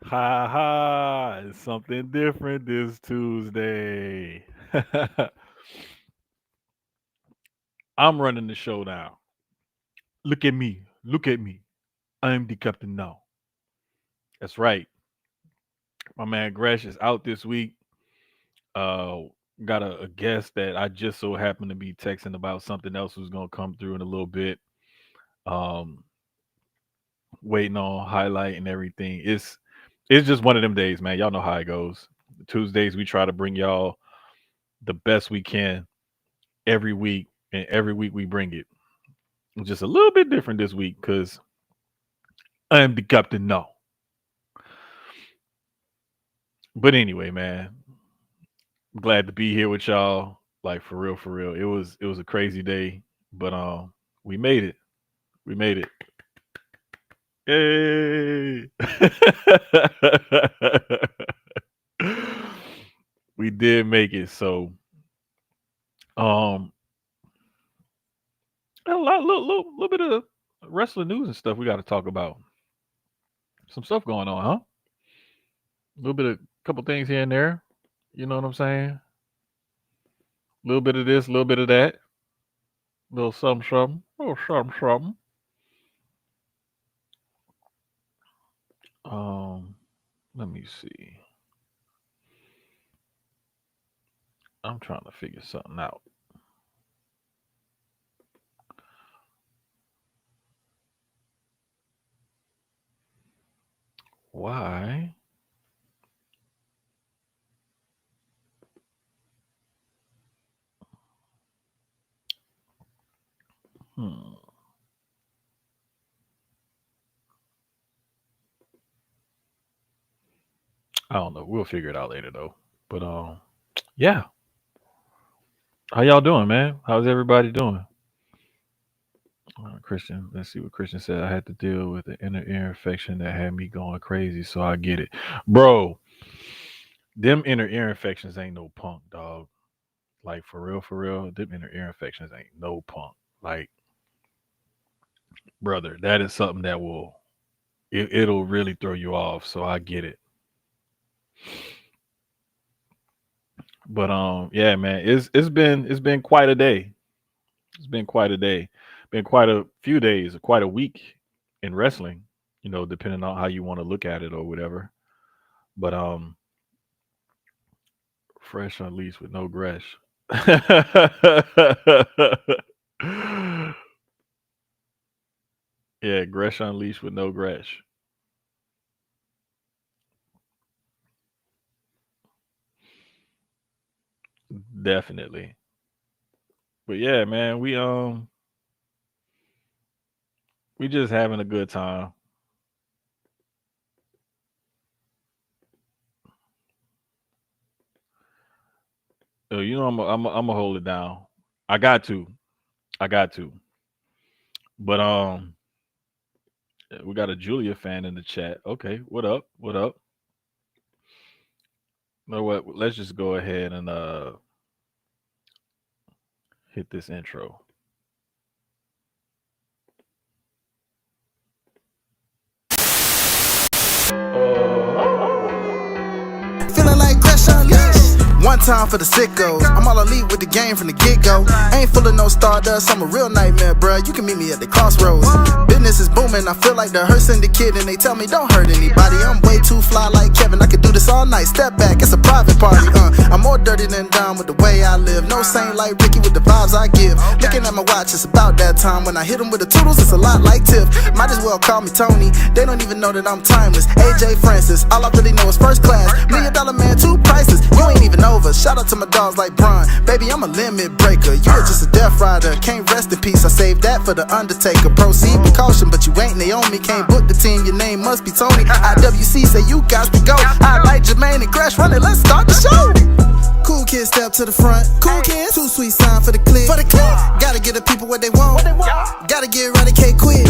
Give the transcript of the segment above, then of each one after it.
Ha ha! It's something different this Tuesday. I'm running the show now. Look at me. Look at me. I'm the captain now. That's right. My man Gresh is out this week. Uh, got a guest that I just so happened to be texting about something else who's gonna come through in a little bit. Um, Waiting on highlight and everything. It's just one of them days, man. Y'all know how it goes. Tuesdays we try to bring y'all the best we can every week, and every week we bring it. It's just a little bit different this week because I am the captain now. But anyway, man, glad to be here with y'all. Like for real, for real. It was a crazy day, but we made it. We made it. Yay! We did make it. So um a little bit of wrestling news and stuff we got to talk about. Some stuff going on, huh? A little bit of couple things here and there. You know what I'm saying? A little bit of this, a little bit of that, little something, something, little something, something. Um, Let me see. I'm trying to figure something out. Why? Hmm. I don't know. We'll figure it out later though. But yeah. How y'all doing, man? How's everybody doing? Christian, let's see what Christian said. I had to deal with an inner ear infection that had me going crazy, so I get it, bro. Them inner ear infections ain't no punk, dog. Like for real. Them inner ear infections ain't no punk. Like, brother, that is something that it'll really throw you off. So I get it. But yeah, man, it's been quite a day. It's been quite a day. Been quite a few days, quite a week in wrestling. Depending on how you want to look at it or whatever. But fresh unleashed with no Gresh. Yeah, Gresh unleashed with no Gresh. Definitely. But yeah, man, we just having a good time. I'm gonna hold it down. I got to. I got to. But we got a Julia fan in the chat. Okay, what up? What up? You know what? Let's just go ahead and hit this intro. Feeling like GRESH UNLEASHED. One time for the sickos. I'm all elite with the game from the get-go. Ain't full of no stardust, I'm a real nightmare, bruh. You can meet me at the crossroads. Business is booming, I feel like the hearse and the kid, and they tell me don't hurt anybody. I'm way too fly like Kevin, I could do this all night. Step back, it's a private party, I'm more dirty than dumb with the way I live. No saint like Ricky with the vibes I give. Looking at my watch, it's about that time. When I hit them with the toodles, it's a lot like Tiff. Might as well call me Tony, they don't even know that I'm timeless. AJ Francis, all I really know is first class. $1 million man, two prices, you ain't even over. Shout out to my dogs like Bron, baby I'm a limit breaker. You are just a death rider, can't rest in peace. I saved that for the Undertaker. Proceed with caution, but you ain't Naomi. Can't book the team, your name must be Tony. IWC say you got to go. Hi-Lite Jermaine and GRESH running, let's start the show. Cool kids step to the front. Cool kids, too sweet sign for the click. Gotta give the people what they want. Gotta get right, cake quick.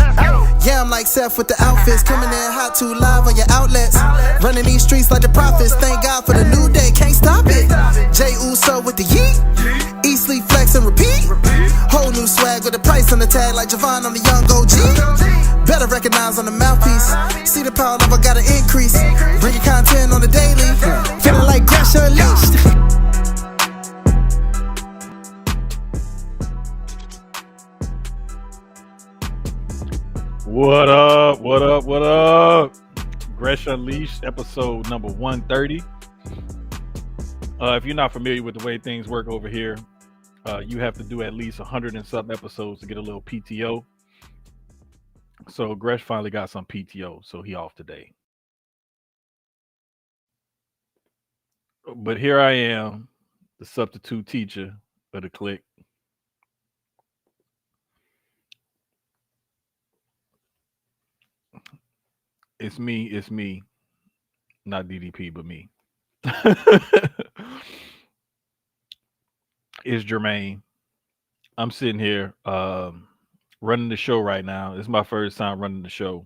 Yeah, I'm like Seth with the outfits. Coming in hot, too live on your outlets. Running these streets like the prophets. Thank God for the new day, can't stop it. Jay Uso with the yeet. Eat, sleep, flex, and repeat. Whole new swag with a price on the tag like Javon on the young OG. Better recognize on the mouthpiece. See the power level gotta increase. Bringing content on the daily. Feeling like GRESH Unleashed. What up? What up? What up? GRESH Unleashed, episode number 130. If you're not familiar with the way things work over here, you have to do at least 100 and something episodes to get a little PTO. So Gresh finally got some PTO, so he off today. But here I am, the substitute teacher of the clique. It's me, not DDP, but me. It's Jermaine. I'm sitting here running the show right now. It's my first time running the show.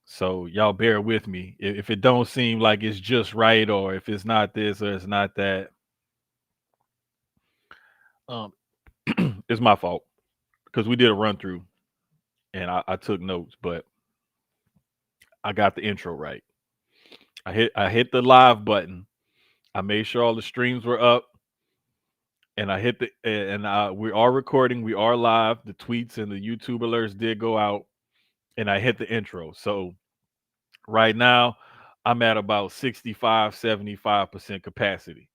So y'all bear with me. If it don't seem like it's just right, or if it's not this or it's not that, it's my fault. Because we did a run through and I took notes, but I got the intro right. I hit the live button. I made sure all the streams were up. And I hit we are recording, we are live. The tweets and the YouTube alerts did go out, and I hit the intro. So right now, I'm at about 65, 75% capacity.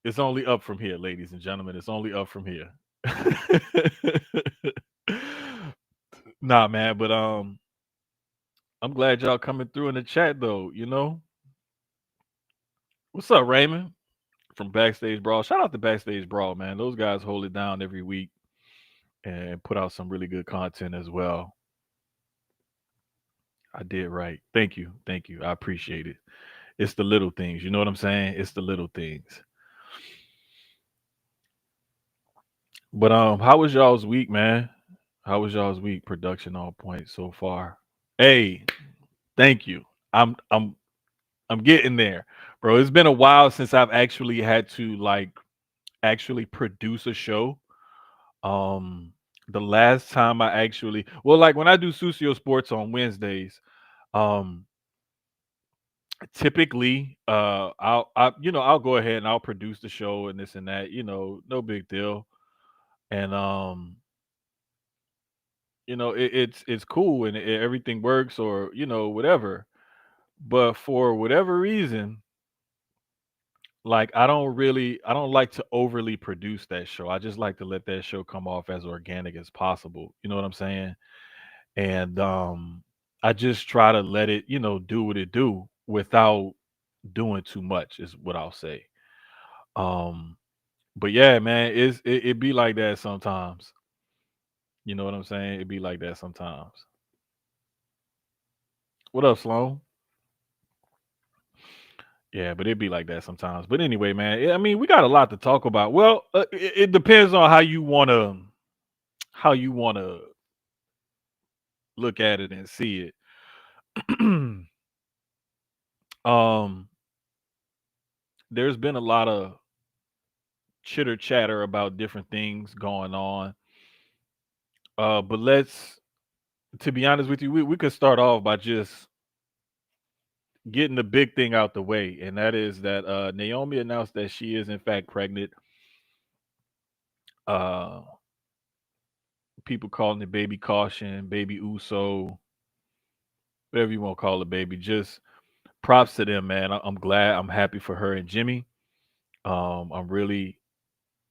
It's only up from here, ladies and gentlemen. It's only up from here. Nah, man, but I'm glad y'all coming through in the chat though, you know. What's up, Raymond? From Backstage Brawl. Shout out to Backstage Brawl, man. Those guys hold it down every week and put out some really good content as well. I did right. Thank you. Thank you. I appreciate it. It's the little things. You know what I'm saying? It's the little things. But how was y'all's week, man? How was y'all's week? Production all points so far. Hey, thank you. I'm getting there. Bro, it's been a while since I've actually had to actually produce a show. The last time I actually, well, like when I do Susio Sports on Wednesdays, um typically I'll go ahead and I'll produce the show and this and that, no big deal. And it's cool and everything works, or whatever. But for whatever reason, like I don't like to overly produce that show. I just like to let that show come off as organic as possible. You know what I'm saying? And I just try to let it, do what it do without doing too much is what I'll say. Um but yeah, man, it be like that sometimes. You know what I'm saying? It be like that sometimes. What up, Sloan? Yeah, but it be like that sometimes. But anyway, man, I mean, we got a lot to talk about. Well, it depends on how you wanna look at it and see it. um, there's been a lot of chitter chatter about different things going on. But to be honest with you, we could start off by just getting the big thing out the way, and that is that Naomi announced that she is in fact pregnant. Uh, People calling it baby caution, baby Uso, whatever you want to call it, baby. Just props to them, man. I'm glad. I'm happy for her and Jimmy. I'm really,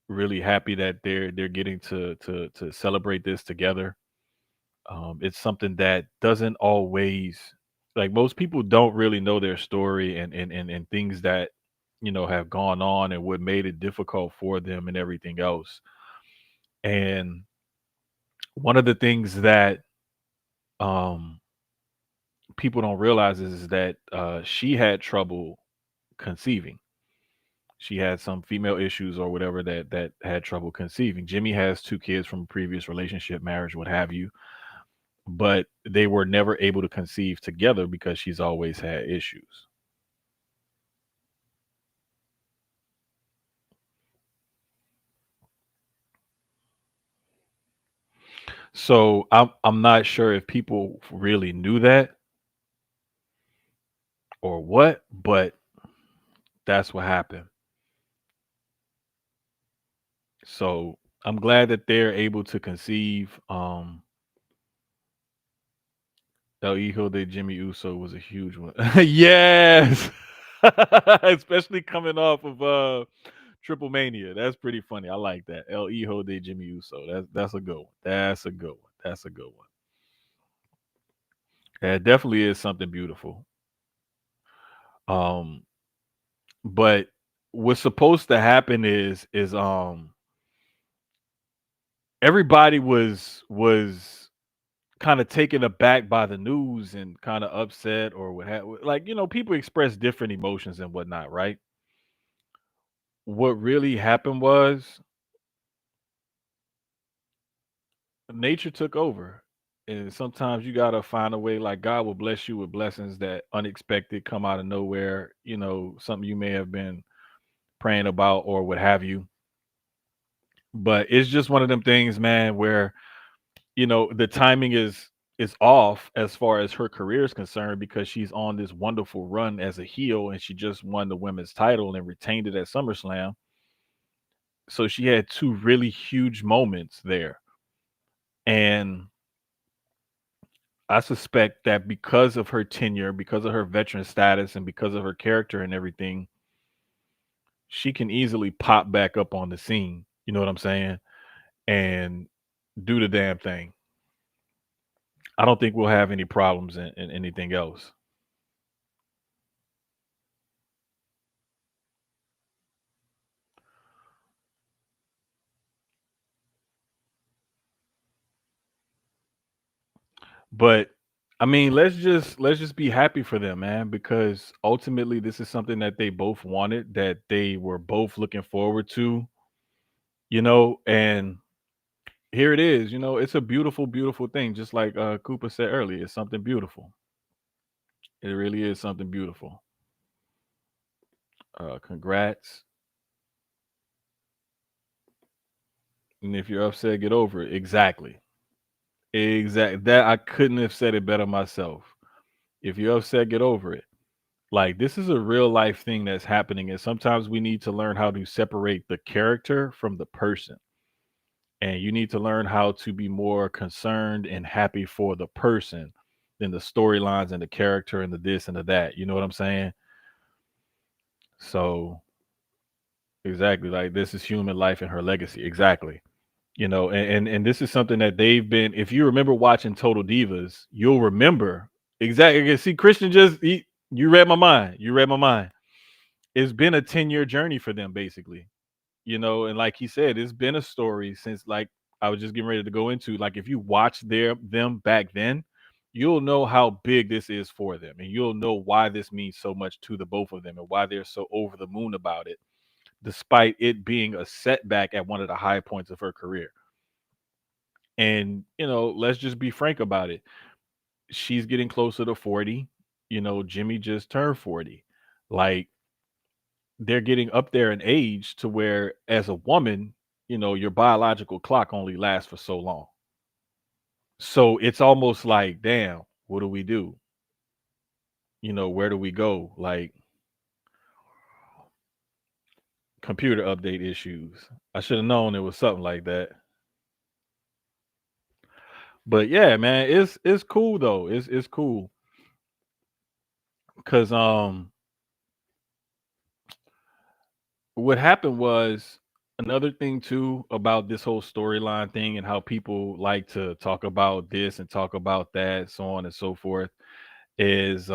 really happy that they're getting to celebrate this together. It's something that doesn't always, like, most people don't really know their story and things that have gone on and what made it difficult for them and everything else. And one of the things that um people don't realize is that she had trouble conceiving. She had some female issues or whatever that had trouble conceiving. Jimmy has two kids from a previous relationship, marriage, what have you, but they were never able to conceive together because she's always had issues. So I'm not sure if people really knew that or what, but that's what happened. So I'm glad that they're able to conceive. El Hijo de Jimmy Uso was a huge one. Yes. Especially coming off of TripleMania. That's pretty funny. I like that. El Hijo de Jimmy Uso. That's a good one. That's a good one. That's a good one. Yeah, it definitely is something beautiful. Um, but what's supposed to happen is everybody was kind of taken aback by the news and kind of upset or what like people express different emotions and whatnot, right? What really happened was nature took over. And sometimes you gotta find a way, like God will bless you with blessings that unexpected come out of nowhere, something you may have been praying about or what have you. But it's just one of them things, man, where the timing is off as far as her career is concerned because she's on this wonderful run as a heel and she just won the women's title and retained it at SummerSlam. So she had two really huge moments there. And I suspect that because of her tenure, because of her veteran status, and because of her character and everything, she can easily pop back up on the scene. You know what I'm saying? And do the damn thing. I don't think we'll have any problems in anything else. But I mean, let's just be happy for them, man, because ultimately this is something that they both wanted, that they were both looking forward to, and here it is. It's a beautiful, beautiful thing. Just like Cooper said earlier, it's something beautiful. It really is something beautiful. Congrats. And if you're upset, get over it. Exactly. Exactly. That I couldn't have said it better myself. If you're upset, get over it. Like this is a real life thing that's happening, and sometimes we need to learn how to separate the character from the person. And you need to learn how to be more concerned and happy for the person than the storylines and the character and the this and the that. You know what I'm saying? So exactly, like this is human life and her legacy. Exactly. And this is something that they've been. If you remember watching Total Divas, you'll remember exactly. See, Christian you read my mind. You read my mind. It's been a 10-year journey for them, basically. And like he said, it's been a story since, like, I was just getting ready to go into. Like, if you watch them back then, you'll know how big this is for them, and you'll know why this means so much to the both of them and why they're so over the moon about it, despite it being a setback at one of the high points of her career. And, let's just be frank about it. She's getting closer to 40. Jimmy just turned 40. Like, they're getting up there in age to where, as a woman, your biological clock only lasts for so long. So it's almost like, damn, what do we do? Where do we go? Like, computer update issues. I should have known it was something like that. But yeah, man, it's cool though. It's cool because what happened was, another thing too about this whole storyline thing and how people like to talk about this and talk about that, so on and so forth, is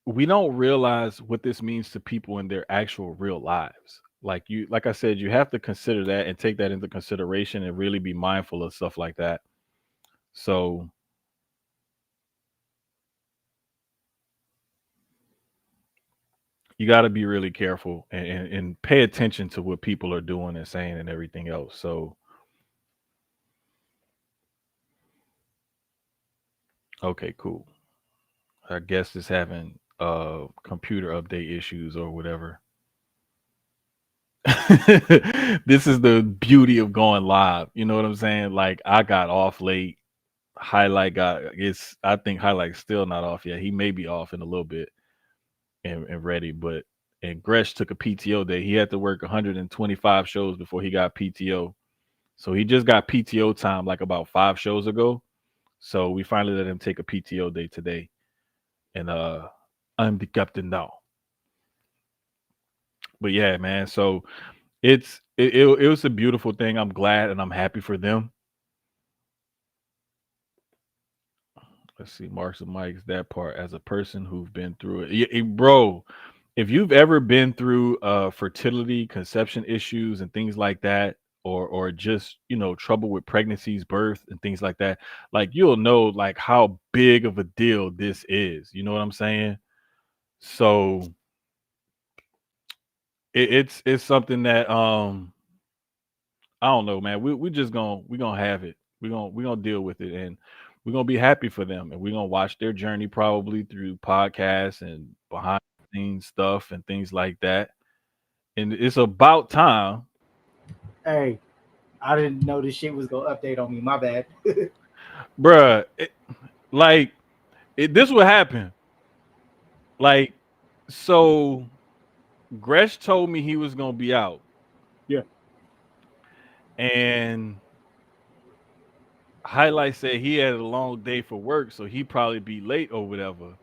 we don't realize what this means to people in their actual real lives. Like I said, you have to consider that and take that into consideration and really be mindful of stuff like that. So You got to be really careful and pay attention to what people are doing and saying and everything else. So, okay, cool. I guess it's having computer update issues or whatever. This is the beauty of going live. You know what I'm saying? Like I got off late. Highlight got it's I think Highlight's still not off yet. He may be off in a little bit and ready, but and Gresh took a PTO day. He had to work 125 shows before he got PTO. So he just got PTO time like about 5 shows ago. So we finally let him take a PTO day today. And I'm the captain now. But yeah, man. So it was a beautiful thing. I'm glad and I'm happy for them. Let's see, Marks and Mike's that part as a person who've been through it. Bro, if you've ever been through fertility, conception issues and things like that, or just, trouble with pregnancies, birth and things like you'll know like how big of a deal this is. You know what I'm saying? So it's something that I don't know, man. We just gonna have it. We gonna deal with it, and we're gonna be happy for them, and we're gonna watch their journey probably through podcasts and behind the scenes stuff and things like that. And it's about time, Hey, I didn't know this shit was gonna update on me. My bad. bruh. Like this would happen. Like so, Gresh told me he was gonna be out, Yeah. and Highlight said he had a long day for work, so he probably be late or whatever.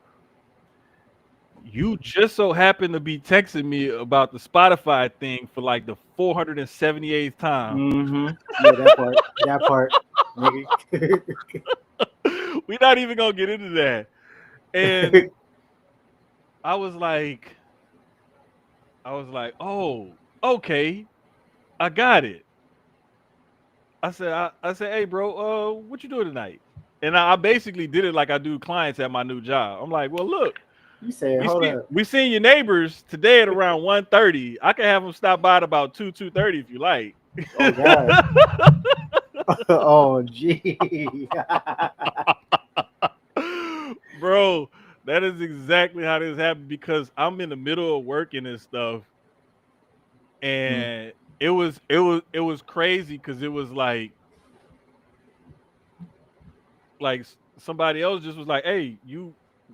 You just so happen to be texting me about the Spotify thing for like the 478th time. Mm-hmm. Yeah, that part. That part, nigga. We're not even gonna get into that. And I was like, oh, okay, I got it. I said, hey, bro, what you doing tonight? And I basically did it like I do clients at my new job. I'm like, well, look, You said, we hold see up. we seen your neighbors today at around 1:30. I can have them stop by at about 2:30 if you like. Oh God. Oh gee. Bro, that is exactly how this happened because I'm in the middle of working and stuff, Mm, and it was crazy because it was like somebody else just was like, "Hey, you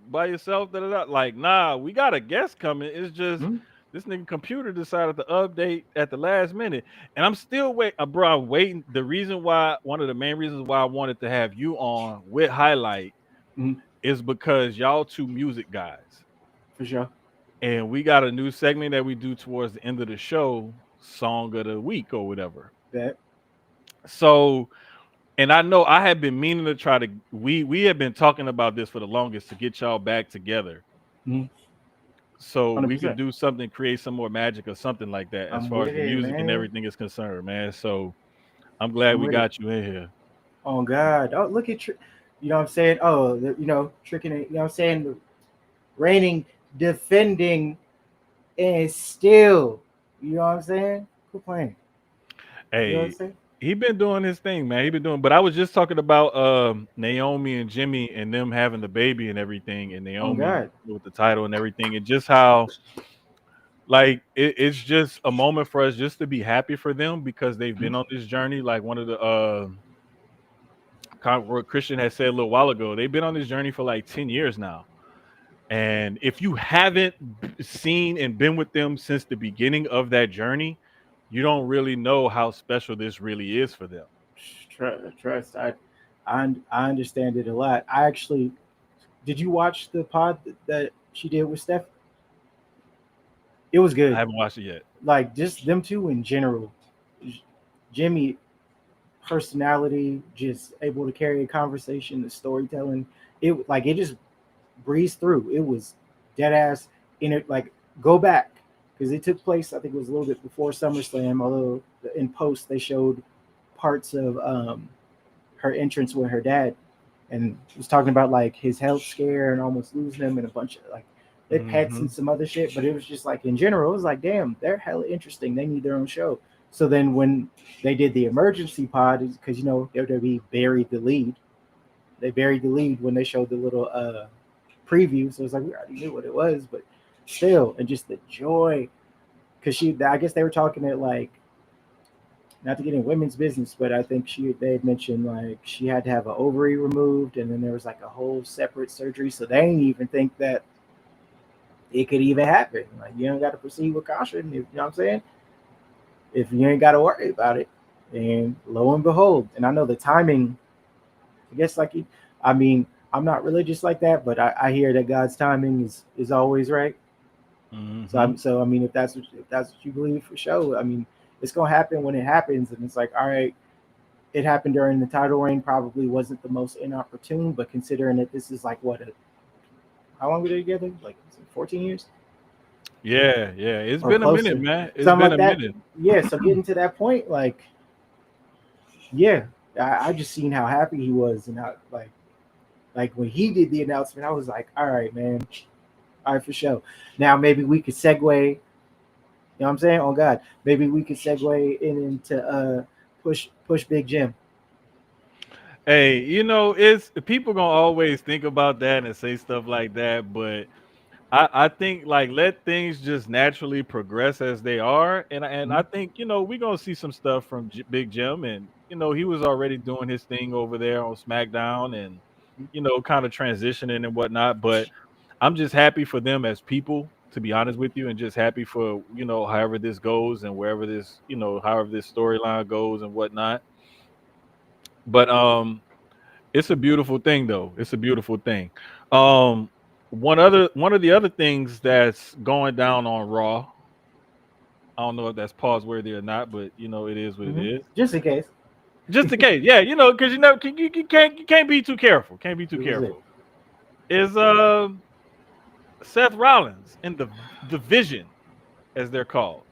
by yourself?" Da, da, da. Like, nah, we got a guest coming. It's just mm, this nigga computer decided to update at the last minute, and I'm still bro. I'm waiting. The reason why, one of the main reasons why I wanted to have you on with Highlight mm, is because y'all two music guys, for sure. and we got a new segment that we do towards the end of the show, song of the week or whatever. That So, and I know I had been meaning to try to we had been talking about this for the longest to get y'all back together mm, so we can 100%. do something, create some more magic or something like that as I'm far with as the it, music and man. everything is concerned, man. So I'm glad I'm we with it. got you in here. Oh God. Oh, look at you know what I'm saying? Oh, tricking it, you know what I'm saying? Reigning, defending, and still, you know what I'm saying? Quit playing. You know what I'm Hey, saying? he been doing his thing, man. He been doing, but I was just talking about Naomi and Jimmy and them having the baby and everything, and Oh Naomi God. with the title and everything, and just how like it's just a moment for us just to be happy for them because they've Mm, been on this journey. Like one of the what Christian had said a little while ago, they've been on this journey for like 10 years now. And if you haven't seen and been with them since the beginning of that journey, you don't really know how special this really is for them. trust. I understand it a lot. I actually did you watch the pod that she did with Steph? It was I good. haven't watched it yet. Like just them two in general. Jimmy personality, just able to carry a conversation, the storytelling. It just breezed through. It was dead ass in it. Like go back because it took place. I think it was a little bit before SummerSlam. Although in post they showed parts of her entrance with her dad, and was talking about like his health scare and almost losing him and a bunch of like They pets Mm-hmm. and some other shit, but it was just like in general, it was like, damn, they're hella interesting. They need their own show. So then when they did the emergency pod, because WWE buried the lead. They buried the lead when they showed the little preview. So it's like we already knew what it was, but still, and just the joy. Because I guess they were talking at like, not to get in women's business, but I think they had mentioned like she had to have an ovary removed, and then there was like a whole separate surgery. So they didn't even think that it could even happen. Like you don't got to proceed with caution. If, you know what I'm saying? If you ain't got to worry about it, and lo and behold, and I know the timing. I guess I mean, I'm not religious like that, but I hear that God's timing is always right. So Mm-hmm. I mean, if that's what you believe for sure, I mean, it's gonna happen when it happens, and it's like, all right, it happened during the title reign, probably wasn't the most inopportune, but considering that this is like how long were they together? Like 14 years Yeah, yeah. It's or been a minute, closer, man. It's something been like a that. minute. Yeah, so getting to that point, like, yeah, I just seen how happy he was, and how like when he did the announcement, I was like, all right, man, all right for sure. Now maybe we could segue. You know what I'm saying? Oh God, maybe we could segue into push Big Jim. Hey, it's people gonna always think about that and say stuff like that, but I think like let things just naturally progress as they are, and I Mhm. think we're gonna see some stuff from Big Jim, and he was already doing his thing over there on SmackDown, and kind of transitioning and whatnot. But I'm just happy for them as people, to be honest with you, and just happy for however this goes and wherever this however this storyline goes and whatnot. But it's a beautiful thing, though. It's a beautiful thing. Um, one of the other things that's going down on Raw. I don't know if that's pause worthy or not, but it is what it Mhm. is. Just in case. Just in case, yeah, because you can't be too careful. Can't be too This is it. careful. Is Seth Rollins and the Vision, as they're called.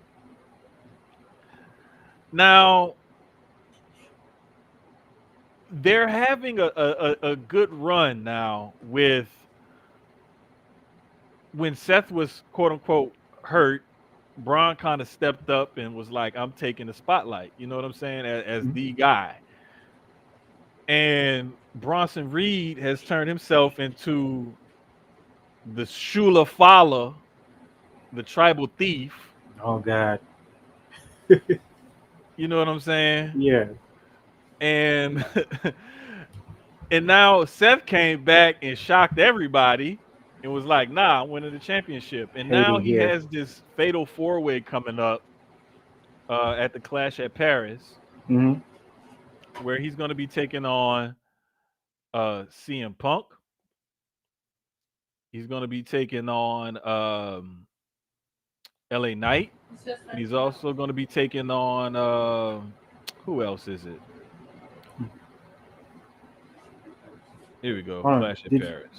Now they're having a good run now with when Seth was quote unquote hurt. Braun kind of stepped up and was like, "I'm taking the spotlight." You know what I'm saying? As Mhm. the guy. And Bronson Reed has turned himself into the Shula Fala, the tribal thief. Oh God. You know what I'm saying? Yeah. And and now Seth came back and shocked everybody and was like, "Nah, I'm winning the championship." And now Hating he here. has this fatal four way coming up at the Clash at Paris, Hmm. where he's going to be taking on CM Punk. He's going to be taking on LA Knight. And he's also going to be taking on who else is it? Here we go. Hold on. Clash at Paris.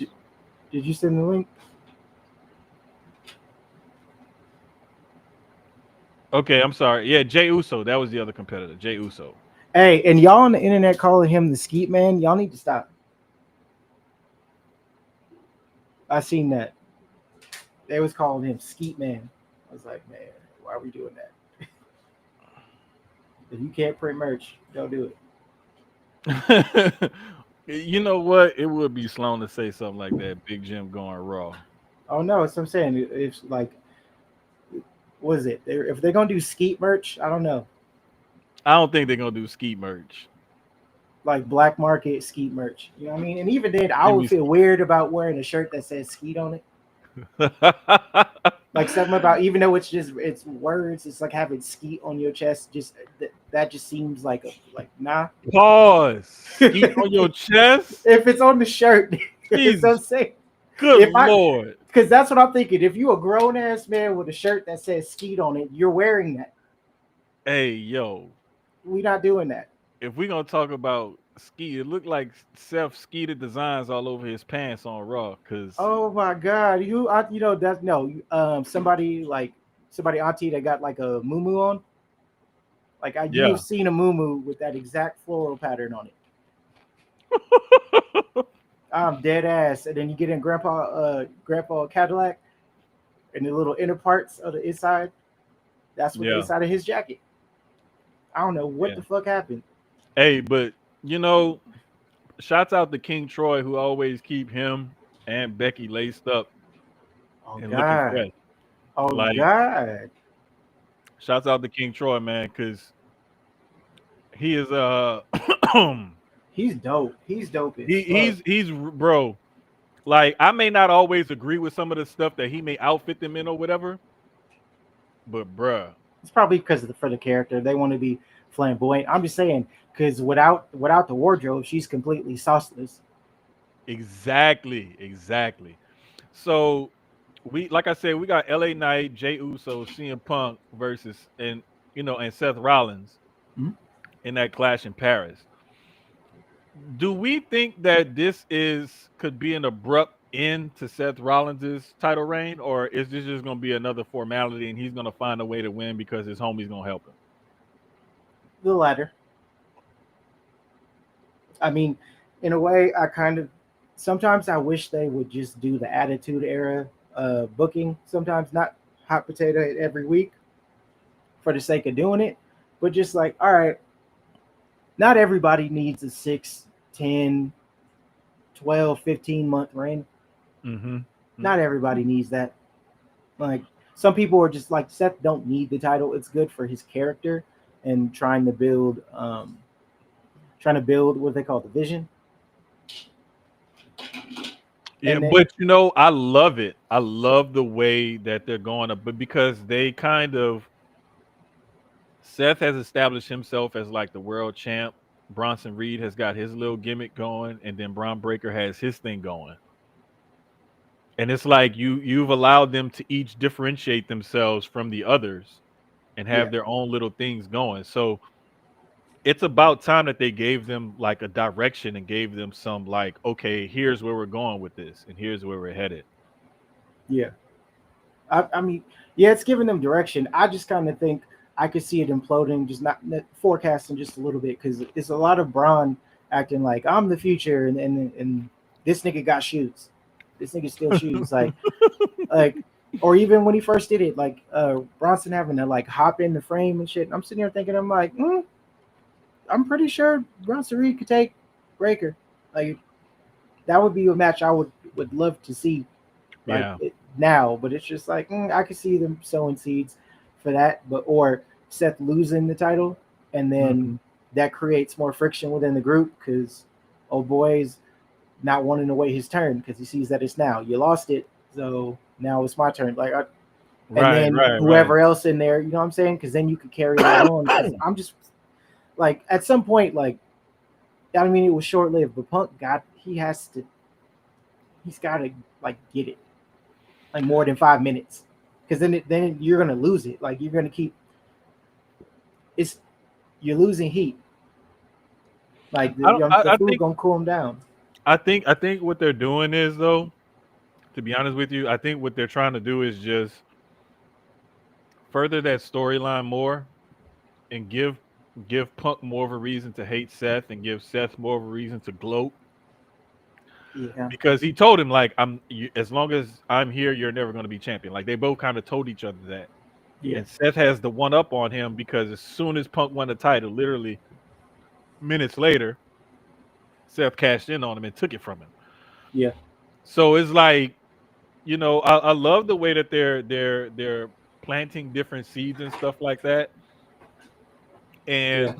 Did you send the link? Okay, I'm sorry. Yeah, Jay Uso. That was the other competitor. Jay Uso. Hey, and y'all on the internet calling him the Skeet Man. Y'all need to stop. I seen that. They was calling him Skeet Man. I was like, man, why are we doing that? If you can't print merch, don't do it. You know what? It would be slow to say something like that. Big Jim going raw. Oh no, it's what I'm saying. It's like, what is it? If they're gonna do Skeet merch, I don't know, I don't think they're gonna do ski merch. like black market Skeet merch. You know what I mean? And even then, I Give would me feel weird about wearing a shirt that says Skeet on it. Like something about, even though it's words, it's like having Skeet on your chest. Just that just seems like like nah. Pause. Skeet on If your chest. it's on the shirt, it's Jesus. insane. Good If I, lord. because that's what I'm thinking. If you a grown ass man with a shirt that says Skeet on it, you're wearing that. Hey yo. We not doing that. If we gonna talk about ski, it looked like Seth skeeted designs all over his pants on Raw. Cause Oh my God, you know that's no somebody like somebody auntie that got like a moo on. Like you've yeah. seen a moo with that exact floral pattern on it. I'm dead ass. And then you get in Grandpa Cadillac. and the little inner parts of the inside. That's what the Yeah, inside of his jacket. I don't know what yeah. the fuck happened. Hey, but you know, shouts out to King Troy who always keep him and Becky laced up Oh and looking God. fresh. Oh Like, God. shouts out to King Troy, man, because he is He's dope. He's dope as he fuck. he's bro. Like, I may not always agree with some of the stuff that he may outfit them in or whatever, but bruh, It's probably because of for the character. They want to be flamboyant. I'm just saying, because without the wardrobe, she's completely sauceless. exactly, exactly. So we, like I said, we got LA Knight, Jay Uso, CM Punk versus and Seth Rollins Mhm. in that clash in Paris. Do we think that this is could be an abrupt end to Seth Rollins' title reign, or is this just going to be another formality and he's going to find a way to win because his homie's going to help him? The latter. I mean, in a way, I kind of sometimes I wish they would just do the Attitude Era booking. Sometimes not hot potato every week for the sake of doing it, but just like, all right, not everybody needs a 6, 10, 12, 15 month reign. Mm-hmm. Not everybody needs that. Like some people are just like Seth don't need the title. It's good for his character and trying to build what they call the vision. Yeah, And then but I love it. I love the way that they're going up, but because they kind of Seth has established himself as like the world champ. Bronson Reed has got his little gimmick going, and then Braun Breaker has his thing going. And it's like you've allowed them to each differentiate themselves from the others and yeah, have their own little things going. So it's about time that they gave them like a direction and gave them some like, okay, here's where we're going with this, and here's where we're headed. yeah. I mean, yeah, it's giving them direction. I just kind of think I could see it imploding, just not forecasting just a little bit because it's a lot of Braun acting like I'm the future, and this nigga got shoes. This nigga still shoes, like, or even when he first did it, like Bronson having to like hop in the frame and shit. I'm sitting here thinking, I'm like, I'm pretty sure Bronson Reed could take Breaker. Like that would be a match I would love to see like Yeah. now, but it's just like I could see them sowing seeds for that, but or Seth losing the title, and then Mhm. that creates more friction within the group because oh boy's not wanting to wait his turn because he sees that it's now you lost it, so now it's my turn. And Right, then right, right. whoever else in there, you know what I'm saying? Because then you could carry that on. Because I'm just like at some point, like I mean, it was short lived, but Punk got he's got to like get it like more than 5 minutes, because then you're gonna lose it. Like you're gonna keep it's you're losing heat. Like I don't, the I food think gonna cool them down. I think what they're doing is, though, to be honest with you, I think what they're trying to do is just further that storyline more and give Punk more of a reason to hate Seth and give Seth more of a reason to gloat Yeah, because he told him like as long as I'm here, you're never going to be champion. Like they both kind of told each other that. yeah, And Seth has the one up on him because as soon as Punk won the title, literally minutes later, Seth cashed in on him and took it from him. yeah, So it's like, I love the way that they're planting different seeds and stuff like that. yeah, And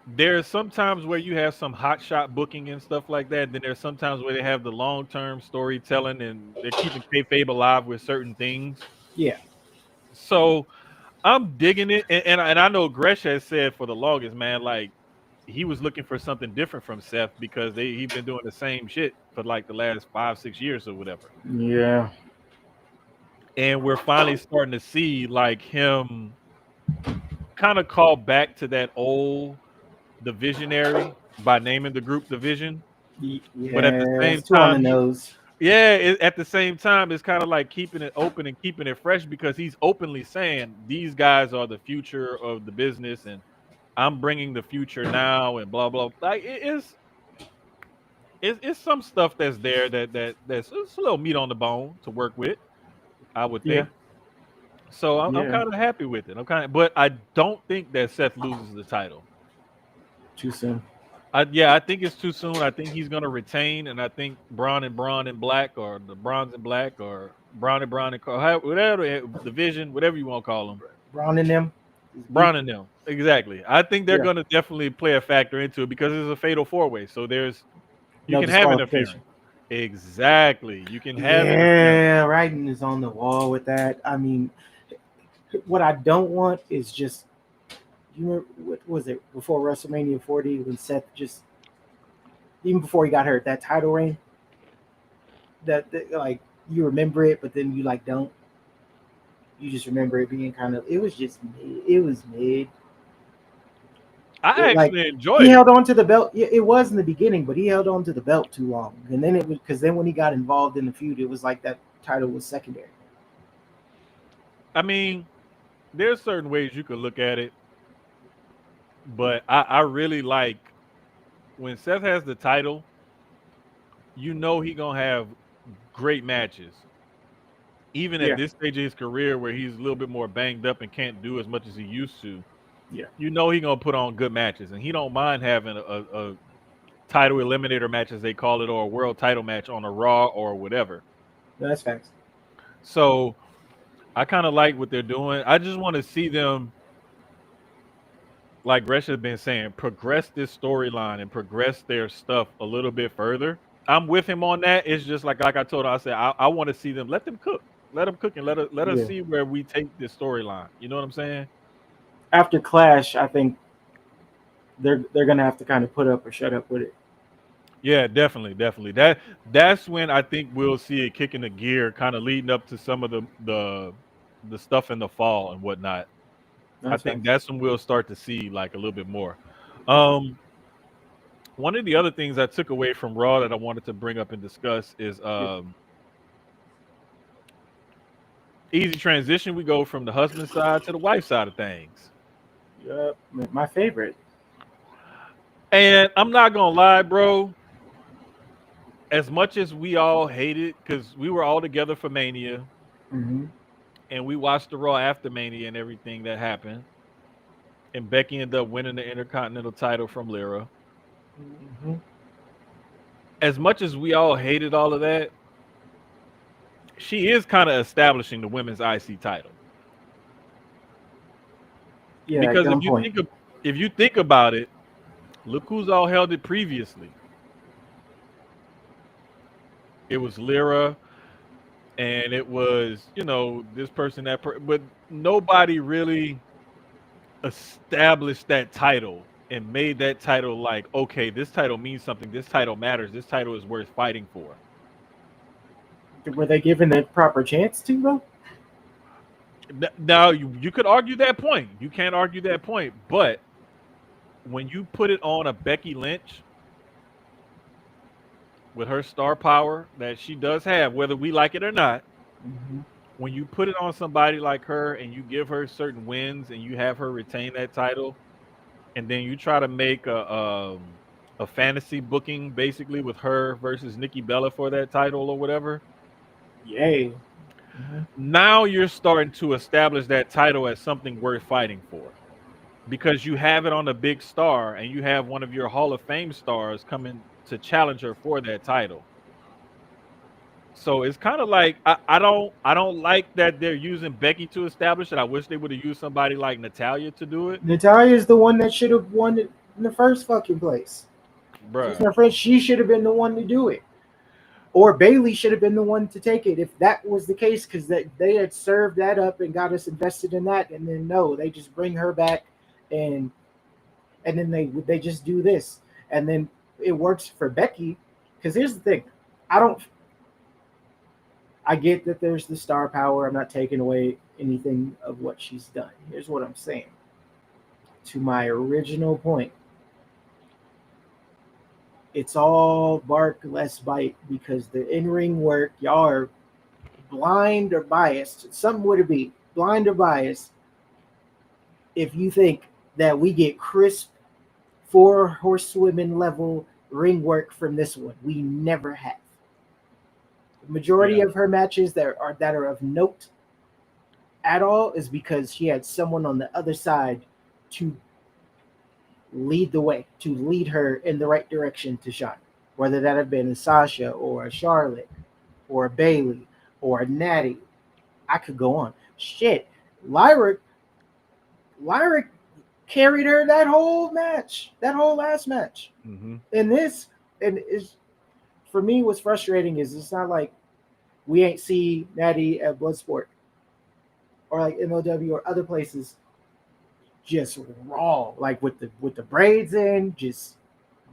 there's sometimes where you have some hot shot booking and stuff like that. Then there's sometimes where they have the long term storytelling and they're keeping kayfabe alive with certain things. yeah, So I'm digging it, and I know Gresh has said for the longest, man, like he was looking for something different from Seth because he been doing the same shit for like the last 5-6 years or whatever. yeah, And we're finally starting to see like him kind of call back to that old the visionary by naming the group the Vision. But at the yeah. It's same too on the time, nose. at the same time, it's kind of like keeping it open and keeping it fresh because he's openly saying these guys are the future of the business and I'm bringing the future now and blah blah. Like it's some stuff that's there that's it's a little meat on the bone to work with. I would Yeah, think. So I'm yeah, kind of happy with it. But I don't think that Seth loses the title. too soon. Yeah, I think it's too soon. I think he's gonna retain, and I think Braun and Black, or the Bronze and Black, or Braun and whatever division, whatever you want to call them, Braun and them is Braun beefing. and them. Exactly. I think they're Yeah, gonna definitely play a factor into it because it's a fatal four way. So you no can have disqualification. interference. Exactly. You can have interference. Yeah, writing is on the wall with that. I mean, what I don't want is just you remember what was it before WrestleMania 40 when Seth just even before he got hurt that title reign that like you remember it but then you like don't you just remember it being kind of it was just mid, it was mid I it like actually he enjoyed it. held on to the belt it was in the beginning but he held on to the belt too long and then it was because then when he got involved in the feud it was like that title was secondary. I mean, there's certain ways you could look at it, but I really like when Seth has the title, you know he gonna have great matches. Even at Yeah, this stage of his career where he's a little bit more banged up and can't do as much as he used to, yeah, you know he gonna put on good matches. And he don't mind having a title eliminator match as they call it, or a world title match on a Raw or whatever. no, that's facts. So I kind of like what they're doing. I just want to see them, like Gresh has been saying, progress this storyline and progress their stuff a little bit further. I'm with him on that. It's just like I told her, I said I want to see them let them cook, let them cook, and let us Yeah, see where we take this storyline. You know what I'm saying? after Clash I think they're gonna have to kind of put up or shut up with it. Yeah, definitely, definitely. That's when I think we'll see it kicking the gear, kind of leading up to some of the stuff in the fall and whatnot. No, I that's think facts. that's when we'll start to see like a little bit more. Um, One of the other things I took away from Raw that I wanted to bring up and discuss is Yeah. easy transition. We go from the husband side to the wife side of things. Yep, my favorite. And I'm not gonna lie, bro. As much as we all hated, because we were all together for Mania, Hmm. and we watched the Raw after Mania and everything that happened, and Becky ended up winning the Intercontinental title from Lyra. Hmm. As much as we all hated all of that, she is kind of establishing the women's IC title. Yeah, at Because gunpoint. if you think about it, look who's all held it previously. It was Lyra, and it was this person but nobody really established that title and made that title like, okay, this title means something, this title matters, this title is worth fighting for. Were they given the proper chance to though? Now you could argue that point, you can't argue that point, but when you put it on a Becky Lynch with her star power that she does have, whether we like it or not, Hmm. when you put it on somebody like her and you give her certain wins and you have her retain that title, and then you try to make a fantasy booking basically with her versus Nikki Bella for that title or whatever, Yay. Hmm. now you're starting to establish that title as something worth fighting for because you have it on a big star and you have one of your Hall of Fame stars coming to challenge her for that title. So it's kind of like I don't like that they're using Becky to establish it. I wish they would have used somebody like Natalia to do it, Natalia's the one that should have won it in the first fucking place. She's bruh. my friend. She should have been the one to do it. Or Bailey should have been the one to take it if that was the case, because they had served that up and got us invested in that, and then no, they just bring her back, and then they just do this, and then it works for Becky. Because here's the thing, I don't, I get that there's the star power. I'm not taking away anything of what she's done. Here's what I'm saying. To my original point, it's all bark less bite because the in-ring work, y'all are blind or biased. Something would it be blind or biased if you think that we get crisp four horsewomen level ring work from this one. We never have. Majority Yeah. of her matches that are of note at all is because she had someone on the other side to lead the way, to lead her in the right direction to shine. Whether that had been a Sasha or a Charlotte or a Bailey or a Natty, I could go on. Shit, Lyra, Lyra carried her that whole match, that whole last match. Hmm. And this, and is for me, what's frustrating is it's not like we ain't see Natty at Bloodsport or like MLW or other places just raw, like with the braids in, just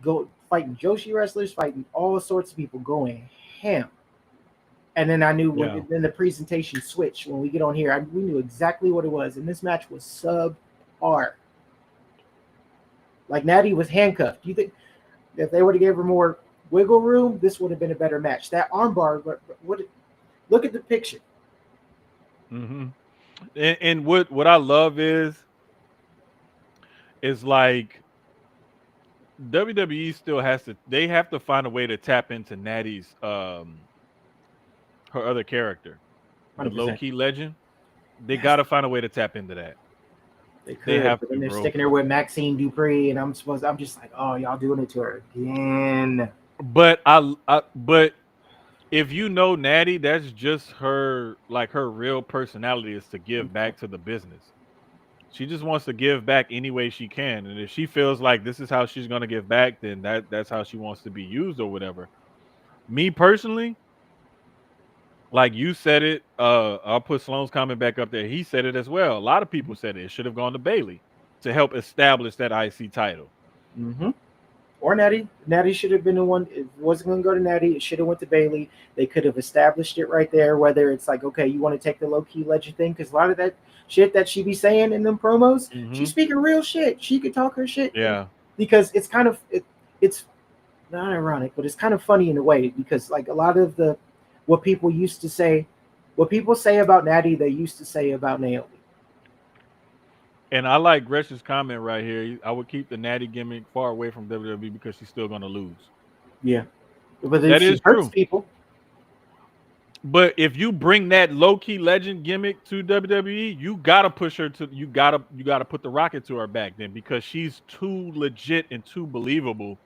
go fighting Joshi wrestlers, fighting all sorts of people, going ham. And then I knew Yeah. when then the presentation switched when we get on here, we knew exactly what it was, and this match was subpar. Like Natty was handcuffed. Do you think if they would have gave her more wiggle room, this would have been a better match? That armbar, what? Look at the picture. Hmm. And what I love is like WWE still has to. They have to find a way to tap into Natty's her other character, the low 100%. key legend. They Yes, got to find a way to tap into that. they They could, have but then to, they're bro. sticking her with Maxine Dupree, and I'm just like, oh, y'all doing it to her again. But if you know Natty, that's just her like her real personality is to give back to the business. She just wants to give back any way she can. And if she feels like this is how she's gonna give back, then that's how she wants to be used or whatever. Me personally, like you said it, I'll put Sloan's comment back up there. He said it as well. A lot of people said it. It should have gone to Bailey to help establish that IC title. Mm-hmm. Or Natty. Natty should have been the one. It wasn't going to go to Natty. It should have went to Bailey. They could have established it right there. Whether it's like, okay, you want to take the low key legend thing because a lot of that shit that she be saying in them promos, she's Hmm. speaking real shit. She could talk her shit, Yeah. because it's kind of it's not ironic, but it's kind of funny in a way because like a lot of the what people used to say, what people say about Natty, they used to say about Naomi. And I like Gresh's comment right here. I would keep the Natty gimmick far away from WWE because she's still gonna lose. Yeah, but if That she is hurts true. people, But if you bring that low key legend gimmick to WWE, you gotta push her to you gotta put the rocket to her back then because she's too legit and too believable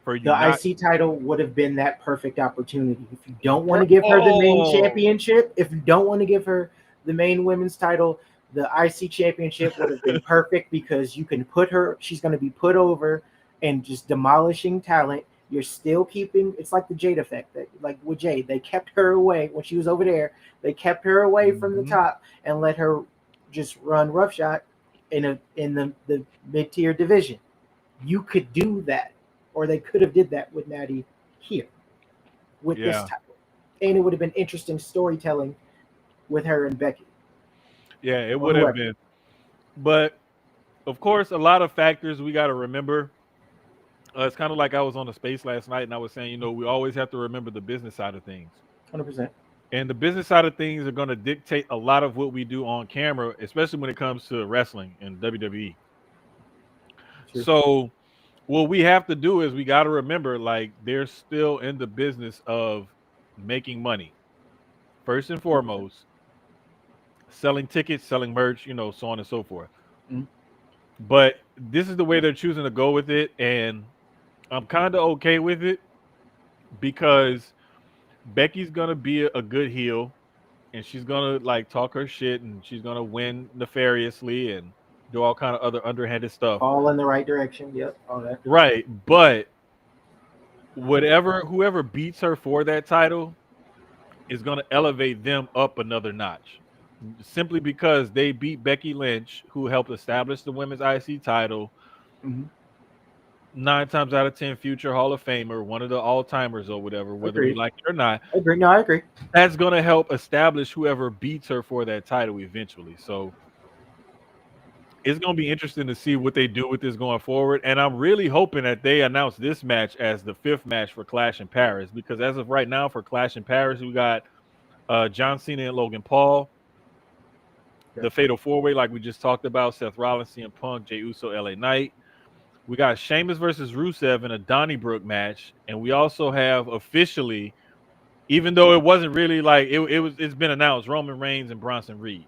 for you the not. IC title would have been that perfect opportunity. If you don't want to give her the main Oh. championship, if you don't want to give her the main women's title, the IC championship would have been perfect because you can put her, she's going to be put over and just demolishing talent. You're still keeping, it's like the Jade effect. That, like with Jade, they kept her away when she was over there. They kept her away from the Mhm. top and let her just run roughshod in the mid tier division. You could do that, or they could have did that with Natty here with this Yeah. title, and it would have been interesting storytelling with her and Becky Yeah, it or would have whoever. been. But of course, a lot of factors we got to remember. It's kind of like I was on a space last night and I was saying, we always have to remember the business side of things. 100%. And the business side of things are going to dictate a lot of what we do on camera, especially when it comes to wrestling and WWE. True. So, what we have to do is we got to remember like they're still in the business of making money. First and 100%. foremost, selling tickets, selling merch, so on and so forth. Mhm. But this is the way they're choosing to go with it. And I'm kind of okay with it because Becky's going to be a good heel and she's gonna like talk her shit and she's gonna win nefariously and do all kind of other underhanded stuff. All in the right direction. Yep, all that. Right. But whoever beats her for that title is gonna elevate them up another notch. Simply because they beat Becky Lynch, who helped establish the women's IC title, Hmm. 9 times out of 10 future Hall of Famer, one of the all timers or whatever, whether we Agreed. like it or not. I agree. No, I agree. That's gonna help establish whoever beats her for that title eventually. So it's going to be interesting to see what they do with this going forward. And I'm really hoping that they announce this match as the fifth match for Clash in Paris, because as of right now for Clash in Paris, we got John Cena and Logan Paul, Okay. the Fatal Four Way, like we just talked about, Seth Rollins, CM Punk, Jey Uso, LA Knight. We got Sheamus versus Rusev in a Donnybrook match. And we also have officially Even though it wasn't really like it's been announced Roman Reigns and Bronson Reed.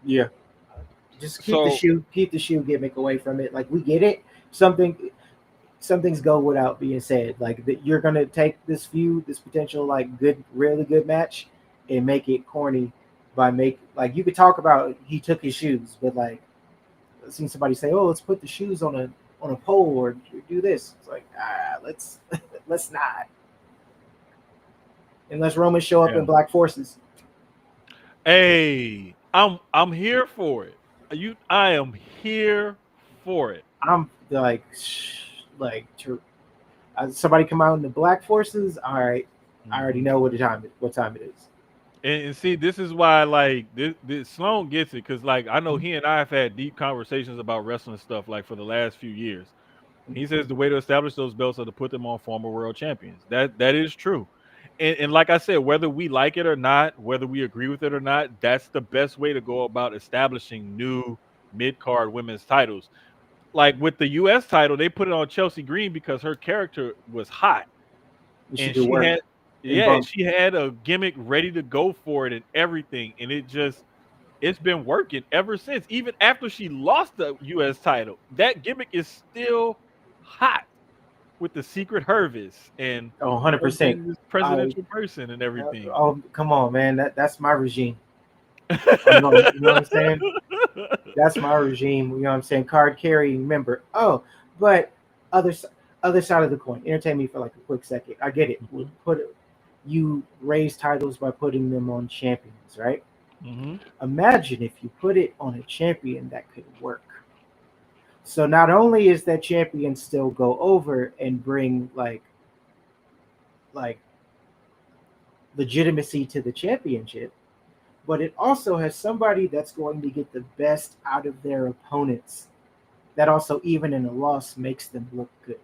Yeah. Just So keep the shoe gimmick away from it. Like we get it. Something some things go without being said. Like that you're gonna take this feud, this potential like good, really good match, and make it corny by make like you could talk about he took his shoes, but like I've seen somebody say, "Oh, let's put the shoes on a pole or do this." It's like let's let's not unless Romans show up yeah. in black forces. Hey, I'm here for it. I am here for it. I'm like somebody come out in the black forces. All right, I already Mhm. know what time it is. And see, this is why like this Sloan gets it because like I know he and I have had deep conversations about wrestling stuff like for the last few years. He says the way to establish those belts are to put them on former world champions. That is true. And like I said, whether we like it or not, whether we agree with it or not, that's the best way to go about establishing new mid card women's titles. Like with the US title, they put it on Chelsea Green because her character was hot. We should And do she work had and yeah, and bump. she had a gimmick ready to go for it and everything. And it's been working ever since. Even after she lost the US title, that gimmick is still hot with the secret Hervis and Oh, her 100%. being this I presidential person and everything. oh come on, man. That's my regime. I'm going. You know what I'm saying? That's my regime. You know what I'm saying? Card carrying member. Oh, but other s- other side of the coin. Entertain me for like a quick second. I get it. Mhm, You raise titles by putting them on champions, right? mhm. Imagine if you put it on a champion that could work. So not only is that champion still go over and bring like legitimacy to the championship, but it also has somebody that's going to get the best out of their opponents. That also, even in a loss, makes them look good.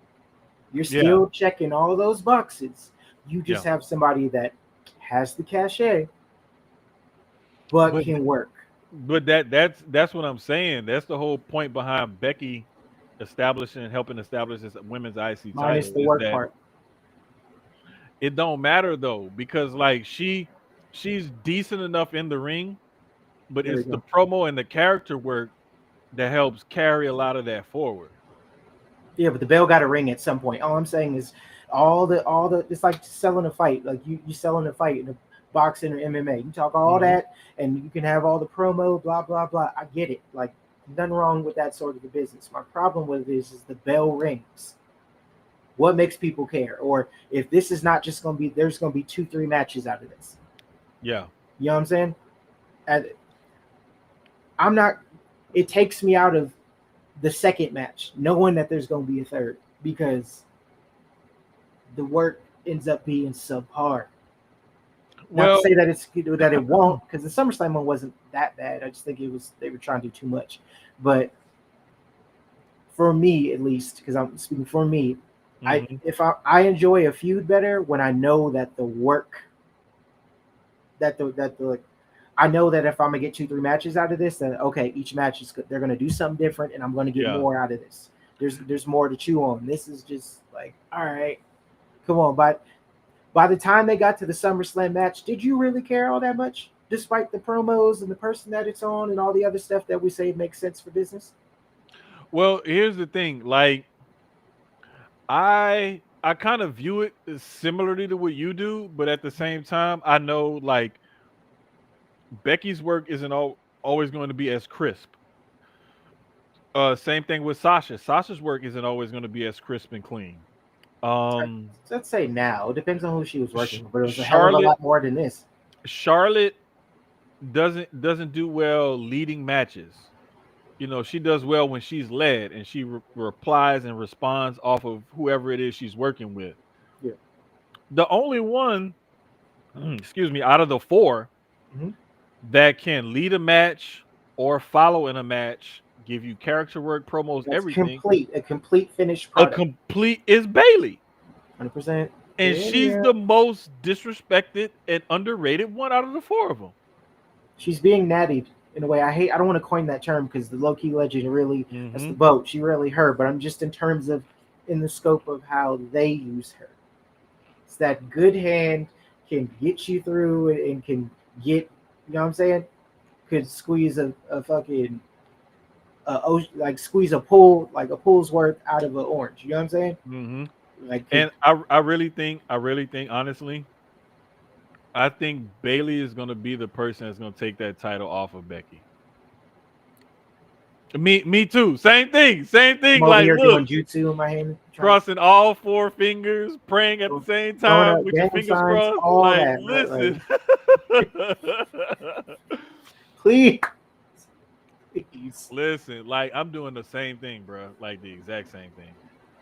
You're Yeah, still checking all those boxes. You just yeah. have somebody that has the cachet, but But can work, that's what I'm saying. That's the whole point behind Becky establishing helping establish this women's IC minus title the is work that part. it don't matter though because like she's decent enough in the ring, but There we it's the go. promo and the character work that helps carry a lot of that forward. Yeah, but the bell got a ring at some point. All I'm saying is all the it's like selling a fight. Like you selling a fight in a boxing or MMA. You talk all Mhm. that and you can have all the promo, blah blah blah. I get it. Like nothing wrong with that sort of a business. My problem with it is the bell rings. What makes people care? Or if this is not just gonna be there's gonna be two, three matches out of this. Yeah. You know what I'm saying? And I'm not it takes me out of the second match, knowing that there's gonna be a third, because the work ends up being subpar. Not to Well, say that that it won't, because the SummerSlam one wasn't that bad. I just think it was they were trying to do too much. But for me, at least, because I'm speaking for me, mhm. I enjoy a feud better when I know that the work that the I know that if I'm gonna get two three matches out of this, then okay, each match is they're gonna do something different, and I'm gonna get Yeah. more out of this. There's more to chew on. This is just like all right, come on, but by the time they got to the SummerSlam match, did you really care all that much? Despite the promos and the person that it's on and all the other stuff that we say makes sense for business? Well, here's the thing. Like I kind of view it as similarly to what you do, but at the same time, I know like Becky's work isn't always going to be as crisp. Same thing with Sasha. Sasha's work isn't always going to be as crisp and clean. I- Um, Let's say now. It depends on who she was working with, but it was a hell of a Charlotte lot more than this. Charlotte doesn't do well leading matches. You know, she does well when she's led and she replies and responds off of whoever it is she's working with. Yeah. The only one, excuse me, out of the four Hmm. that can lead a match or follow in a match, give you character work, promos, That's everything, a complete finished a product. complete is Bailey. 100%. And she's Yeah. the most disrespected and underrated one out of the four of them. She's being nattied in a way. I don't want to coin that term because the low key legend really that's the Hmm. boat. She really her, but I'm just in terms of in the scope of how they use her. It's that good hand can get you through and can get, you know what I'm saying? Could squeeze a fucking like squeeze a pull like a pull's worth out of an orange. You know what I'm saying? Hmm. Like could And I really think, honestly, I think Bailey is going to be the person that's going to take that title off of Becky. Me too. Same thing. Same I'm thing. over Like, here look, doing jutsu in my hand, trying crossing all four fingers, praying at the to same throwing time up with your gang fingers signs, crossed. all Like, that, bro. listen. Like, please, please. Listen, like I'm doing the same thing, bro. Like the exact same thing.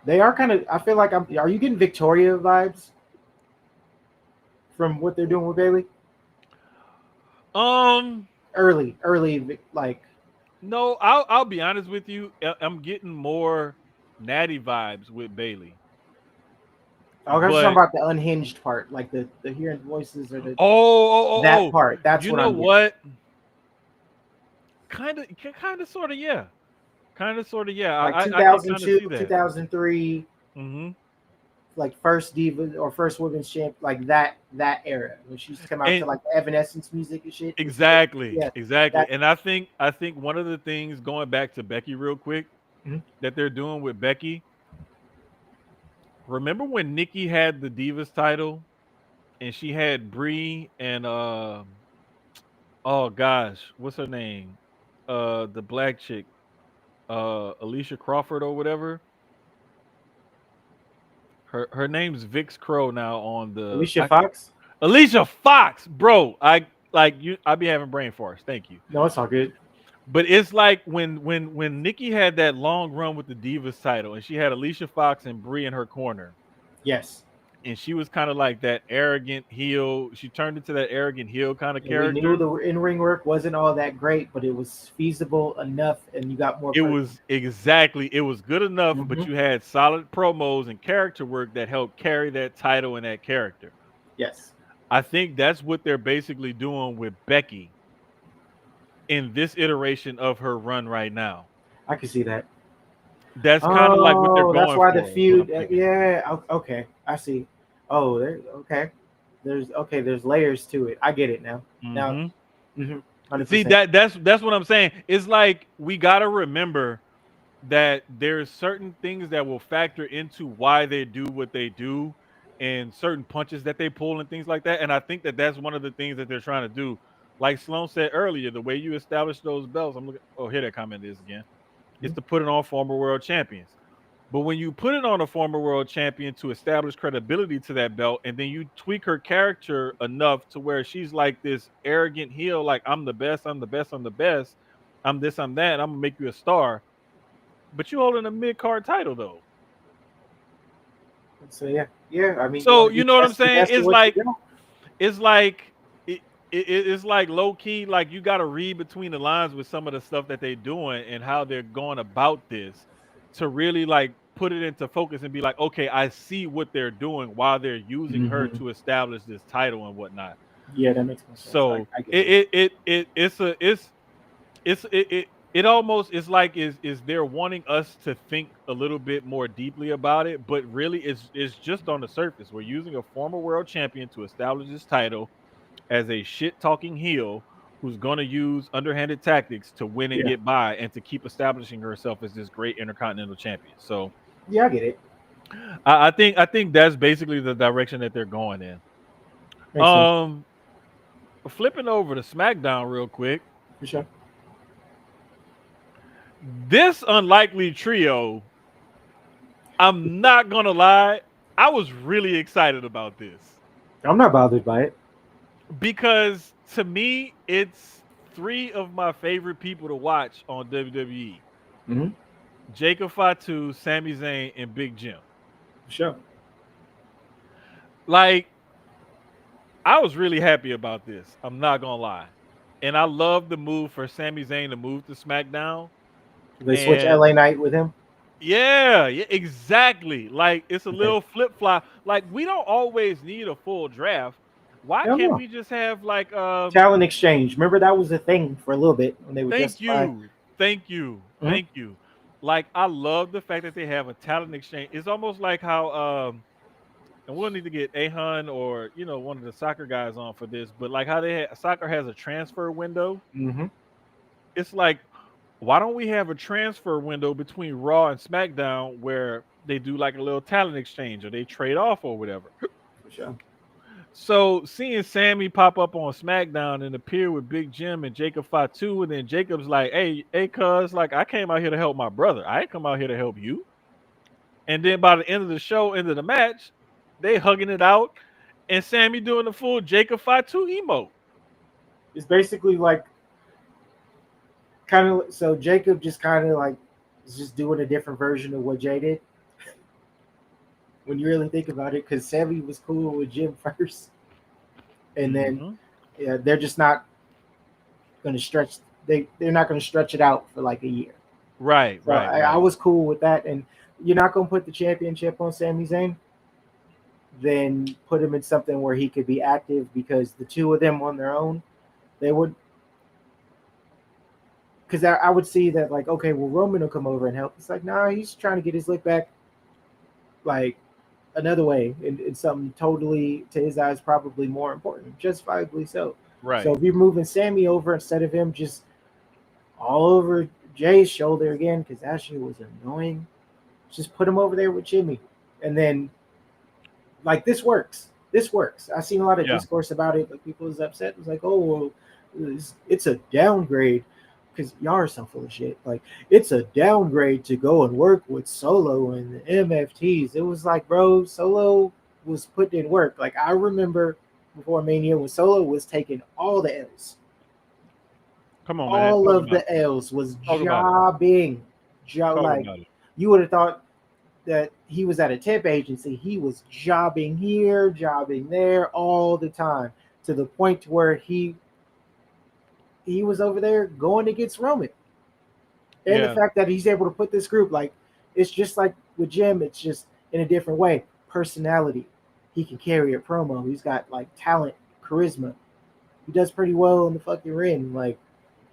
They are kind of. I feel like I'm. Are you getting Victoria vibes from what they're doing with Bailey? Um, Early, like no, I'll be honest with you. I'm getting more Natty vibes with Bailey. I was just talking But about the unhinged part, like the hearing voices or the that oh, part. That's you what know I'm getting. what? Kind of, sort of, yeah. Kind of, sort of, yeah. Like I can kind of 2002, see that. 2003, Hmm. like first diva or first women's champ, like that era when she used to come out to And like the Evanescence music and shit. exactly, Yeah, exactly. that. And I think one of the things going back to Becky real quick Mhm. that they're doing with Becky. Remember when Nikki had the Divas title and she had Brie and oh gosh, what's her name? The black chick, Alicia Crawford or whatever. Her name's Vix Crow now on the Alicia Fox. Alicia Fox, bro. I like you. I be having brain farts. Thank you. No, it's all good. But it's like when Nikki had that long run with the Divas title and she had Alicia Fox and Brie in her corner. Yes, And she was kind of like that arrogant heel. She turned into that arrogant heel kind of and we knew character. the in ring work wasn't all that great, but it was feasible enough, and you got more It person. was exactly, it was good enough, but Hmm. you had solid promos and character work that helped carry that title and that character. Yes, I think that's what they're basically doing with Becky in this iteration of her run right now. I can see that. That's kind of like what they're Oh, that's going why the for, is what feud. I'm thinking. Yeah, okay, I see. Oh, there. Okay, there's okay. There's layers to it. I get it now. Now, Hmm. 100%. See that's what I'm saying. It's like we gotta remember that there's certain things that will factor into why they do what they do and certain punches that they pull and things like that. And I think that that's one of the things that they're trying to do. Like Sloan said earlier, the way you establish those belts, I'm looking, oh, here that comment is again, is to put it on former world champions. But when you put it on a former world champion to establish credibility to that belt, and then you tweak her character enough to where she's like this arrogant heel, like I'm the best, I'm the best, I'm the best, I'm this, I'm that, I'm gonna make you a star. But you holding a mid card title though. So yeah, yeah. I mean, you So want to you be know what I'm best, be saying? best at what you do. It's like it's like low key, like you gotta read between the lines with some of the stuff that they're doing and how they're going about this to really like put it into focus and be like, okay, I see what they're doing while they're using her Hmm. to establish this title and whatnot. Yeah, that makes more sense. So I get it. it almost is like is they're wanting us to think a little bit more deeply about it, but really it's just on the surface. We're using a former world champion to establish this title as a shit talking heel who's going to use underhanded tactics to win and Yeah, get by and to keep establishing herself as this great intercontinental champion. So yeah, I get it. I think that's basically the direction that they're going in. Makes sense Um, flipping over to SmackDown real quick. for sure. This unlikely trio, I'm not gonna lie, I was really excited about this I'm not bothered by it. because to me, it's three of my favorite people to watch on WWE: Hmm. Jacob Fatu, Sami Zayn, and Big Jim. For sure. Like, I was really happy about this. I'm not gonna lie, and I love the move for Sami Zayn to move to SmackDown. They switch And LA Knight with him. yeah, exactly. Like it's a Okay. little flip flop. Like we don't always need a full draft. Why Hell can't no. we just have like Talent exchange. Remember that was a thing for a little bit when they would thank justify. you. Thank you. Mhm. Thank you. Like I love the fact that they have a talent exchange. It's almost like how and we'll need to get Ahan or one of the soccer guys on for this. But like how soccer has a transfer window, Mm-hmm. it's like why don't we have a transfer window between Raw and SmackDown where they do like a little talent exchange or they trade off or whatever. For sure. So seeing Sammy pop up on SmackDown and appear with Big Jim and Jacob Fatu, and then Jacob's like, "Hey, cuz, like I came out here to help my brother. I ain't come out here to help you." And then by the end of the show, end of the match, they hugging it out, and Sammy doing the full Jacob Fatu emote. It's basically like kind of so Jacob just kind of like is just doing a different version of what Jay did when you really think about it, because Sammy was cool with Jim first, and then Hmm. yeah, they're just not going to stretch. They're not going to stretch it out for like a year. Right, So right, I right. was cool with that, and you're not going to put the championship on Sami Zayn, then put him in something where he could be active because the two of them on their own, they would. Because I would see that like, okay, well Roman will come over and help. It's like, nah, he's trying to get his lick back, like another way, in something totally to his eyes probably more important, justifiably so. So Right. if you're moving Sammy over instead of him just all over Jay's shoulder again, because that shit was annoying. Just put him over there with Jimmy, and then like this works. This works. I've seen a lot of Yeah. discourse about it. Like people is upset. It's like, oh, well, it's a downgrade because y'all are so full of shit. Like it's a downgrade to go and work with Solo and the MFTs. It was like, bro, Solo was putting in work. Like I remember before Mania when Solo was taking all the L's. Come on, man. All Talk of about it. the L's was Talk about it. jobbing. Talk Like about it. you would have thought that he was at a temp agency. He was jobbing here, jobbing there all the time to the point where he was over there going against Roman. And the Yeah. fact that he's able to put this group like it's just like with Jim, it's just in a different way. Personality. He can carry a promo. He's got like talent, charisma. He does pretty well in the fucking ring. Like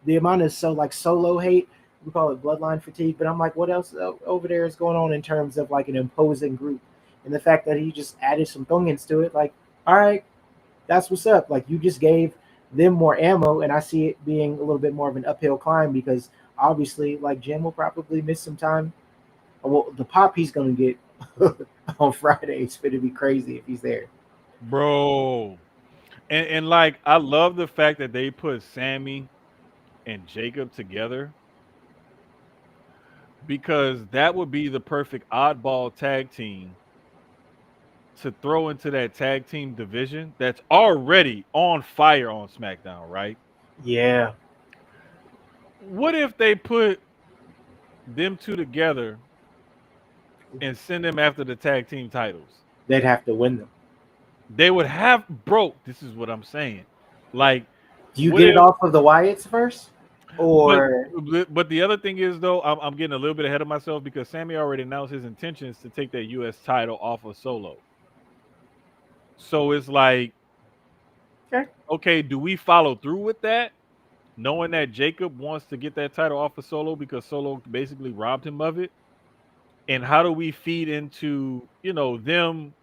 the amount of like solo hate, we call it bloodline fatigue, but I'm like, what else over there is going on in terms of like an imposing group? And the fact that he just added some thongins to it, like, all right, that's what's up. Like you just gave them more ammo, and I see it being a little bit more of an uphill climb because obviously, like Jim will probably miss some time. Well, the pop he's gonna get on Friday is gonna be crazy if he's there. Bro. And like I love the fact that they put Sammy and Jacob together because that would be the perfect oddball tag team to throw into that tag team division that's already on fire on SmackDown, right? Yeah, What if they put them two together and send them after the tag team titles? they'd have to win them. They would have broke. This is what I'm saying. Like, Do you what get it if? off of the Wyatts first, But or but the other thing is though, I'm getting a little bit ahead of myself because Sammy already announced his intentions to take that U.S. title off of Solo. So it's like, okay? okay, do we follow through with that, knowing that Jacob wants to get that title off of Solo because Solo basically robbed him of it? And how do we feed into them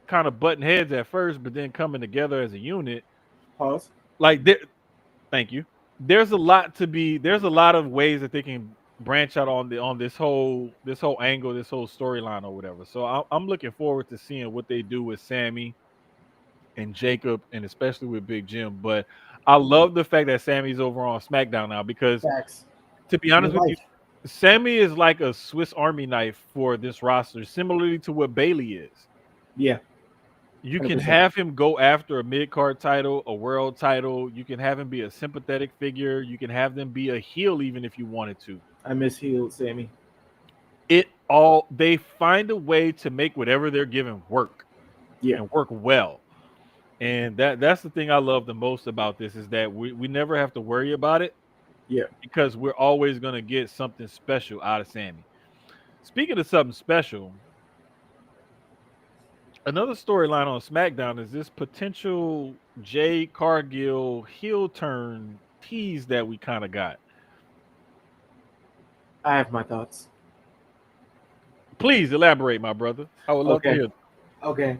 kind of butting heads at first, but then coming together as a unit? Pause. Like, thank you. There's a lot of ways that they can branch out on this whole angle, this whole storyline or whatever. So I'm looking forward to seeing what they do with Sammy and Jacob, and especially with Big Jim. But I love the fact that Sammy's over on SmackDown now because, Facts. to be Your honest with you, life. Sammy is like a Swiss Army knife for this roster, similarly to what Bailey is. Yeah, You can 100%. have him go after a mid card title, a world title. You can have him be a sympathetic figure. You can have them be a heel even if you wanted to. I miss healed Sammy. They find a way to make whatever they're given work Yeah, and work well. And that's the thing I love the most about this is that we never have to worry about it yeah. because we're always gonna get something special out of Sammy. Speaking of something special, another storyline on SmackDown is this potential Jay Cargill heel turn tease that we kind of got. I have my thoughts. Please elaborate, my brother. I would love to Okay. hear. Okay.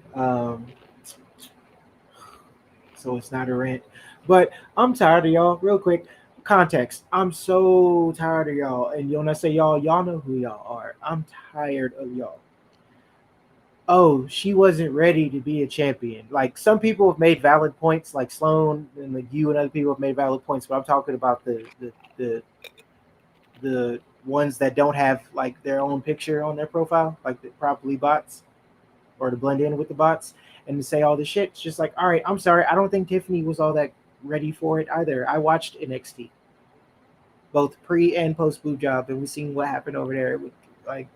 So it's not a rant, but I'm tired of y'all. Real quick, context. I'm so tired of y'all, and when I say y'all know who y'all are. I'm tired of y'all. Oh, she wasn't ready to be a champion. Like some people have made valid points, like Sloan and like you and other people have made valid points, but I'm talking about the ones that don't have like their own picture on their profile, like the properly bots or to blend in with the bots and to say all this shit. It's just like, all right, I'm sorry, I don't think Tiffany was all that ready for it either. I watched NXT, both pre and post boob job, and we seen what happened over there with like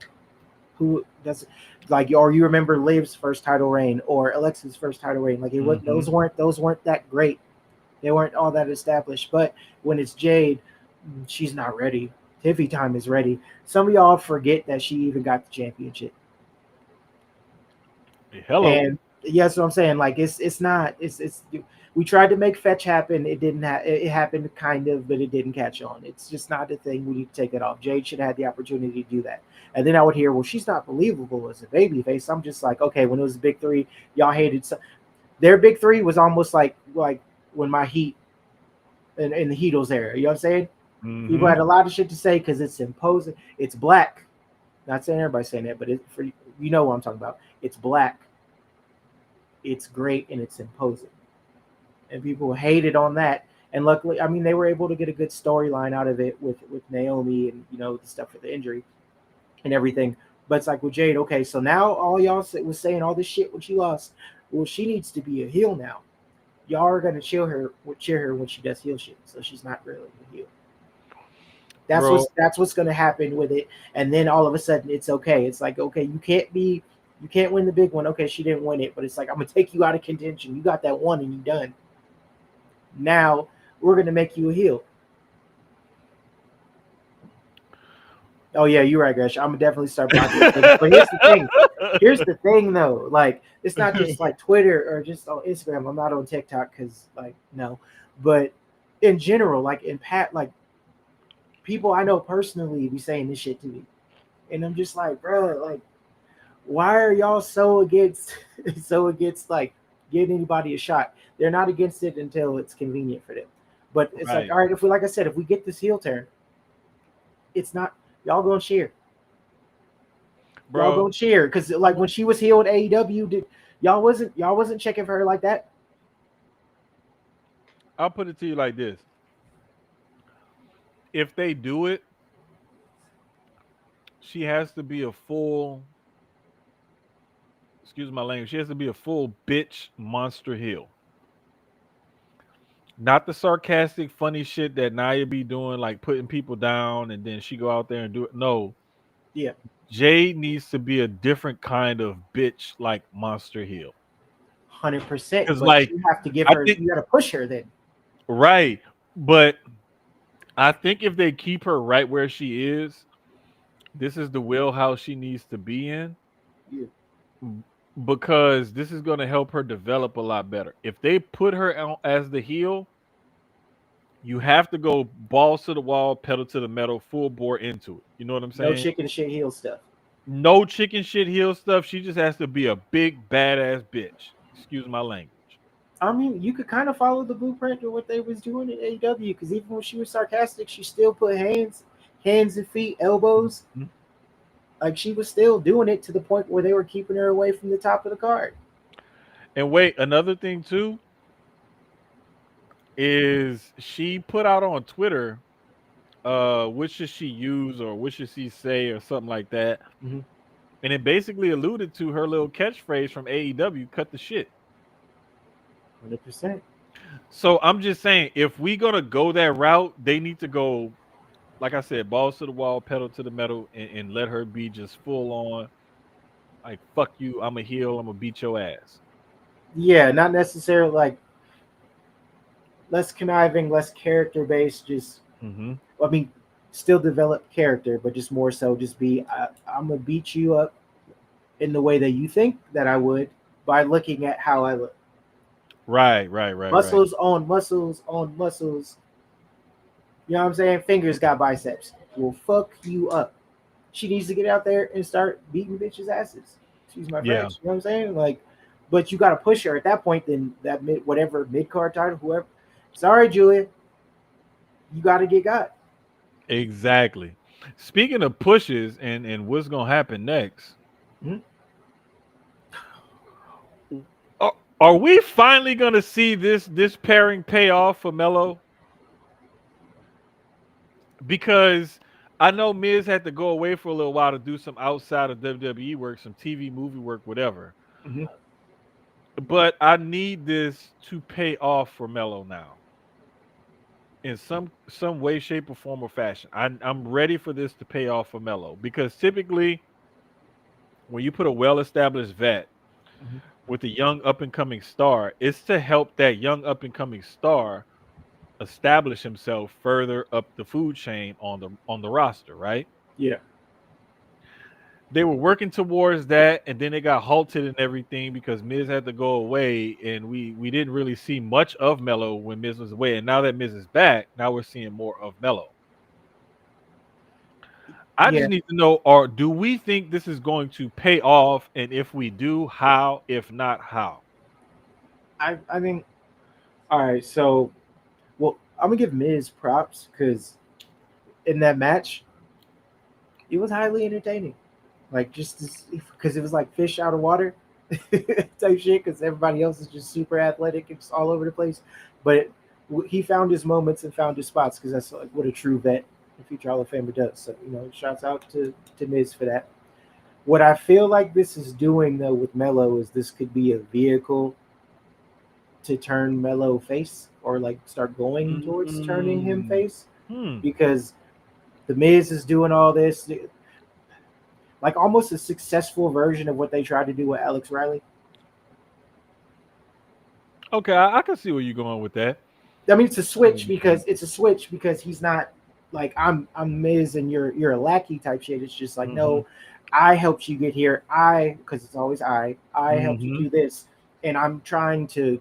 who does like or you remember Liv's first title reign or Alexa's first title reign. Like it was Mm-hmm. those weren't that great. They weren't all that established. But when it's Jade, she's not ready. Tiffy time is ready. Some of y'all forget that she even got the championship. Hello. And yeah, that's what I'm saying. Like it's not it's we tried to make fetch happen. It didn't it happened kind of, but it didn't catch on. It's just not the thing. We need to take it off. Jade should have had the opportunity to do that. And then I would hear, well, she's not believable as a baby face. I'm just like, okay, when it was the big three, y'all hated their big three was almost like when my heat in the Heatles era. You know what I'm saying? People Mm-hmm. had a lot of shit to say because it's imposing. It's black. Not saying everybody's saying that, but for you know what I'm talking about. It's black, it's great, and it's imposing. And people hated on that. And luckily, I mean, they were able to get a good storyline out of it with Naomi and the stuff for the injury and everything. But it's like with Jade, okay, so now all y'all was saying all this shit when she lost. Well, she needs to be a heel now. Y'all are gonna cheer her when she does heel shit. So she's not really a heel. Bro, That's what's gonna happen with it. And then all of a sudden it's okay. It's like, okay, you can't win the big one. Okay, she didn't win it, but it's like I'm gonna take you out of contention. You got that one and you done. Now we're gonna make you a heel. Oh yeah, you're right, Gresh. I'm gonna definitely start blocking things. But here's the thing. Here's the thing though. Like it's not just like Twitter or just on Instagram. I'm not on TikTok because like no. But in general, like in Pat like people I know personally be saying this shit to me. And I'm just like, bro, like why are y'all so against so against like giving anybody a shot? They're not against it until it's convenient for them. But it's like, right, all right, if we like I said, if we get this heel turn, it's not y'all gonna cheer. Y'all bro. gonna cheer. Cause like when she was healed AEW, y'all wasn't checking for her like that. I'll put it to you like this: if they do it, she has to be a full. Excuse my language. She has to be a full bitch monster heel. Not the sarcastic, funny shit that Naya be doing, like putting people down, and then she go out there and do it. No, Yeah, Jade needs to be a different kind of bitch, like monster heel. 100%. Because, But like, you have to give I her. think You got to push her then. right, but I think if they keep her right where she is, this is the wheelhouse she needs to be in Yeah, b- because this is going to help her develop a lot better. If they put her as the heel, you have to go balls to the wall, pedal to the metal, full bore into it. You know what I'm no saying? chicken shit heel stuff. No chicken shit heel stuff. She just has to be a big badass bitch. Excuse my language. I mean, you could kind of follow the blueprint of what they was doing in AEW because even when she was sarcastic, she still put hands and feet, elbows. Mhm. Like she was still doing it to the point where they were keeping her away from the top of the card. And wait, another thing too is she put out on Twitter, what should she use or what should she say or something like that. Mm-hmm. And it basically alluded to her little catchphrase from AEW, cut the shit. 100%. So I'm just saying, if we gonna go that route, they need to go, like I said, balls to the wall, pedal to the metal, and let her be just full on like fuck you, I'm a heel, I'm gonna beat your ass. Yeah, not necessarily like less conniving, less character based. Just, Hmm. I mean, still develop character, but just more so, just be. I'm gonna beat you up in the way that you think that I would by looking at how I look. Right, right, right, right. Muscles on muscles on muscles. You know what I'm saying? Fingers got biceps. Will fuck you up. She needs to get out there and start beating bitches' asses. Excuse my Yeah, French. You know what I'm saying? Like, but you got to push her at that point. Then that whatever mid card title, whoever. Sorry, Julia, you got to get got. exactly. Speaking of pushes and what's gonna happen next, Mhm. are, are we finally gonna see this pairing pay off for Melo? Because I know Miz had to go away for a little while to do some outside of WWE work, some TV movie work, whatever. Mhm. But I need this to pay off for Melo now in some way, shape, or form or fashion. I'm ready for this to pay off for Melo because typically when you put a well-established vet Mhm. with a young up and coming star, it's to help that young up and coming star establish himself further up the food chain on the roster, right? Yeah. They were working towards that, and then they got halted and everything because Miz had to go away, and we didn't really see much of Melo when Miz was away. And now that Miz is back, now we're seeing more of Melo. I Yeah. just need to know, or do we think this is going to pay off? And if we do, how? If not, how? I mean, all right. So, well, I'm gonna give Miz props because in that match, it was highly entertaining. Like just because it was like fish out of water type shit. Because everybody else is just super athletic and just all over the place, but he found his moments and found his spots because that's like what a true vet and future Hall of Famer does. So shouts out to Miz for that. What I feel like this is doing though with Melo is this could be a vehicle to turn Melo face or like start going towards turning him Mm, face hmm. because the Miz is doing all this like almost a successful version of what they tried to do with Alex Riley. Okay, I can see where you're going with that. I mean, Mhm. it's a switch because he's not like I'm Miz and you're a lackey type shit. It's just like Mhm. no, I helped you get here. Because it's always I helped you Mhm. do this, and I'm trying to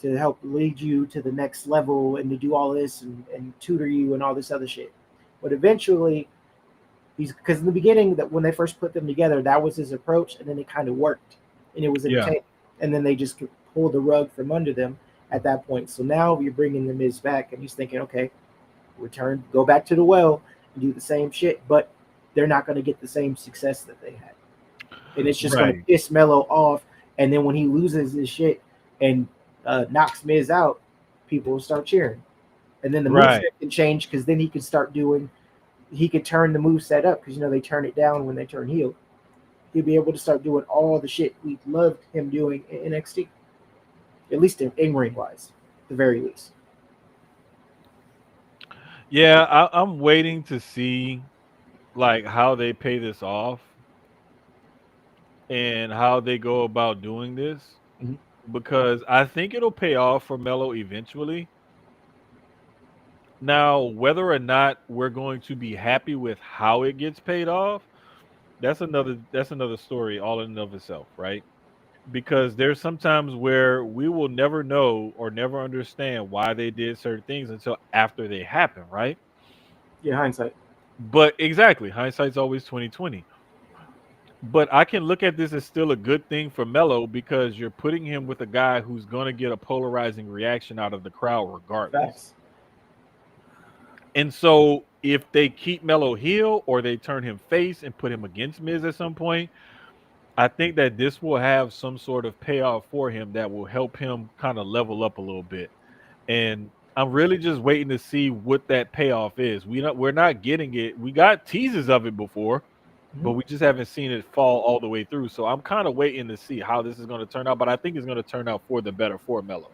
help lead you to the next level and to do all this and tutor you and all this other shit. But eventually, he's because in the beginning that when they first put them together, that was his approach, and then it kind of worked, and it was Yeah. entertaining. And then they just pulled the rug from under them at that point. So now you're bringing the Miz back, and he's thinking, okay, return, go back to the well and do the same shit, but they're not going to get the same success that they had, and it's just going to Right. piss Mello off. And then when he loses his shit and knocks Miz out, people will start cheering, and then the Right. moveset can change because then he can start doing he could turn the move set up because they turn it down when they turn heel. He'll be able to start doing all the shit we loved him doing in NXT, at least in ring wise, at the very least. Yeah, I'm waiting to see like how they pay this off and how they go about doing this Mhm. because I think it'll pay off for Melo eventually. Now, whether or not we're going to be happy with how it gets paid off, that's another story all in and of itself, right? Because there's sometimes where we will never know or never understand why they did certain things until after they happen, right? Yeah, hindsight. But exactly, hindsight's always 2020. But I can look at this as still a good thing for Melo because you're putting him with a guy who's going to get a polarizing reaction out of the crowd regardless. Facts. And so if they keep Melo heel or they turn him face and put him against Miz at some point, I think that this will have some sort of payoff for him that will help him kind of level up a little bit. And I'm really just waiting to see what that payoff is. We're not getting it. We got teases of it before, Mhm. but we just haven't seen it fall all the way through. So I'm kind of waiting to see how this is going to turn out. But I think it's going to turn out for the better for Melo.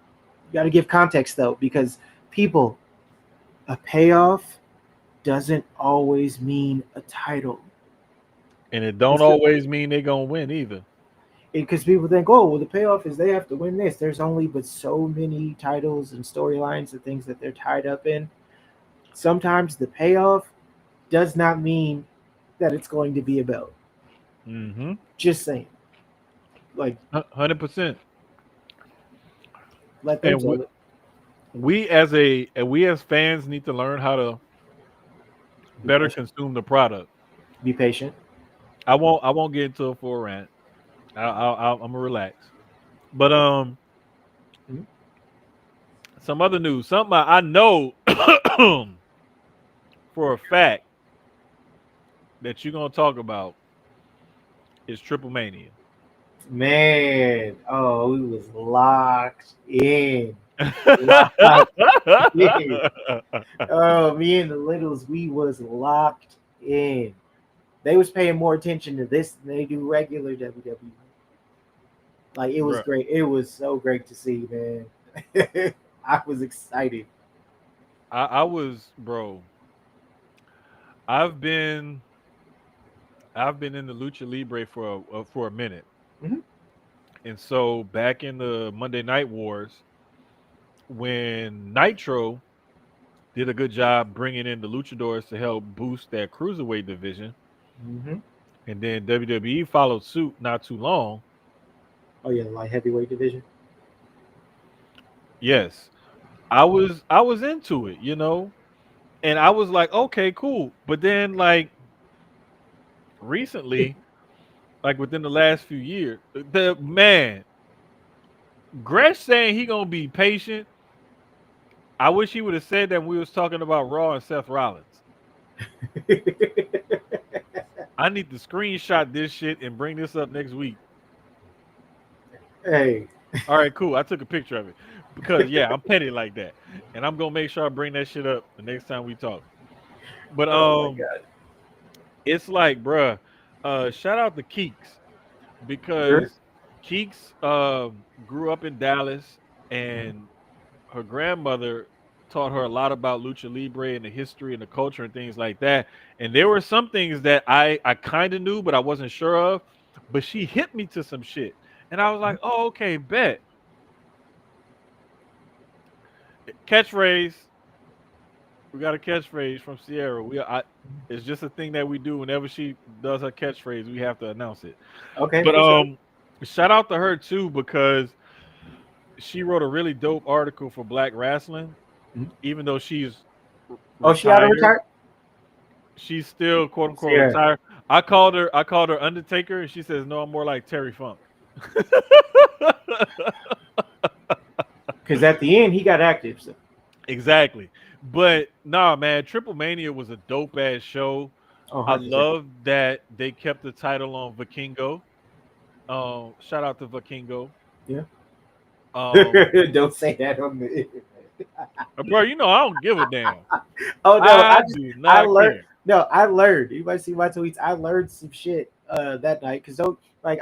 You got to give context though, because people, a payoff doesn't always mean a title. And it don't It's always mean they're gonna win either. because people think, oh, well, the payoff is they have to win this. There's only but so many titles and storylines and things that they're tied up in. Sometimes the payoff does not mean that it's going to be a belt. Mm-hmm. Just saying, like 100%. let them And tell it. we as fans need to learn how to Be better patient. consume the product. Be patient. I won't get into a full rant. I'm gonna relax. But Mhm. some other news. Something I know for a fact that you're gonna talk about is Triple Mania. Man, oh, we was locked in. Locked in. Oh, me and the littles, we was locked in. They was paying more attention to this than they do regular WWE. Like it was Bruh, great. It was so great to see, man. I was excited. I was, bro. I've been I've been in the lucha libre for a minute, Mhm. and so back in the Monday Night Wars, when Nitro did a good job bringing in the luchadors to help boost that cruiserweight division, Hmm. and then WWE followed suit not too long. Oh yeah, the light heavyweight division. Yes, I was into it, and I was like, okay, cool. But then like recently, like within the last few years, the man Gresh saying he gonna be patient. I wish he would have said that when we was talking about Raw and Seth Rollins. I need to screenshot this shit and bring this up next week. Hey. All right, cool. I took a picture of it because yeah, I'm petty like that, and I'm gonna make sure I bring that shit up the next time we talk. But Oh my god. it's like, bruh, shout out to Keeks Sure. because Keeks grew up in Dallas, and her grandmother taught her a lot about lucha libre and the history and the culture and things like that. And there were some things that I kind of knew, but I wasn't sure of. But she hit me to some shit, and I was like, "Oh, okay, bet." Catchphrase. We got a catchphrase from Sierra. It's just a thing that we do whenever she does her catchphrase. We have to announce it. Okay, But for sure. shout out to her too because she wrote a really dope article for Black Wrestling. Mhm. Even though she's Oh, she out of retired, retire? she's still quote unquote Sierra. retired. I called her Undertaker, and she says, "No, I'm more like Terry Funk." Because at the end he got active. So. Exactly. But nah, man, Triple Mania was a dope ass show. Oh, I 100%. love that they kept the title on Vikingo. Shout out to Vikingo. Yeah. Um, Don't say that on the. bro, I don't give a damn. Oh no, I do I not learned. care. No, I learned. You might see my tweets. I learned some shit that night because like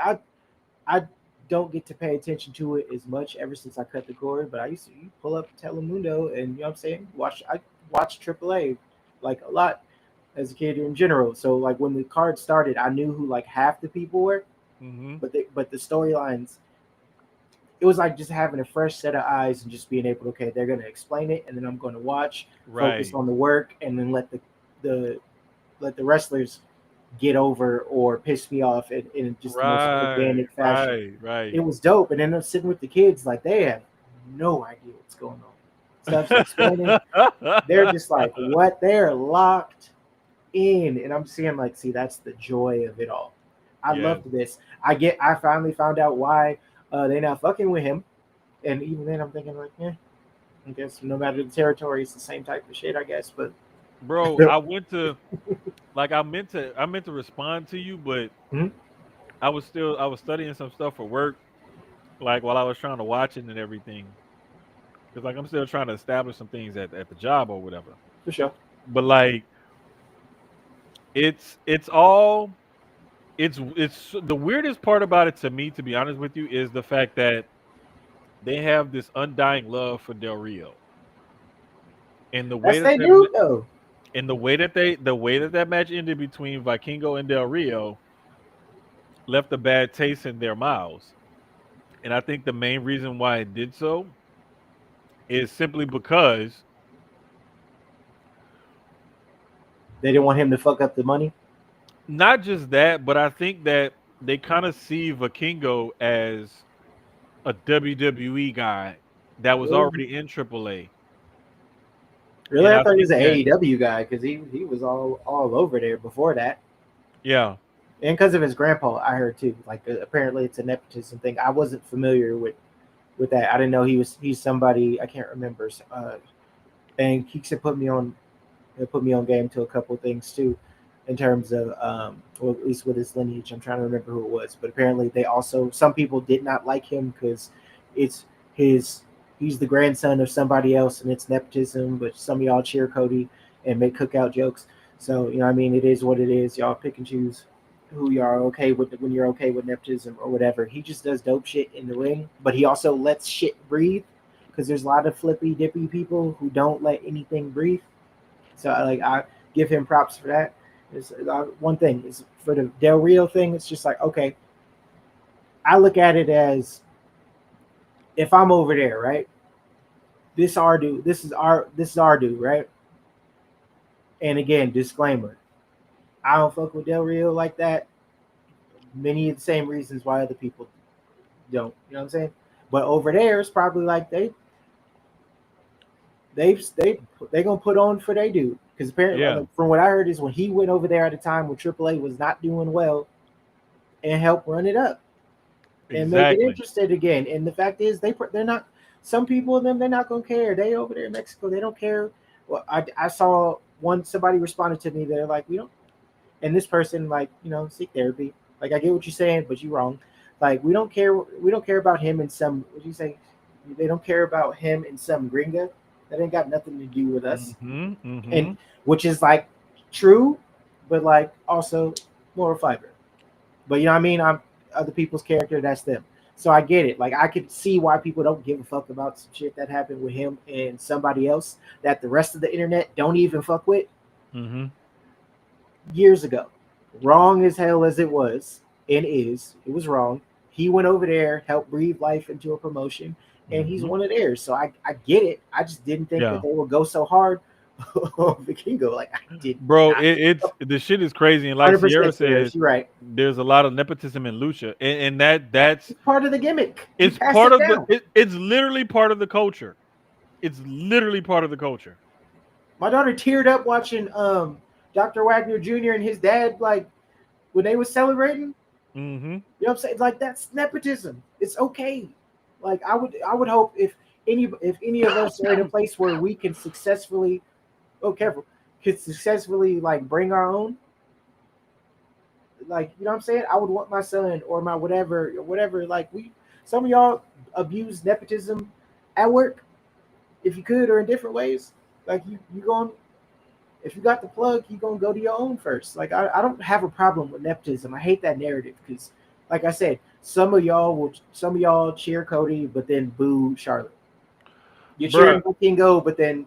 I don't get to pay attention to it as much ever since I cut the cord. But I used to pull up Telemundo and you know what I'm saying. I watched AAA like a lot as a kid in general. So like when the card started, I knew who like half the people were, Hmm. but the storylines. It was like just having a fresh set of eyes and just being able to okay, they're gonna explain it, and then I'm going to watch, focus Right, on the work, and then the let the wrestlers get over or piss me off in just the most right, organic fashion. right, It right. was dope. And then I'm sitting with the kids, like they have no idea what's going on. Stuff's explaining. They're just like, what? They're locked in. And I'm seeing like, see, that's the joy of it all. I Yes, loved this. I finally found out why they're not fucking with him. And even then I'm thinking like, I guess no matter the territory, it's the same type of shit, I guess. But bro. I went to like I meant to respond to you, but Mhm. I was studying some stuff for work, like while I was trying to watch it and everything. Because like I'm still trying to establish some things at the job or whatever. For sure. But like it's all it's the weirdest part about it to me, to be honest with you, is the fact that they have this undying love for Del Rio. And the way That's that they that do though. and the way that that match ended between Vikingo and Del Rio left a bad taste in their mouths. And I think the main reason why it did so is simply because They didn't want him to fuck up the money. not just that, but I think that they kind of see Vikingo as a WWE guy that was Really? already in AAA. Really, And I I thought he think was an that AEW guy because he was all over there before that. yeah. and because of his grandpa, I heard too. Like apparently it's a nepotism thing. I wasn't familiar with that. I didn't know he's somebody I can't remember. And he said put me on game to a couple things too, in terms of well, at least with his lineage. I'm trying to remember who it was, but apparently they also some people did not like him because it's his he's the grandson of somebody else and it's nepotism. But some of y'all cheer Cody and make cookout jokes. So you know, I mean, it is what it is. Y'all pick and choose who you are okay with when you're okay with nepotism or whatever. He just does dope shit in the ring, but he also lets shit breathe because there's a lot of flippy dippy people who don't let anything breathe. So I give him props for that. One thing is for the Del Rio thing. It's just like okay, I look at it as if I'm over there, right? This our dude. This is our dude, right? And again, disclaimer: I don't fuck with Del Rio like that. Many of the same reasons why other people don't. You know what I'm saying? But over there, it's probably like they they gonna put on for they dude because apparently, Yeah, like, from what I heard, is when he went over there at a time when AAA was not doing well and helped run it up and make it exactly. interested again. And the fact is, they're not. Some people of them they're not gonna care. They over there in Mexico, they don't care. Well, I saw somebody responded to me. They're like, we don't. And this person like seek therapy. Like I get what you're saying, but you're wrong. Like we don't care. We don't care about him in some. What do you say? They don't care about him in some gringa. That ain't got nothing to do with us. Mhm. And Mhm. which is like true, but like also moral fiber. But you know what I mean? I'm other people's character, that's them. So I get it. Like I could see why people don't give a fuck about some shit that happened with him and somebody else that the rest of the internet don't even fuck with Mhm. years ago. Wrong as hell as it was and is, it was wrong. He went over there, helped breathe life into a promotion, and he's Mhm. one of theirs. So I get it. I just didn't think that Yeah, they would go so hard on Vikingo. Like I did bro, not. it's the shit is crazy, and like Sierra 100% said, serious. You're right. there's a lot of nepotism in lucha, and that's It's part of the gimmick. You it's pass part it of the down. it's literally part of the culture. It's literally part of the culture. My daughter teared up watching Dr. Wagner Jr. and his dad like when they was celebrating. Mhm. You know what I'm saying? Like that's nepotism. It's okay. Like I would hope if any of us are in a place where we can successfully careful could successfully like bring our own, like you know what I'm saying? I would want my son or my whatever like we some of y'all abuse nepotism at work if you could or in different ways. Like you going if you got the plug, you gonna go to your own first. Like I don't have a problem with nepotism. I hate that narrative because, like I said, some of y'all cheer Cody, but then boo Charlotte. You're Bruh, cheering Kingo, but then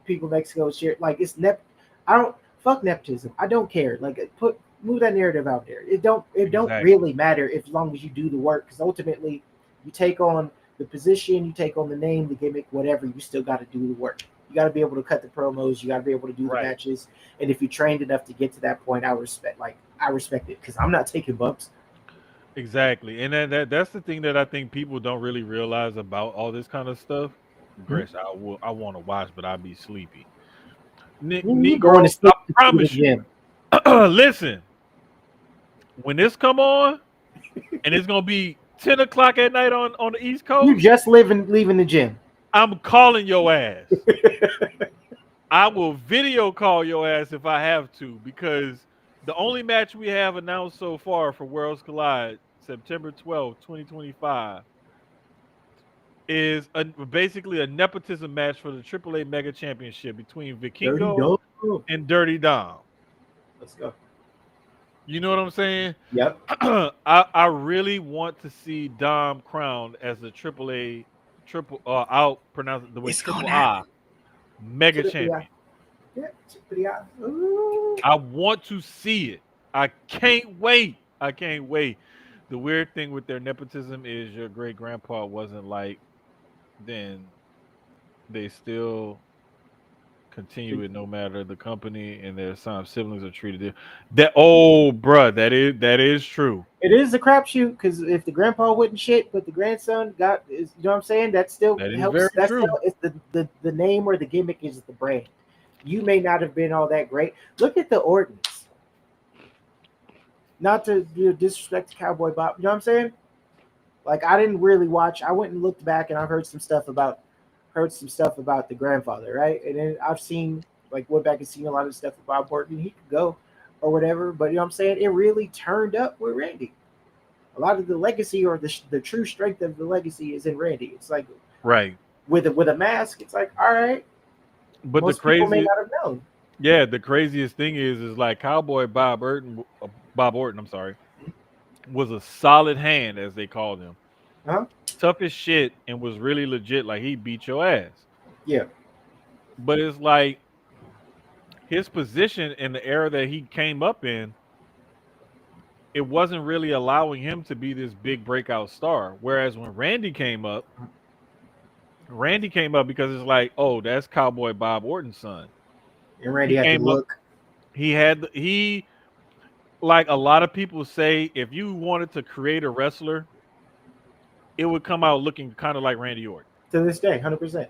people in Mexico cheer like it's nep. I don't fuck nepotism. I don't care. Like move that narrative out there. It don't exactly. really matter if as long as you do the work because ultimately you take on the position, you take on the name, the gimmick, whatever. You still got to do the work. You got to be able to cut the promos. You got to be able to do the Right. matches. And if you're trained enough to get to that point, I respect it because I'm not taking bumps. Exactly. And that's the thing that I think people don't really realize about all this kind of stuff. Hmm? Gresh, I want to watch, but I'll be sleepy. You going Negro, to I sleep to the promise you. gym? Listen, when this come on, and it's gonna be 10 o'clock at night on the East You Coast, just leaving the gym. I'm calling your ass. I will video call your ass if I have to, because the only match we have announced so far for Worlds Collide, September 12th, 2025, is basically a nepotism match for the AAA Mega Championship between Dirty Vikingo dog. and Dirty Dom. Let's go. You know what I'm saying? Yep. I really want to see Dom crowned as the AAA I'll pronounce it the way It's triple gonna I happen. mega Yeah. champion. Yeah. Yeah. Ooh. I want to see it. I can't wait. I can't wait. The weird thing with their nepotism is your great grandpa wasn't like then they still continue it no matter the company, and their son siblings are treated that oh bruh, that is true. It is a crapshoot because if the grandpa wouldn't shit, but the grandson is, you know what I'm saying? That still That is very helps. That true. still is the name or the gimmick is the brand. You may not have been all that great. Look at the Ortons. not to disrespect Cowboy Bob. You know what I'm saying? Like I didn't really watch. I went and looked back, and I've heard some stuff about the grandfather, right? And then I've seen like went back and seen a lot of stuff about Borton. He could go or whatever, but you know what I'm saying? It really turned up with Randy. A lot of the legacy or the true strength of the legacy is in Randy. It's like Right. with a mask. It's like all right, But the most people may crazy, not have known. yeah, the craziest thing is like Cowboy Bob Orton, I'm sorry, was a solid hand as they called him. Huh? Tough as shit and was really legit. Like he beat your ass. Yeah. But it's like his position in the era that he came up in, it wasn't really allowing him to be this big breakout star. Whereas when Randy came up because it's like, oh, that's Cowboy Bob Orton's son. And Randy He had to came up. look. He like a lot of people say, if you wanted to create a wrestler, it would come out looking kind of like Randy Orton. To this day, 100%.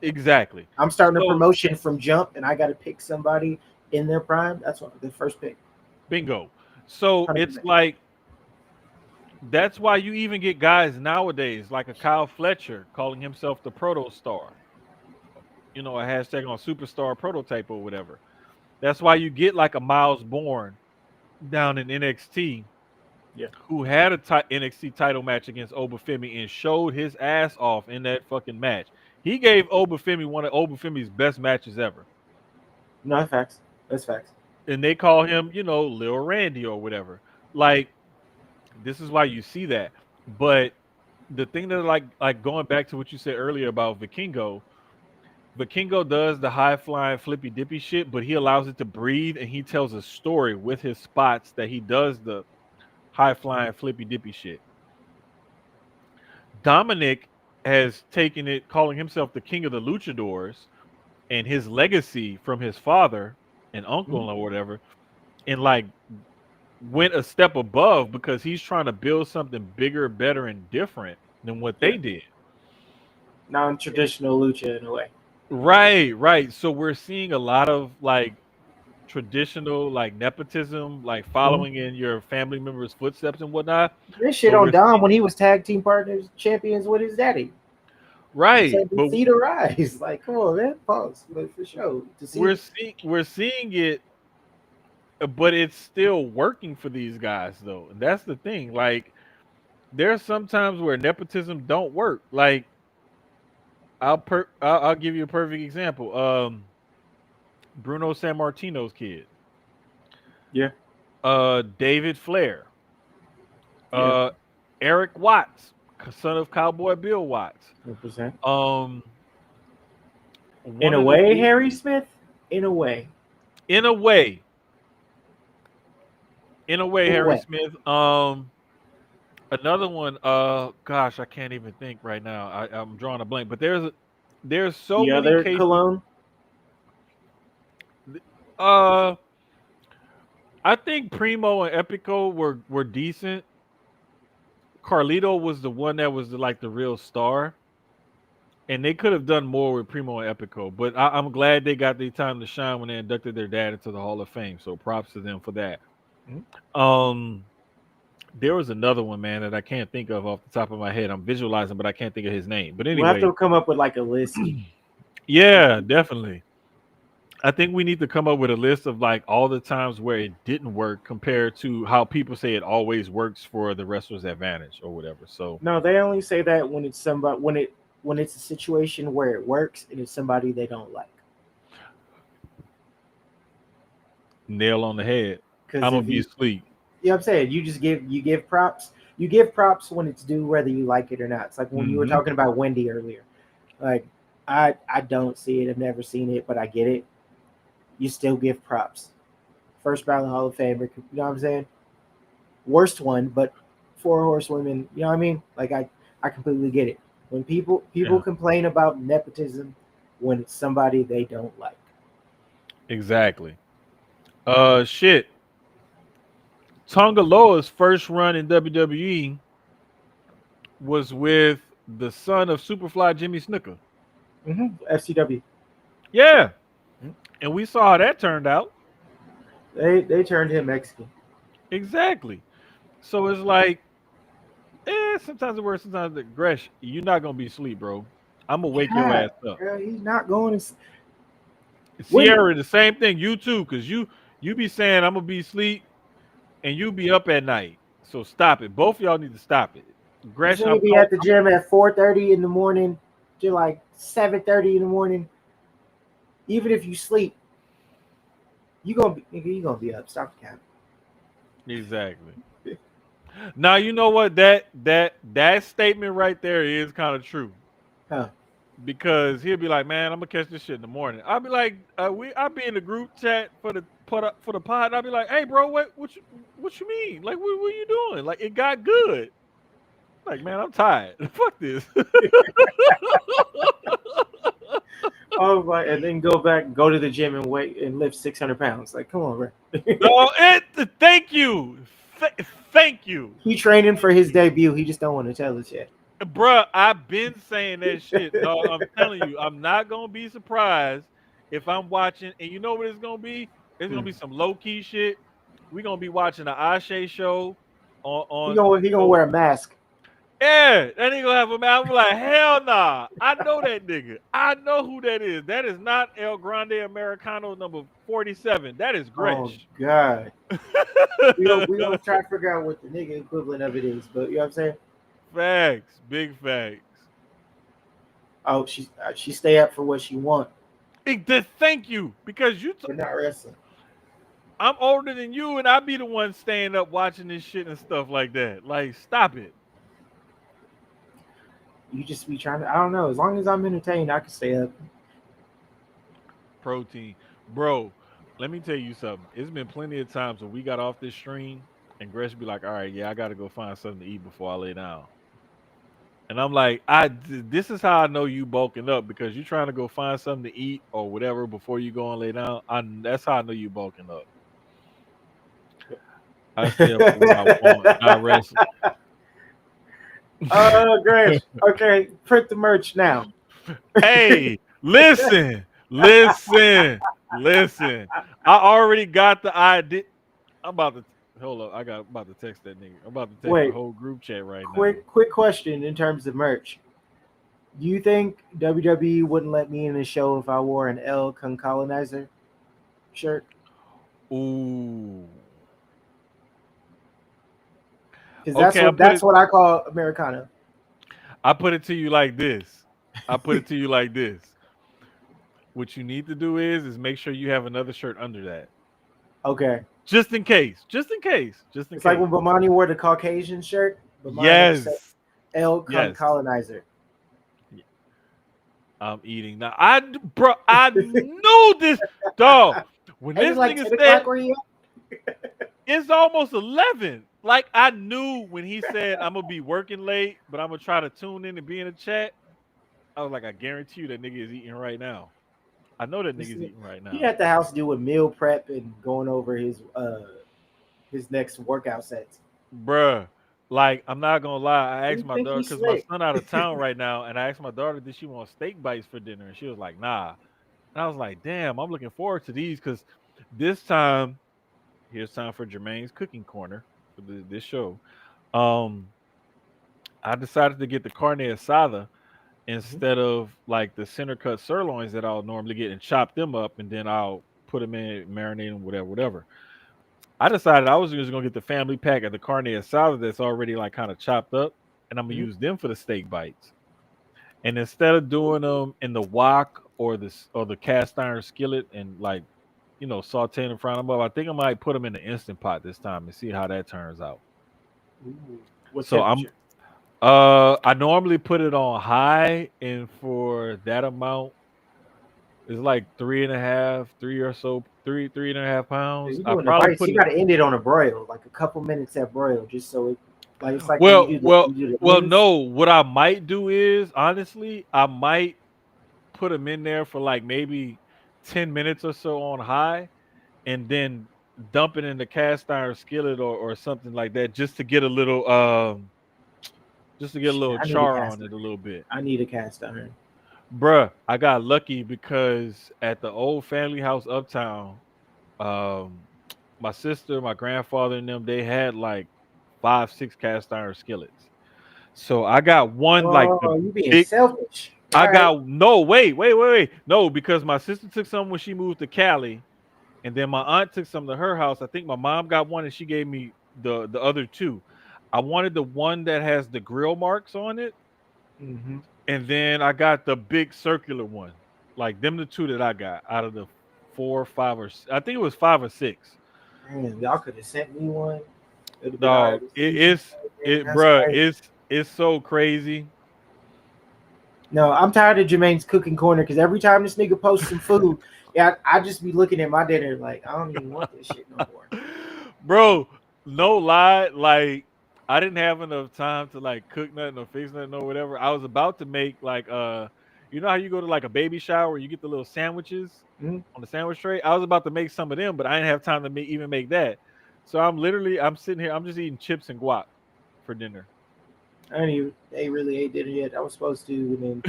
Exactly. I'm starting a So promotion from Jump, and I got to pick somebody in their prime. That's what the first pick. bingo. So it's 100%. like that's why you even get guys nowadays like a Kyle Fletcher calling himself the proto star. A hashtag on superstar prototype or whatever. That's why you get like a Miles Bourne down in NXT Yeah. who had a NXT title match against Obafemi and showed his ass off in that fucking match. He gave Obafemi one of Obafemi's best matches ever. No, that's facts. That's facts. And they call him, Lil Randy or whatever. Like, this is why you see that. But the thing that like going back to what you said earlier about Vikingo does the high flying flippy dippy shit, but he allows it to breathe and he tells a story with his spots that he does the high flying flippy dippy shit. Dominic has taken it, calling himself the king of the luchadors and his legacy from his father and Mhm. uncle or whatever, and like went a step above because he's trying to build something bigger, better, and different than what Yeah. they did. Non-traditional lucha in a way. Right, right. So we're seeing a lot of like traditional like nepotism, like Mhm. following in your family members' footsteps and whatnot. This shit But on we're Dom when he was tag team partners, champions with his daddy. right, Said to but see the rise. Like, come on, man. Pause. But for sure. To see. we're seeing it, but it's still working for these guys though. And that's the thing. Like there's sometimes where nepotism don't work. Like I'll give you a perfect example. Bruno San Martino's kid. Yeah. David Flair. Yeah. Uh Eric Watts, son of Cowboy Bill Watts. 100%. Um In one a of the way, dudes Harry Smith. In a way. in a way, In a Harry way. Smith. Another one, gosh, I can't even think right now. I'm drawing a blank, but there's so The many other cases. Cologne. Uh, I think Primo and Epico were decent. Carlito was the one that was like the real star, and they could have done more with Primo and Epico. But I'm glad they got the time to shine when they inducted their dad into the Hall of Fame. So props to them for that. Mhm. Um, there was another one, man, that I can't think of off the top of my head. I'm visualizing, but I can't think of his name. But We'll have anyway, to come up with like a list. yeah, definitely. I think we need to come up with a list of like all the times where it didn't work compared to how people say it always works for the wrestler's advantage or whatever. So No, they only say that when it's somebody when it's a situation where it works and it's somebody they don't like. nail on the head. Because I'm gonna if be you, asleep. you know what I'm saying, you give props. You give props when it's due, whether you like it or not. It's like when you were Hmm. talking about Wendy earlier. Like I don't see it. I've never seen it, but I get it. You still give props. First ballot Hall of Famer. You know what I'm saying? Worst one, but four horsewomen. You know what I mean? Like I completely get it. When people Yeah, complain about nepotism when it's somebody they don't like. exactly. Shit. Tonga Loa's first run in WWE was with the son of Superfly Jimmy Snuka. FCW. Yeah, and we saw how that turned out. They turned him Mexican. Exactly. So it's like, sometimes it works, sometimes the Gresh, you're not gonna be asleep, bro. I'm gonna wake your God, ass up. girl, he's not going to. When Sierra, the same thing. You too, cause you be saying I'm gonna be asleep, and you be up at night. So stop it. Both of y'all need to stop it. this Gresh, nigga be at the gym at 4:30 in the morning to like 7:30 in the morning. Even if you sleep, you gonna be nigga, you gonna be up. Stop the cap. exactly. Now you know what that statement right there is kind of true Huh? because he'll be like, "Man, I'm gonna catch this shit in the morning." I'll be like, I'll be in the group chat for the for the pod. And I'll be like, "Hey, bro, what you mean? Like, what you doing? Like, it got good." Like, man, I'm tired. Fuck this. Oh my! And then go to the gym and wait and lift 600 pounds. Like, come on, bro. No, thank you, thank you. He training for his debut. He just don't want to tell us yet. Bruh, I've been saying that shit, dog. I'm telling you, I'm not gonna be surprised if I'm watching, and you know what it's gonna be? It's gonna Hmm. be some low key shit. We're gonna be watching the Ashe show He on gonna he gonna wear a mask. yeah, that nigga gonna have a mouth. I'm like, hell nah. I know that nigga. I know who that is. That is not El Grande Americano number 47. That is Oh Gresh. God. We gonna try to figure out what the nigga equivalent of it is, but you know what I'm saying? Facts, big facts. Oh, she stay up for what she want, Thank you because but not wrestling. I'm older than you, and I be the one staying up watching this shit and stuff like that. Like, stop it. You just be trying to. I don't know. As long as I'm entertained, I can stay up. Protein, bro. Let me tell you something. It's been plenty of times when we got off this stream, and Gresh be like, "All right, yeah, I got to go find something to eat before I lay down." And I'm like, this is how I know you bulking up because you're trying to go find something to eat or whatever before you go and lay down. That's how I know you bulking up. I stay up for what I want, not wrestling. Oh, great. Okay, print the merch now. Hey, listen. I already got the idea. I'm about to hold up. I got about to text that nigga. I'm about to text the Wait, whole group chat right now. quick question in terms of merch. Do you think WWE wouldn't let me in the show if I wore an L Colonizer shirt? Ooh. Because Okay, that's what I call Americana. I put it to you like this. I put it to you like this. What you need to do is make sure you have another shirt under that. Okay, Just in case. Just in case. Just in it's like case. when Bomani wore the Caucasian shirt, but mine never said Yes. L Yes. Colonizer. I'm eating now. Bro, I knew this dog. When Ain't it this like nigga 10 o'clock said where you it's almost 11. Like I knew when he said I'm gonna be working late, but I'm gonna try to tune in and be in the chat. I was like, I guarantee you that nigga is eating right now. I know that at? nigga's eating right He now, at the house doing meal prep and going over his next workout sets. bruh. Like I'm not gonna lie. I You asked my think daughter he's because my slick? son out of town right now, and I asked my daughter did she want steak bites for dinner, and she was like, nah. And I was like, damn, I'm looking forward to these because this time here's time for Jermaine's cooking corner for this show. Um, I decided to get the carne asada Mhm. instead of like the center cut sirloins that I'll normally get and chop them up and then I'll put them in, marinate them, whatever. I decided I was just gonna get the family pack of the carne asada that's already like kind of chopped up, and I'm gonna Mhm. use them for the steak bites. And instead of doing them in the wok or the cast iron skillet and like sauteing and frying them up, I think I might put them in the instant pot this time and see how that turns out. Ooh. What So I'm temperature? I normally put it on high, and for that amount, it's like three and a half, three or so, three and a half If pounds. you're I doing the probably bites, put you it got to end it on a broil, like a couple minutes at broil, just so it like it's like when well, well, you do the well. ends. No, what I might do is honestly, I might put them in there for like maybe 10 minutes or so on high, and then dump it in the cast iron skillet or something like that, just to get a Shit, little I need a char cast on it a iron. little bit. I need a cast iron. Bruh, I got lucky because at the old family house uptown, um, my sister, my grandfather, and them, they had like 5, 6 cast iron skillets. So I got one like the Oh, you being big. selfish. All I right. got no wait. No, because my sister took some when she moved to Cali, and then my aunt took some to her house. I think my mom got one, and she gave me the other two. I wanted the one that has the grill marks on it, Mm-hmm. and then I got the big circular one. Like them, the two that I got out of the 4, 5, I think it was 5 or 6. Man, y'all could have sent me one. It would have been all right Dog, with it, sushi. it's Man, it, that's bruh. crazy. It's so crazy. No, I'm tired of Jermaine's cooking corner because every time this nigga posts some food, yeah, I just be looking at my dinner like I don't even want this shit no more. Bro, no lie, like I didn't have enough time to like cook nothing or fix nothing or whatever. I was about to make like you know how you go to like a baby shower and you get the little sandwiches Mm-hmm. on the sandwich tray? I was about to make some of them, but I didn't have time to even make that. So I'm sitting here, I'm just eating chips and guac for dinner. I didn't even they really ate dinner yet. I was supposed to, and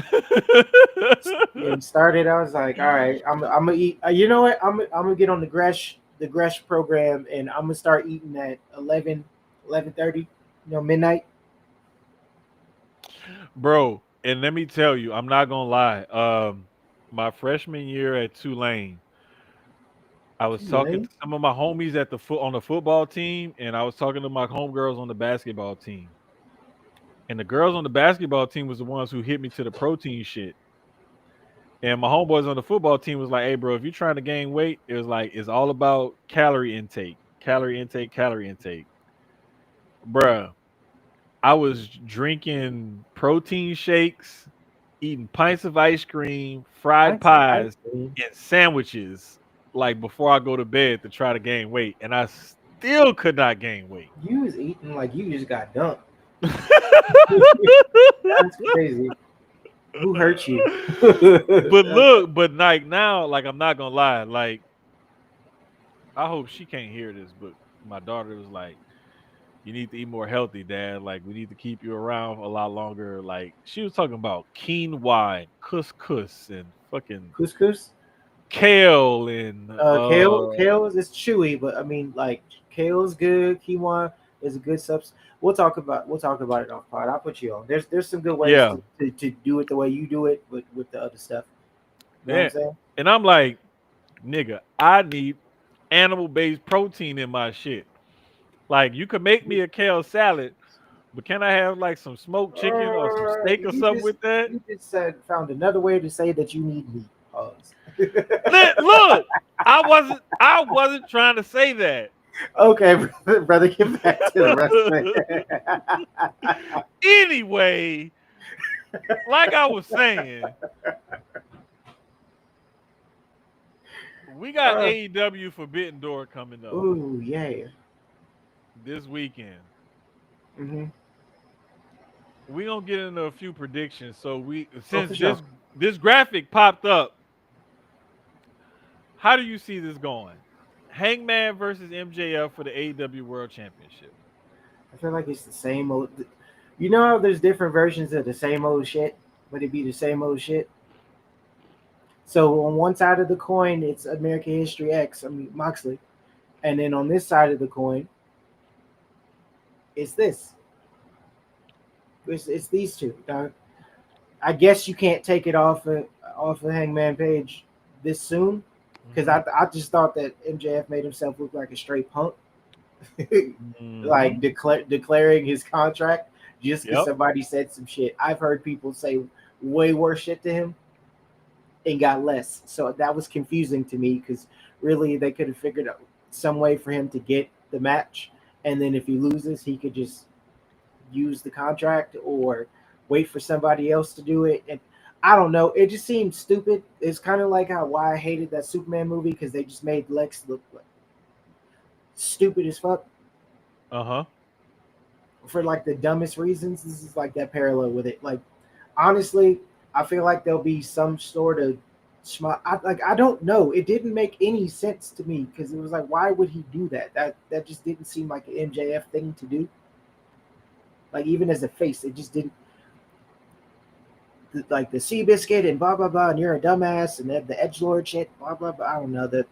then started. I was like, all right, I'm gonna eat. You know what? I'm gonna get on the Gresh program, and I'm gonna start eating at 11:30, midnight. Bro, and let me tell you, I'm not gonna lie. My freshman year at Tulane, I was talking Tulane. to some of my homies at the foot on the football team, and I was talking to my homegirls on the basketball team. And the girls on the basketball team was the ones who hit me to the protein shit. And my homeboys on the football team was like, "Hey, bro, if you're trying to gain weight, it was like it's all about calorie intake, calorie intake, calorie intake." Bruh, I was drinking protein shakes, eating pints of ice cream, fried Pints of ice pies, cream. and sandwiches like before I go to bed to try to gain weight, and I still could not gain weight. You was eating like you just got dumped. but That's crazy. Who hurt you? That's look, but like now, like I'm not gonna lie, like I hope she can't hear this, but my daughter was like, "You need to eat more healthy, Dad. Like we need to keep you around a lot longer." Like she was talking about quinoa and couscous and fucking couscous. kale and Kale is chewy, but I mean, like kale is good. Quinoa is a good substance. We'll talk about it off pod. I'll put you on. There's some good ways yeah, to do it the way you do it, but with the other stuff. You know what I'm yeah. saying? And I'm like, nigga, I need animal based protein in my shit. Like you could make me a kale salad, but can I have like some smoked chicken or some steak or You something just with that? you just said found another way to say that you need meat. Pause. Look, I wasn't trying to say that. Okay, brother, get back to the wrestling. Anyway, like I was saying, we got uh, AEW Forbidden Door coming up ooh, yeah. this weekend. Hmm. We gonna get into a few predictions. So we Oh, since for sure. this graphic popped up, how do you see this going? Hangman versus MJF for the AEW World Championship. I feel like it's the same old. You know how there's different versions of the same old shit, but it be the same old shit. So on one side of the coin, it's American History X. I mean Moxley, and then on this side of the coin, it's this. It's these two. Now, I guess you can't take it off of Hangman Page this soon because Hmm. I just thought that MJF made himself look like a straight punk, Hmm. like declaring his contract just because Yep. somebody said some shit. I've heard people say way worse shit to him and got less, so that was confusing to me because really they could have figured out some way for him to get the match, and then if he loses, he could just use the contract or wait for somebody else to do it. And I don't know. It just seemed stupid. It's kind of like how why I hated that Superman movie because they just made Lex look like stupid as fuck Uh huh. for like the dumbest reasons. This is like that parallel with it. Like honestly, I feel like there'll be some sort of I don't know. It didn't make any sense to me because it was like, why would he do that? That just didn't seem like an MJF thing to do. Like even as a face, it just didn't like the Seabiscuit and blah blah blah, and you're a dumbass, and the edge lord shit, blah blah blah. I don't know that.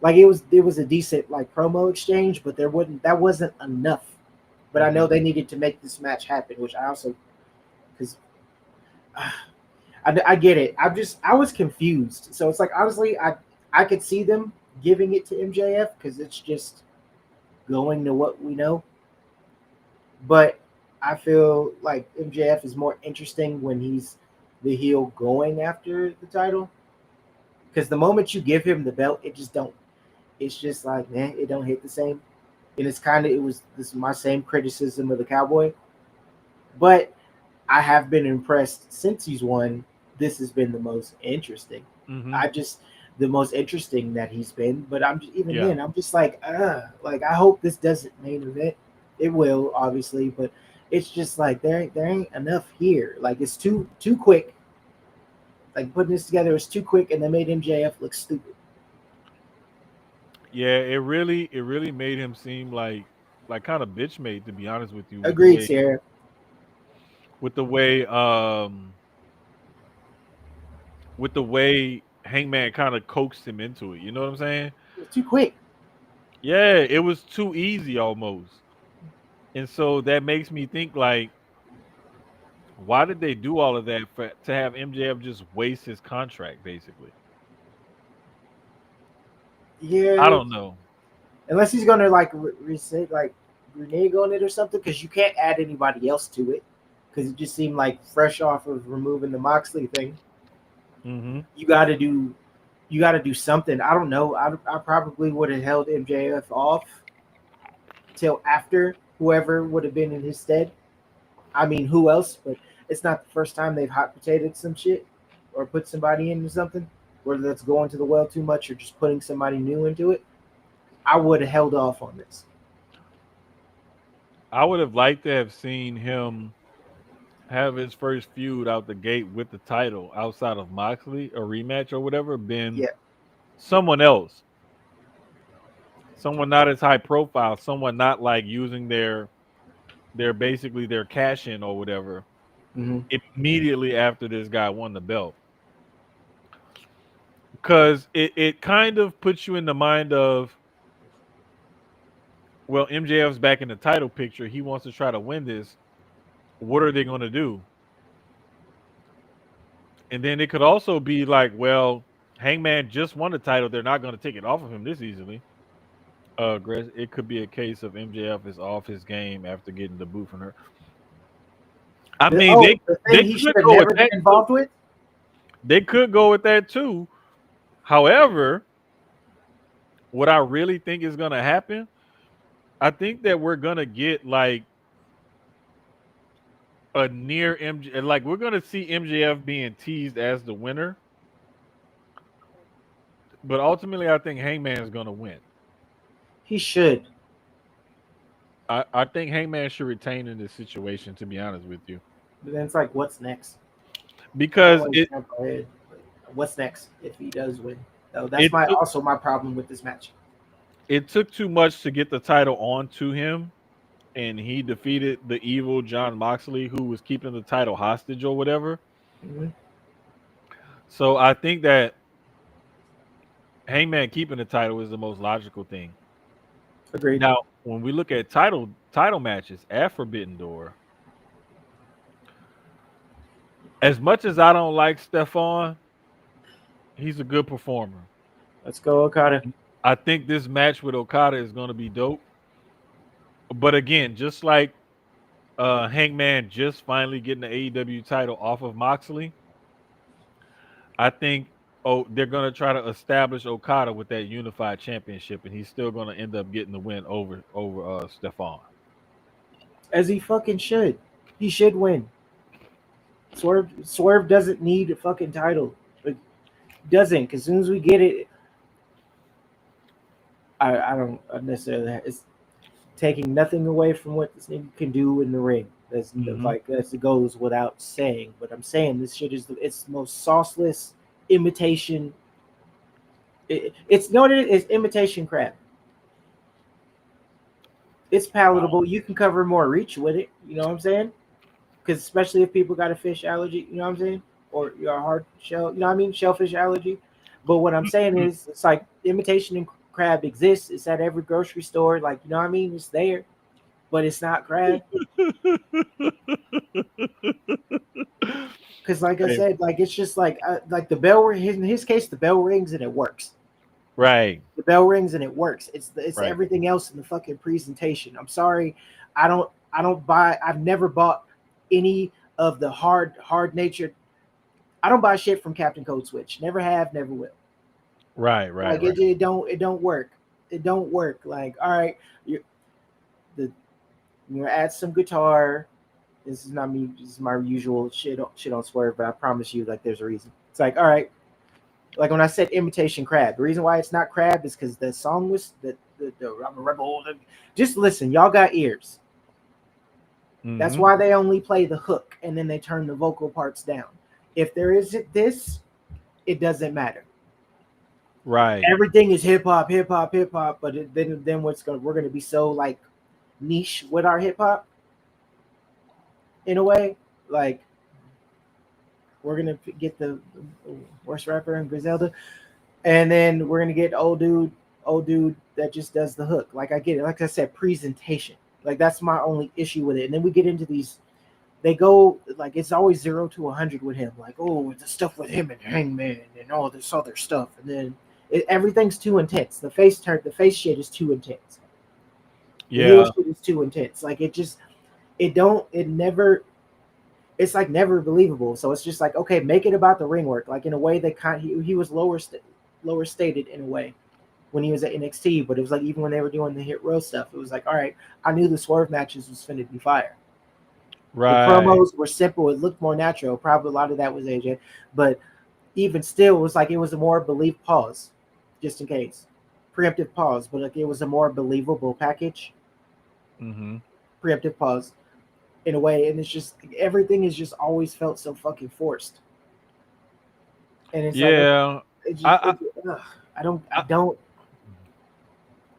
like it was a decent like promo exchange, but that wasn't enough. But I know Mm-hmm. they needed to make this match happen, which I also because I get it. I was confused. So it's like honestly, I could see them giving it to MJF because it's just going to what we know. But I feel like MJF is more interesting when he's the heel going after the title. Because the moment you give him the belt, it just don't. It's just like man, it don't hit the same. And it's kind of it was this is my same criticism of the Cowboy. But I have been impressed since he's won. This has been the most interesting. Mm-hmm. I just the most interesting that he's been. But even Yeah. then, I'm just like I hope this doesn't main event. It will obviously, but it's just like there ain't enough here. Like it's too quick. Like putting this together is too quick, and they made MJF look stupid. Yeah, it really made him seem like kind of bitch made, to be honest with you, with the Agreed, way Sierra. with the way um with the way Hangman kind of coaxed him into it. You know what I'm saying? It was too quick. Yeah, it was too easy almost. And so that makes me think like, why did they do all of that for to have MJF just waste his contract basically? I Yeah, don't know. unless he's gonna like reset like renege on it or something, because you can't add anybody else to it. Because it just seemed like fresh off of removing the Moxley thing, Hmm. you got to do something. I don't know. I probably would have held MJF off till after whoever would have been in his stead. I mean, who else? But it's not the first time they've hot potatoed some shit or put somebody into something, whether that's going to the well too much or just putting somebody new into it. I would have held off on this. I would have liked to have seen him have his first feud out the gate with the title outside of Moxley, a rematch or whatever, been Yeah. someone else, someone not as high profile, someone not like using their basically their cash in or whatever Hmm. immediately after this guy won the belt. Because it kind of puts you in the mind of, well, MJF's back in the title picture. He wants to try to win this. What are they going to do? And then it could also be like, well, Hangman just won the title. They're not going to take it off of him this easily. It could be a case of MJF is off his game after getting the boot from her. I mean, The they thing he should could have go with never been that too. involved with. They could go with that too. However, what I really think is going to happen, I think that we're going to get like a near MJ, like we're going to see MJF being teased as the winner, but ultimately, I think Hangman is going to win. He should. I think Hangman should retain in this situation, to be honest with you, But then it's like, what's next? I don't because want it to jump ahead. What's next if he does win? So that's it my took also my problem with this match. it took too much to get the title onto him, and he defeated the evil John Moxley, who was keeping the title hostage or whatever. Hmm. So I think that Hangman keeping the title is the most logical thing. Agreed. Now, when we look at title matches at Forbidden Door, as much as I don't like Stefan, he's a good performer. Let's go, Okada. I think this match with Okada is going to be dope. But again, just like Hangman just finally getting the AEW title off of Moxley, I think they're going to try to establish Okada with that unified championship, and he's still going to end up getting the win over Stefan. As he fucking should. He should win. Swerve doesn't need a fucking title. Like, doesn't. Because as soon as we get it, I don't necessarily. It's taking nothing away from what this nigga can do in the ring. Hmm. That's goes without saying. But I'm saying this shit is it's the most sauceless imitation. It's no, it's imitation crap. It's palatable. You can cover more reach with it. You know what I'm saying? Because especially if people got a fish allergy, you know what I'm saying, or you're a hard shell, you know what I mean, shellfish allergy. But what I'm saying is, it's like imitation crab exists. It's at every grocery store. Like, you know what I mean? It's there, but it's not crab. Because, like I Hey, said, like it's just like the bell ring. In his case, the bell rings and it works. right, The bell rings and it works. It's right, everything else in the fucking presentation. I'm sorry, I don't buy. I've never bought any of the hard natured. I don't buy shit from Captain Code Switch. Never have, never will. right, right, Like right. it don't work. It don't work. Like, all right, you the you're gonna add some guitar. This is not me. This is my usual shit on Swerve, but I promise you, like, there's a reason. It's like, all right, like when I said imitation crab. The reason why it's not crab is because the song was the I'm a rebel. Just listen, y'all got ears. That's Hmm. why they only play the hook and then they turn the vocal parts down. If there isn't this, it doesn't matter. Right, Everything is hip hop, hip hop, hip hop. But then we're gonna be so like niche with our hip hop in a way. Like we're gonna get the worst rapper in Griselda, and then we're gonna get old dude that just does the hook. Like I get it. Like I said, presentation. Like that's my only issue with it. And then we get into these. They go like it's always 0 to 100 with him. Like, oh, the stuff with him and Hangman and all this other stuff, and then everything's too intense. The face shit is too intense. The heel yeah, shit is too intense. Like it never. It's like never believable. So it's just like, okay, make it about the ring work. Like in a way that he was lower stated in a way when he was at NXT. But it was like even when they were doing the Hit Row stuff, it was like, all right, I knew the Swerve matches was finna be fire. The right. promos were simple. It looked more natural. Probably a lot of that was AJ, but even still, it was like it was a more belief pause, just in case, preemptive pause. But like it was a more believable package. Hmm. Preemptive pause in a way, and it's just everything is just always felt so fucking forced. And it's like Yeah, it just I, ugh, I don't I I, don't.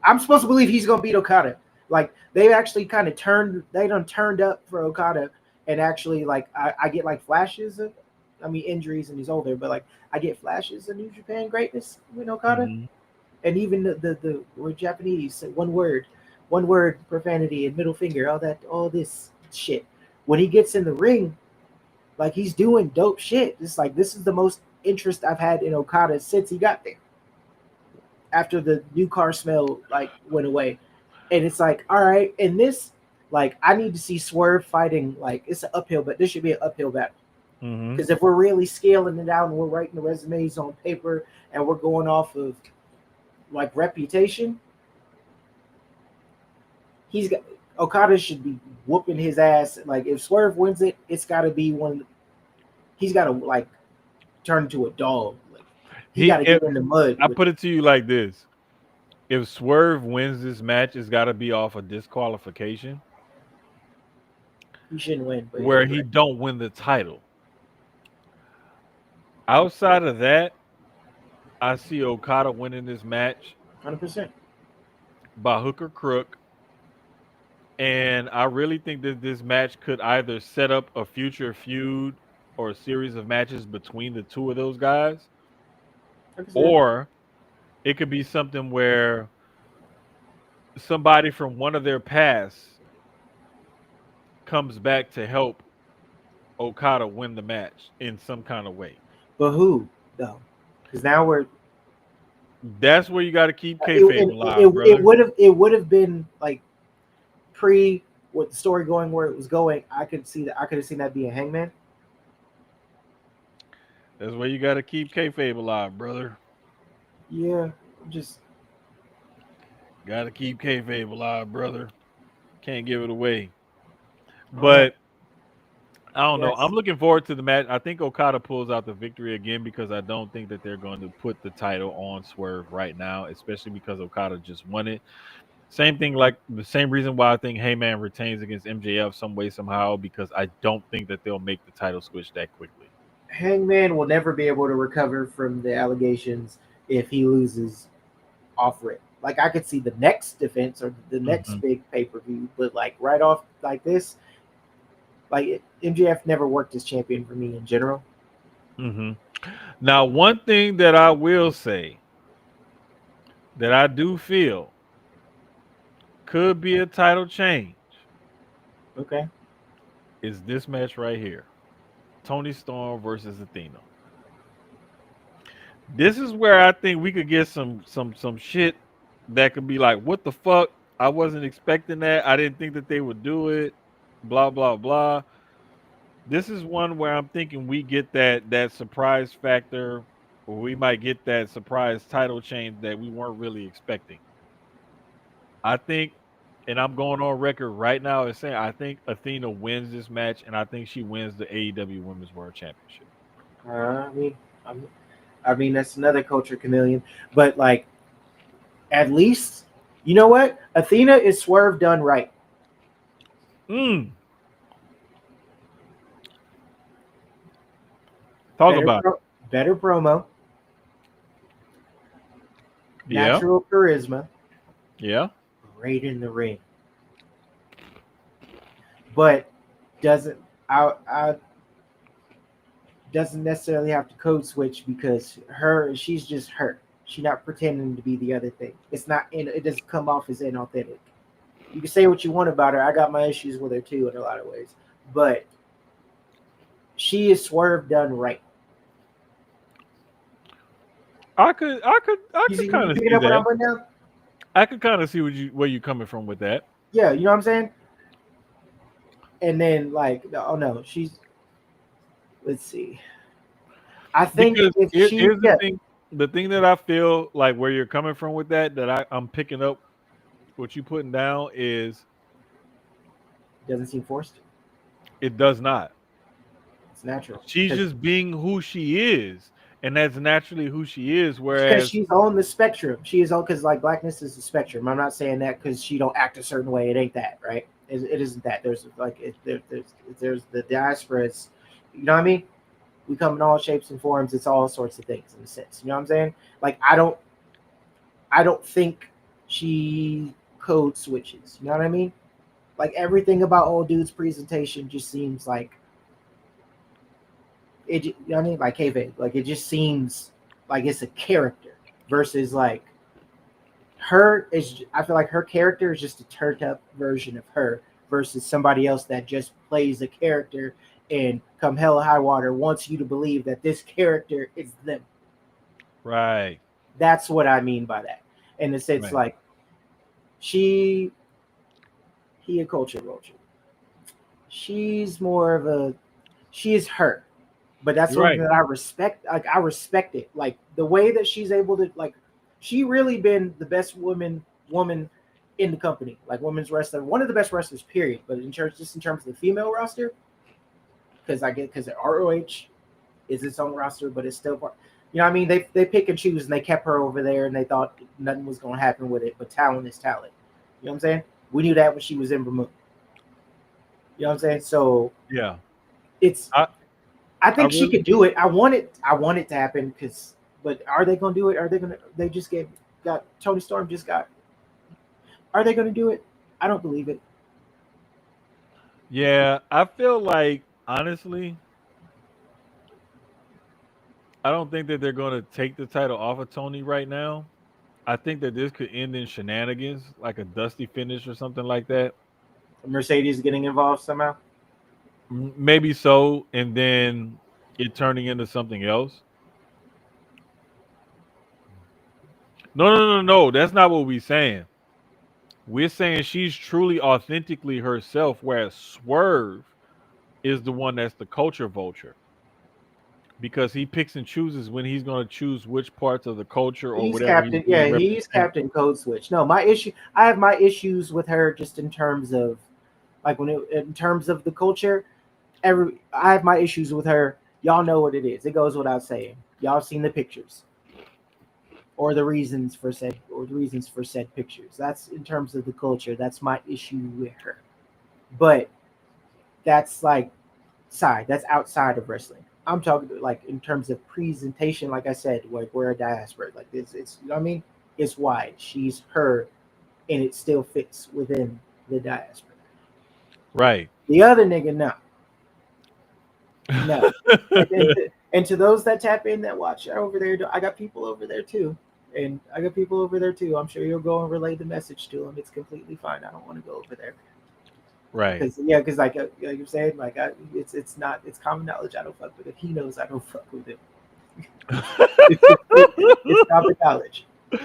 I'm supposed to believe he's gonna beat Okada. Like they actually kind of they done turned up for Okada, and actually like I get like flashes of, I mean injuries and he's older, but like I get flashes of New Japan greatness with Okada, mhm. and even the we're Japanese, one word profanity and middle finger, all this shit. When he gets in the ring, like he's doing dope shit. It's like this is the most interest I've had in Okada since he got there. After the new car smell like went away, and it's like, all right, and this, like, I need to see Swerve fighting. Like, it's an uphill, but this should be an uphill battle. Mhm. Because if we're really scaling it out and we're writing the resumes on paper and we're going off of like reputation, he's got Okada should be whooping his ass. Like, if Swerve wins it, it's got to be one. He's got to like turn into a dog. Like, he He got to if get in the mud I with. put it to you like this: if Swerve wins this match, it's got to be off a disqualification He shouldn't win, but yeah, where you're he right. don't win the title. Outside of that, I see Okada winning this match 100%. by hook or crook, and I really think that this match could either set up a future feud or a series of matches between the two of those guys, 100%. or it could be something where somebody from one of their pasts comes back to help Okada win the match in some kind of way. But who though? Because now we're That's where you got to keep kayfabe it, alive, it brother. would have been like pre with the story going where it was going. I could have seen that being Hangman. That's where you got to keep kayfabe alive, brother. Yeah, just Got to keep kayfabe alive, brother. Can't give it away. I don't know. But I don't know. I'm Yes, looking forward to the match. I think Okada pulls out the victory again because I don't think that they're going to put the title on Swerve right now, especially because Okada just won it. Same thing, like the same reason why I think Heyman retains against MJF some way somehow because I don't think that they'll make the title switch that quickly. Hangman will never be able to recover from the allegations if he loses off rip. Like I could see the next defense or the next Hmm. big pay per view, but like right off like this, like MJF never worked as champion for me in general. Hmm. Now, one thing that I will say that I do feel could be a title change Okay. is this match right here. Tony Storm versus Athena. This is where I think we could get some shit that could be like, what the fuck? I wasn't expecting that. I didn't think that they would do it. Blah blah blah. This is one where I'm thinking we get that surprise factor, or we might get that surprise title change that we weren't really expecting. I think, and I'm going on record right now as saying I think Athena wins this match, and I think she wins the AEW Women's World Championship. I mean, I'm, I mean that's another culture chameleon, but like at least you know what? Athena is Swerve done right. Mm, talk Better, about it. better promo, Yeah, natural charisma, yeah. great in the ring, but doesn't I doesn't necessarily have to code switch because she's just her. She's not pretending to be the other thing. It's not it doesn't come off as inauthentic. You can say what you want about her. I got my issues with her too in a lot of ways, but she is Swerve done right. I could You kind of picking see up what I'm that. putting down? I could kind of see where you coming from with that. Yeah, you know what I'm saying. And then like, oh no, she's. Let's see. I think Because if she, here's yeah, the thing that I feel like where you're coming from with that I'm picking up what you putting down is doesn't seem forced. it does not. It's natural She's because just being who she is, and that's naturally who she is. because Whereas she's on the spectrum. She is on because like blackness is a spectrum. I'm not saying that because she don't act a certain way. It ain't that, right? It isn't that. There's like there's the diaspora. It's, you know what I mean? We come in all shapes and forms. It's all sorts of things in a sense. You know what I'm saying? Like I don't think she code switches. You know what I mean? Like everything about old dude's presentation just seems like it. You know what I mean? Like kayfabe. Like it just seems like it's a character versus like her is. I feel like her character is just a turned up version of her versus somebody else that just plays a character and come hell or high water wants you to believe that this character is them. right, That's what I mean by that. And it's right, like she he a culture vulture. She's more of a she is her. But that's you're something right. that I respect. Like I respect it. Like the way that she's able to like she really been the best woman in the company. Like women's wrestler, one of the best wrestlers, period. But in terms just in terms of the female roster, because I get because ROH is its own roster, but it's still part. You know what I mean? They pick and choose and they kept her over there and they thought nothing was gonna happen with it, but talent is talent. You know what I'm saying? We knew that when she was in Vermont. You know what I'm saying? So Yeah, it's I I I think she really could do it. I want it to happen because but are they gonna do it? Are they gonna they just got Tony Storm just got are they gonna do it? I don't believe it. yeah. I feel like honestly, I don't think that they're going to take the title off of Tony right now. I think that this could end in shenanigans, like a dusty finish or something like that. Mercedes getting involved somehow. Maybe so, and then it turning into something else. No, no, no, no. That's not what we're saying. We're saying she's truly authentically herself, whereas Swerve is the one that's the culture vulture because he picks and chooses when he's going to choose which parts of the culture or He's whatever he's captain. going to Yeah, he's represent. Captain Code Switch. No, my issue. I have my issues with her just in terms of like in terms of the culture. I have my issues with her. Y'all know what it is. It goes without saying. Y'all seen the pictures or the reasons for said pictures. That's in terms of the culture. That's my issue with her. But that's like that's outside of wrestling. I'm talking like in terms of presentation, like I said, like we're a diaspora. Like it's you know what I mean? It's wide. She's her and it still fits within the diaspora. Right. The other nigga, no. No. And to those that tap in that watch over there, I got people over there too. And I got people over there too. I'm sure you'll go and relay the message to them. It's completely fine. I don't want to go over there Right. because yeah, because like you're saying, like it's not it's common knowledge. I don't fuck with him. He knows I don't fuck with him. It's common knowledge. I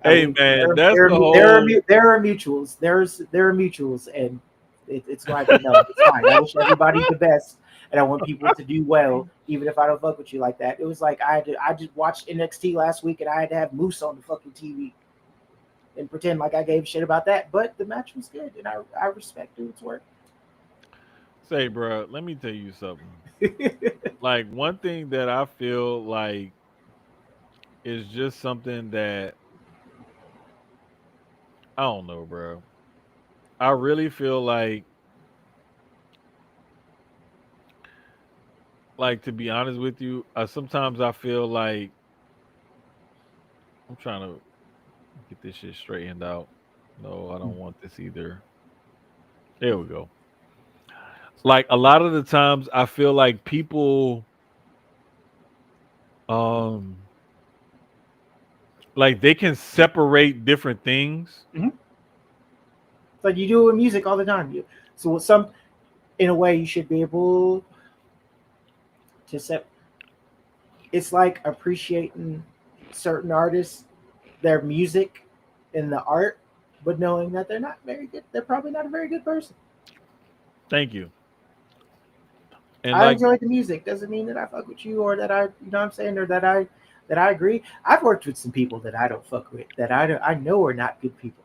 Hey mean, man, that's the whole there are mutuals. There are mutuals, and it's going to be known. It's fine. I wish everybody the best, and I want people to do well, even if I don't fuck with you like that. It was like I just watched NXT last week, and I had to have Moose on the fucking TV and pretend like I gave a shit about that. But the match was good, and I respect its work. say, bro. Let me tell you something. Like one thing that I feel like is just something that I don't know, bro. I really feel like to be honest with you, sometimes I feel like I'm trying to get this shit straightened out. No, I don't want this either. There we go. Like a lot of the times I feel like people um like they can separate different things. Mhm. It's like you do it with music all the time. So some in a way you should be able to set. It's like appreciating certain artists, their music, and the art, but knowing that they're not very good. They're probably not a very good person. Thank you. And I like enjoy the music. Doesn't mean that I fuck with you or that I, you know what I'm saying, or that I agree. I've worked with some people that I don't fuck with that I know are not good people,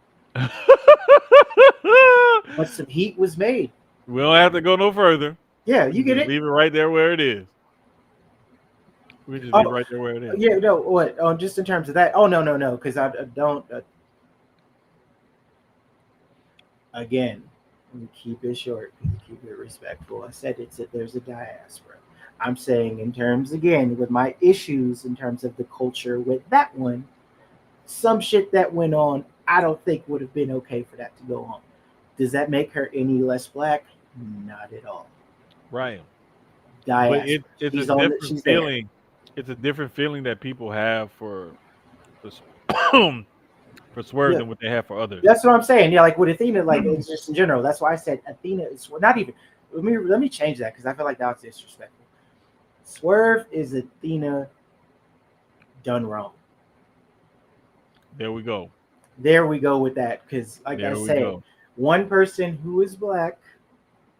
but some heat was made. we don't have to go no further. Yeah, We you can get just it. leave it right there where it is. We can just leave it Oh, right there where it is. yeah, no, what? Oh, just in terms of that. Oh, no, no, no, because I don't. Again, let me keep it short, keep it respectful. I said it's that there's a diaspora. I'm saying in terms again with my issues in terms of the culture with that one, some shit that went on, I don't think would have been okay for that to go on. Does that make her any less black? Not at all. Right. But Diaspora. it's a She's on. different She's there. feeling. It's a different feeling that people have for s- for Swerve Yeah, than what they have for others. that's what I'm saying. Yeah, like with Athena, like it's just in general. That's why I said Athena is not even. Let me change that because I feel like that was disrespectful. Swerve is Athena done wrong. There we go. There we go with that. Because, like I There we said, go. one person who is black,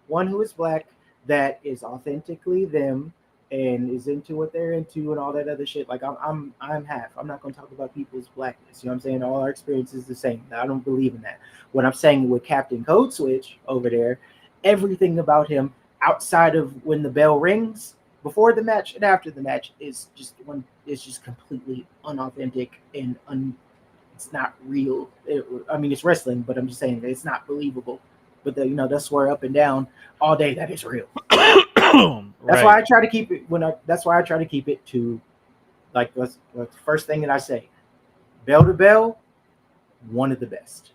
one who is black that is authentically them and is into what they're into and all that other shit. Like I'm half. I'm not gonna talk about people's blackness. You know what I'm saying? All our experience is the same. I don't believe in that. What I'm saying with Captain Code Switch over there, everything about him outside of when the bell rings, before the match and after the match is just completely unauthentic and it's not real. I mean, it's wrestling, but I'm just saying that it's not believable. But that's swear up and down all day that is real. That's why Right. I try to keep it That's why I try to keep it to like that's the first thing that I say. Bell to bell, one of the best.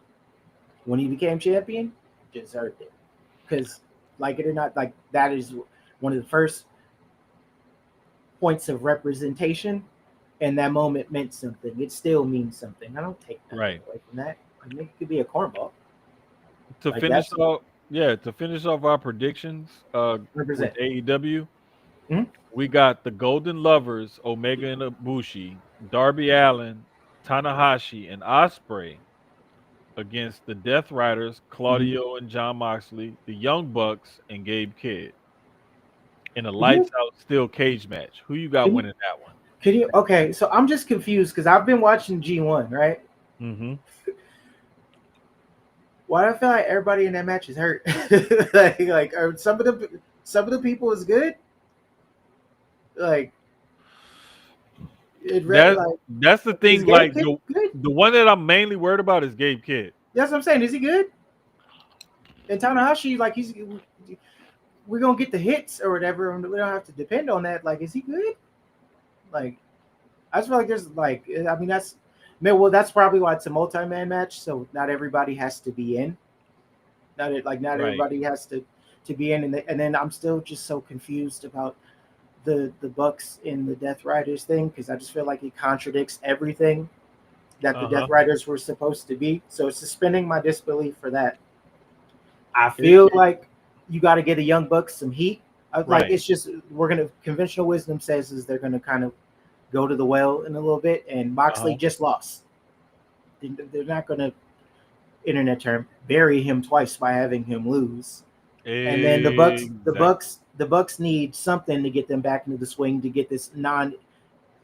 When he became champion, deserved it. Because like it or not, like that is one of the first points of representation, and that moment meant something. It still means something. I don't take nothing Right. away from that. I mean, it could be a cornball. To Like finish that's off, yeah, to finish off our predictions with represent. AEW, Mhm. we got the Golden Lovers, Omega and Ibushi, Darby Allen, Tanahashi, and Osprey against the Death Riders, Mhm. Claudio and John Moxley, the Young Bucks, and Gabe Kidd in a Can you lights out steel cage match. Who you got can you winning that one? can you? Okay, so I'm just confused because I've been watching G1, right? Mm-hmm. Why do I feel like everybody in that match is hurt? like are some of the people is good? Like That like that's the is thing. Gabe Like Kidd good? the one that I'm mainly worried about is Gabe Kidd. That's what I'm saying. Is he good? And Tanahashi, like we're gonna get the hits or whatever, and we don't have to depend on that. Like, is he good? Like, I just feel like there's like, I mean, man. Well, that's probably why it's a multi-man match, so not everybody has to be in. Not Right. everybody has to be in, and then I'm still just so confused about the Bucks in the Death Riders thing because I just feel like it contradicts everything. that the Death Uh-huh. Riders were supposed to be. So suspending my disbelief for that. I It, feel it like you got to get the Young Bucks some heat. Like right. it's just we're gonna conventional wisdom says is they're gonna kind of go to the well in a little bit, and Moxley Uh-huh. just lost. They're not gonna internet term bury him twice by having him lose. And then Exactly. The Bucks need something to get them back into the swing to get this non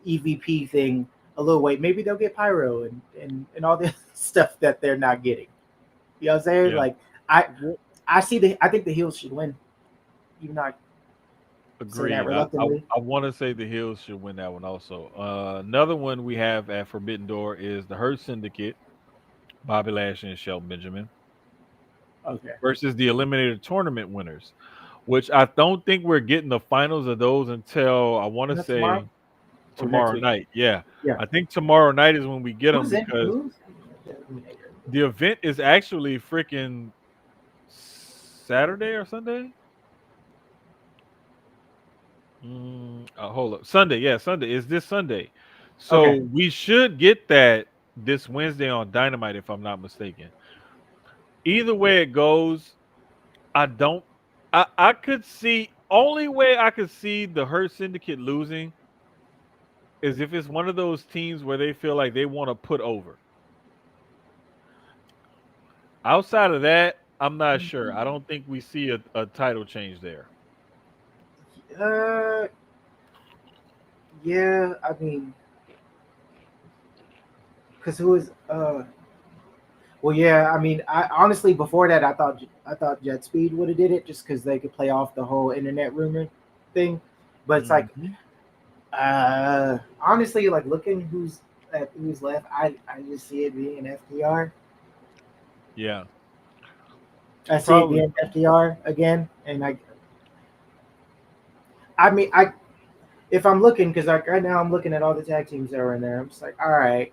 EVP thing a little weight. Maybe they'll get pyro and all this stuff that they're not getting. You know what I'm saying? Yeah. Like I Well, I think the heels should win. Even though I say that agreed. reluctantly. I want to say the Hills should win that one also. Another one we have at Forbidden Door is the Hurt Syndicate, Bobby Lashley and Shelton Benjamin Okay. versus the Eliminator Tournament winners, which I don't think we're getting the finals of those until I want to Is that tomorrow say or next tomorrow week? night. Yeah, Yeah. I think tomorrow night is when we get them because Who's the event is actually freaking Saturday or Sunday. Hold up, Sunday. Yeah, Sunday is this Sunday. So Okay. we should get that this Wednesday on Dynamite, if I'm not mistaken. Either way it goes, I don't. I could see only way I could see the Hurt Syndicate losing is if it's one of those teams where they feel like they want to put over. Outside of that, I'm not sure. I don't think we see a title change there. Uh, yeah. I mean, because who is well, yeah. I mean, I honestly before that I thought Jet Speed would have did it just because they could play off the whole internet rumor thing, but it's like Hmm. honestly like looking who's left. I just see it being FTR. Yeah, I see it probably. being FTR again, and I mean I if I'm looking because like right now I'm looking at all the tag teams that are in there. I'm just like, all right,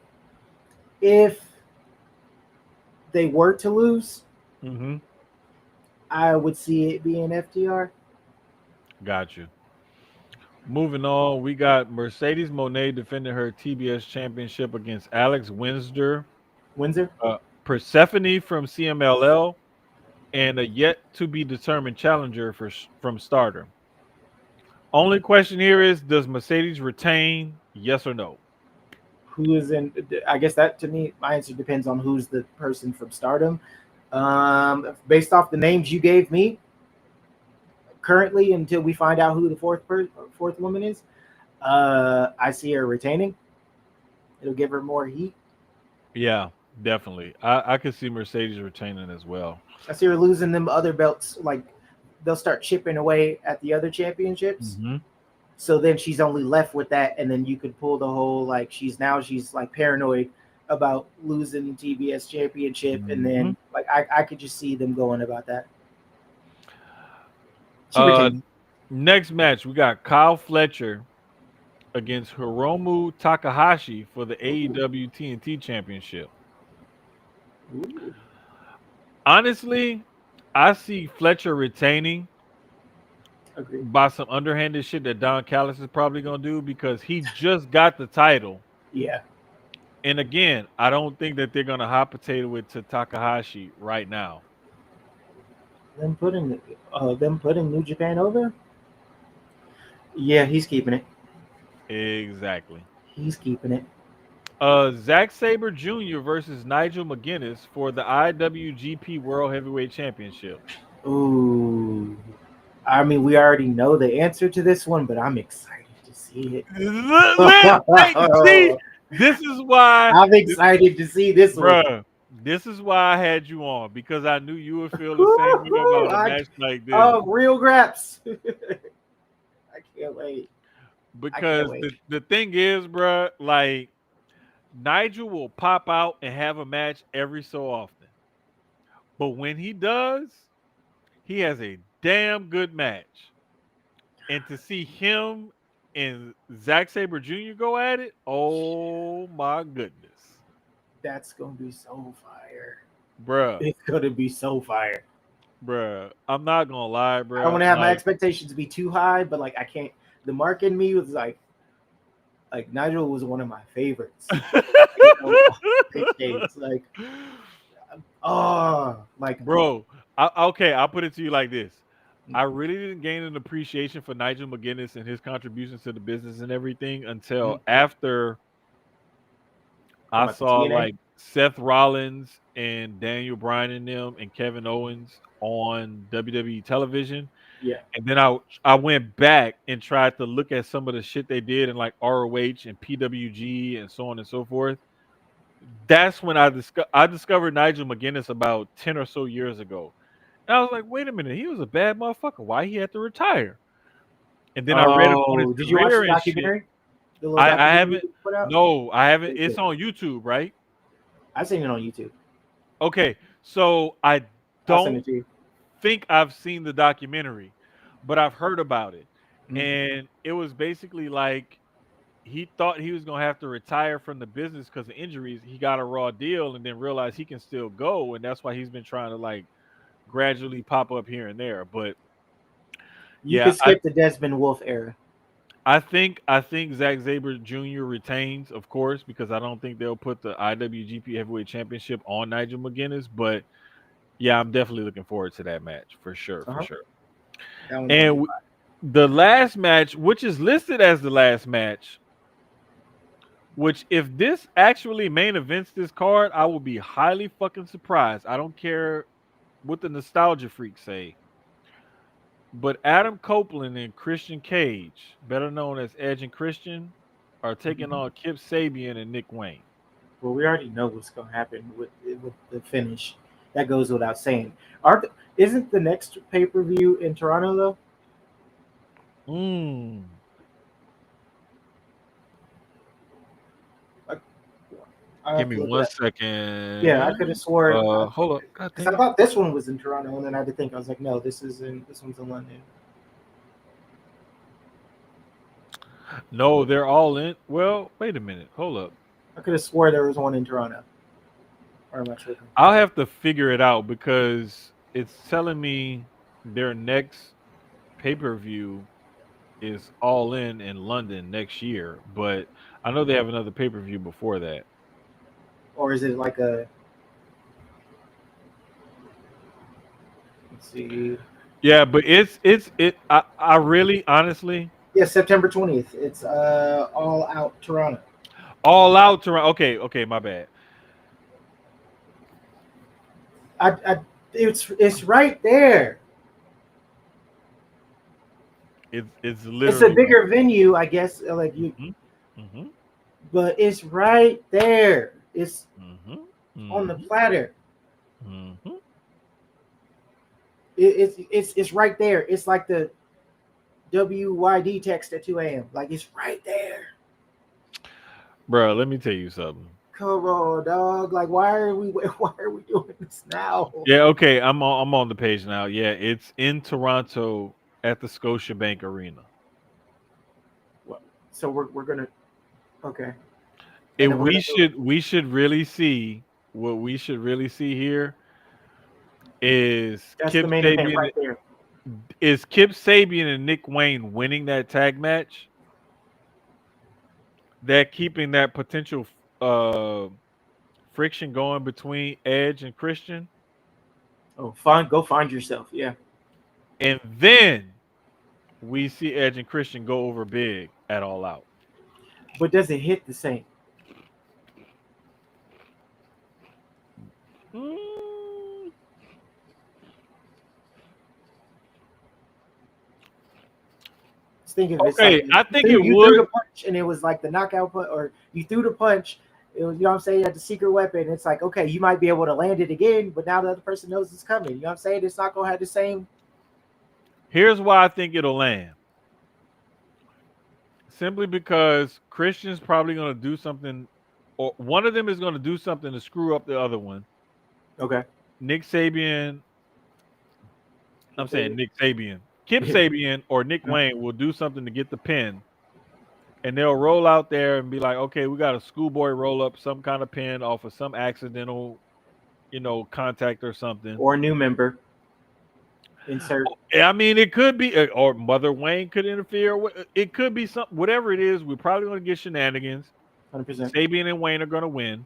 if they were to lose, Hmm. I would see it being FTR. Got you. Moving on, we got Mercedes Monet defending her TBS championship against Alex Windsor, Windsor. Persephone from CMLL, and a yet to be determined challenger from Stardom. Only question here is: does Mercedes retain? Yes or no? Who is in? I guess that to me, my answer depends on who's the person from Stardom. Based off the names you gave me currently, until we find out who the fourth woman is, I see her retaining. It'll give her more heat. Yeah, definitely. I could see Mercedes retaining as well. I see her losing them other belts. Like they'll start chipping away at the other championships. Hmm. So then she's only left with that, and then you could pull the whole like she's like paranoid about losing the TBS championship, and Hmm. then like I could just see them going about that. She Uh, retains. Next match we got Kyle Fletcher against Hiromu Takahashi for the Ooh, AEW TNT Championship. ooh, Honestly, I see Fletcher retaining agree. by some underhanded shit that Don Callis is probably gonna do because he just got the title. Yeah, And again, I don't think that they're gonna hot potato it to Takahashi right now. them putting New Japan over. Yeah, he's keeping it. Exactly. He's keeping it. Zack Saber Jr. versus Nigel McGuinness for the IWGP World Heavyweight Championship. Ooh, I mean, we already know the answer to this one, but I'm excited to see it. See, this is why, I'm excited to see this one. bruh. This is why I had you on because I knew you would feel the same way about a match like this. Oh, real graps. I can't wait. I can't Because wait. the thing is, bruh, like Nigel will pop out and have a match every so often. But when he does, he has a damn good match. And to see him and Zack Sabre Jr. go at it, oh my goodness. That's gonna be so fire. Bruh, It's gonna be so fire. bruh. I'm not gonna lie, I don't want bruh. to have my Like, expectations be too high, but like I can't. The mark in me was like, Like Nigel was one of my favorites. Like all decades. Like like Bro, okay, I'll put it to you like this. I really didn't gain an appreciation for Nigel McGuinness and his contributions to the business and everything until talking after I about the saw TNA. like Seth Rollins and Daniel Bryan and them and Kevin Owens on WWE television. Yeah. And then I went back and tried to look at some of the shit they did in like ROH and PWG and so on and so forth. That's when I discovered Nigel McGuinness about 10 or so years ago. And I was like, wait a minute, he was a bad motherfucker. Why he had to retire? And then I read up on his Oh, did you watch career the and shit. documentary? The little I documentary haven't you put out? no, I haven't. Pretty It's good. on YouTube, right? I seen it on YouTube. Okay. So I I'll send it don't to you. think I've seen the documentary, but I've heard about it. Mhm. And it was basically like he thought he was gonna have to retire from the business because of injuries. He got a raw deal and then realized he can still go, and that's why he's been trying to like gradually pop up here and there. But You yeah, could skip the Desmond Wolf era. I think Zack Sabre Jr. retains, of course, because I don't think they'll put the IWGP Heavyweight Championship on Nigel McGuinness. But yeah, I'm definitely looking forward to that match for sure, for Uh-huh. sure. That one's gonna And be the last match, which is listed as the last match, which if this actually main events this card, I will be highly fucking surprised. I don't care what the nostalgia freaks say. But Adam Copeland and Christian Cage, better known as Edge and Christian, are taking fine. on Kip Sabian and Nick Wayne. Well, we already know what's gonna happen with the finish. That goes without saying. Aren't isn't the next pay per view in Toronto though? Mm. I, I Give have me to look one it up. Yeah, I second. could have sworn Hold up. God because dang I it. thought this one was in Toronto, and then I had to think. I was like, no, this one's in London. No, they're all in. Well, wait a minute. Hold up. I could have swore there was one in Toronto. Or am I tripping? I'll have to figure it out because it's telling me their next pay per view is all in London next year. But I know they have another pay per view before that. Or is it like a? Let's see. Yeah, but I really honestly Yeah, September 20th. It's all out Toronto. all out to okay, my bad. It's right there. It's It's a literally right. bigger venue, I guess. Like you, Mhm. Mhm. but it's right there. It's Mhm. on the Mhm. platter. Mhm. It's right there. It's like the WYD text at 2 a.m. Like it's right there. Bro, let me tell you something. Come on, dog. Like why are we why are we doing this now? Yeah, okay, I'm on the page now. Yeah, it's in Toronto at the Scotiabank Arena. What? So we're gonna okay, and And then we're gonna do we should really see what we should really see here is that's the main event right there. Kip Sabian and Nick Wayne winning that tag match, that keeping that potential uh friction going between Edge and Christian, Oh, go find yourself. Yeah, and then we see Edge and Christian go over big at All Out. but does it hit the same? Mm, Just think if it's like okay, I think it you threw would. the punch and it was like the knockout punch, or you threw the punch. It was, you know what I'm saying, at the secret weapon. It's like, okay, you might be able to land it again, but now the other person knows it's coming. You know what I'm saying? It's not gonna have the same. Here's why I think it'll land. Simply because Christian's probably going to do something, or one of them is going to do something to screw up the other one. Okay. Nick Sabian, I'm Keep saying saying Nick Sabian, Kip it. Sabian or Nick Wayne will do something to get the pin, and they'll roll out there and be like, okay, we got a schoolboy roll up, some kind of pin off of some accidental, contact or something. Or a new member. insert I mean, it could be, or Mother Wayne could interfere. It could be something, whatever it is. We're probably going to get shenanigans. 100%. Sabian and Wayne are going to win.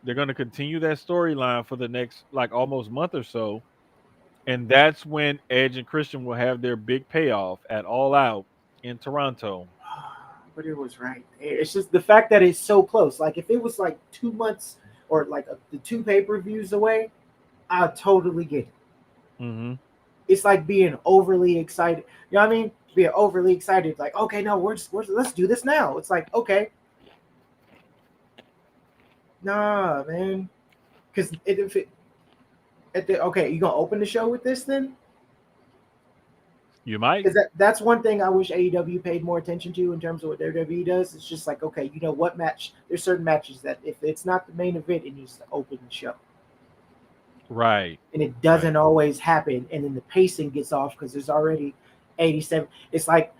They're going to continue that storyline for the next, like, almost month or so. And that's when Edge and Christian will have their big payoff at All Out in Toronto. But it was right. It's just the fact that it's so close. Like if it was like 2 months or like the two pay-per-views away, I totally get it. Hmm. It's like being overly excited. You know what I mean? Being overly excited. Like, okay, no, let's do this now. It's like, okay, nah, man. Because if it, okay, you gonna open the show with this then? You might. Because that's one thing I wish AEW paid more attention to in terms of what WWE does. It's just like, okay, you know what match? There's certain matches that if it's not the main event, it needs to open the show, Right. and it Right. doesn't always happen. And then the pacing gets off because there's already 87. It's like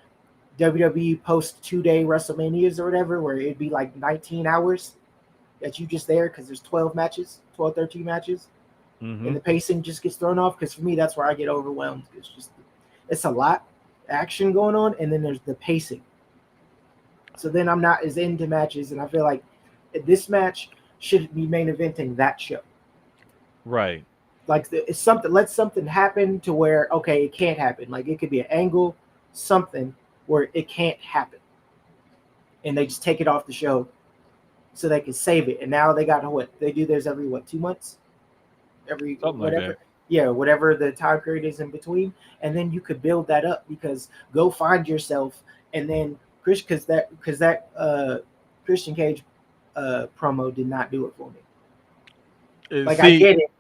WWE post 2 day WrestleManias or whatever, where it'd be like 19 hours that you just there because there's 12 matches, 12, 13 matches, and Hmm. the pacing just gets thrown off. Because for me, that's where I get overwhelmed. It's a lot action going on, and then there's the pacing. So then I'm not as into matches, and I feel like this match should be main eventing that show. Right. Like it's something, let something happen to where okay, it can't happen. Like it could be an angle, something where it can't happen, and they just take it off the show so they can save it. And now they got what they do. There's every 2 months, every Something like that. whatever. Yeah, whatever the time period is in between, and then you could build that up because go find yourself, and then Chris, because that Christian Cage promo did not do it for me. Like I See, get it,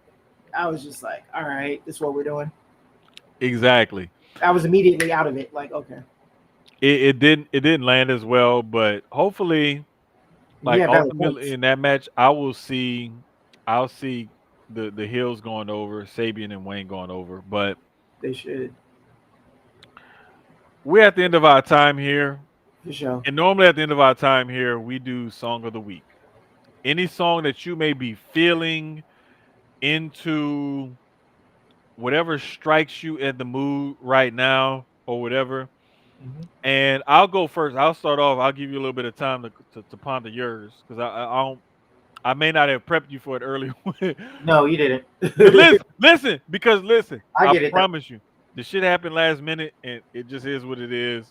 I was just like, all right, this is what we're doing. exactly. I was immediately out of it. Like okay, It didn't land as well, but hopefully, and you like, have valid ultimately points. in that match, I'll see the Hills going over, Sabian and Wayne going over. But They should we're at the end of our time here. for sure. And normally at the end of our time here, we do song of the week. Any song that you may be feeling into, whatever strikes you at the mood right now or whatever. Hmm. And I'll go first. I'll start off. I'll give you a little bit of time to ponder yours because I don't. I may not have prepped you for it earlier, No, you didn't. but listen. I I get it though. promise you, the shit happened last minute, and it just is what it is.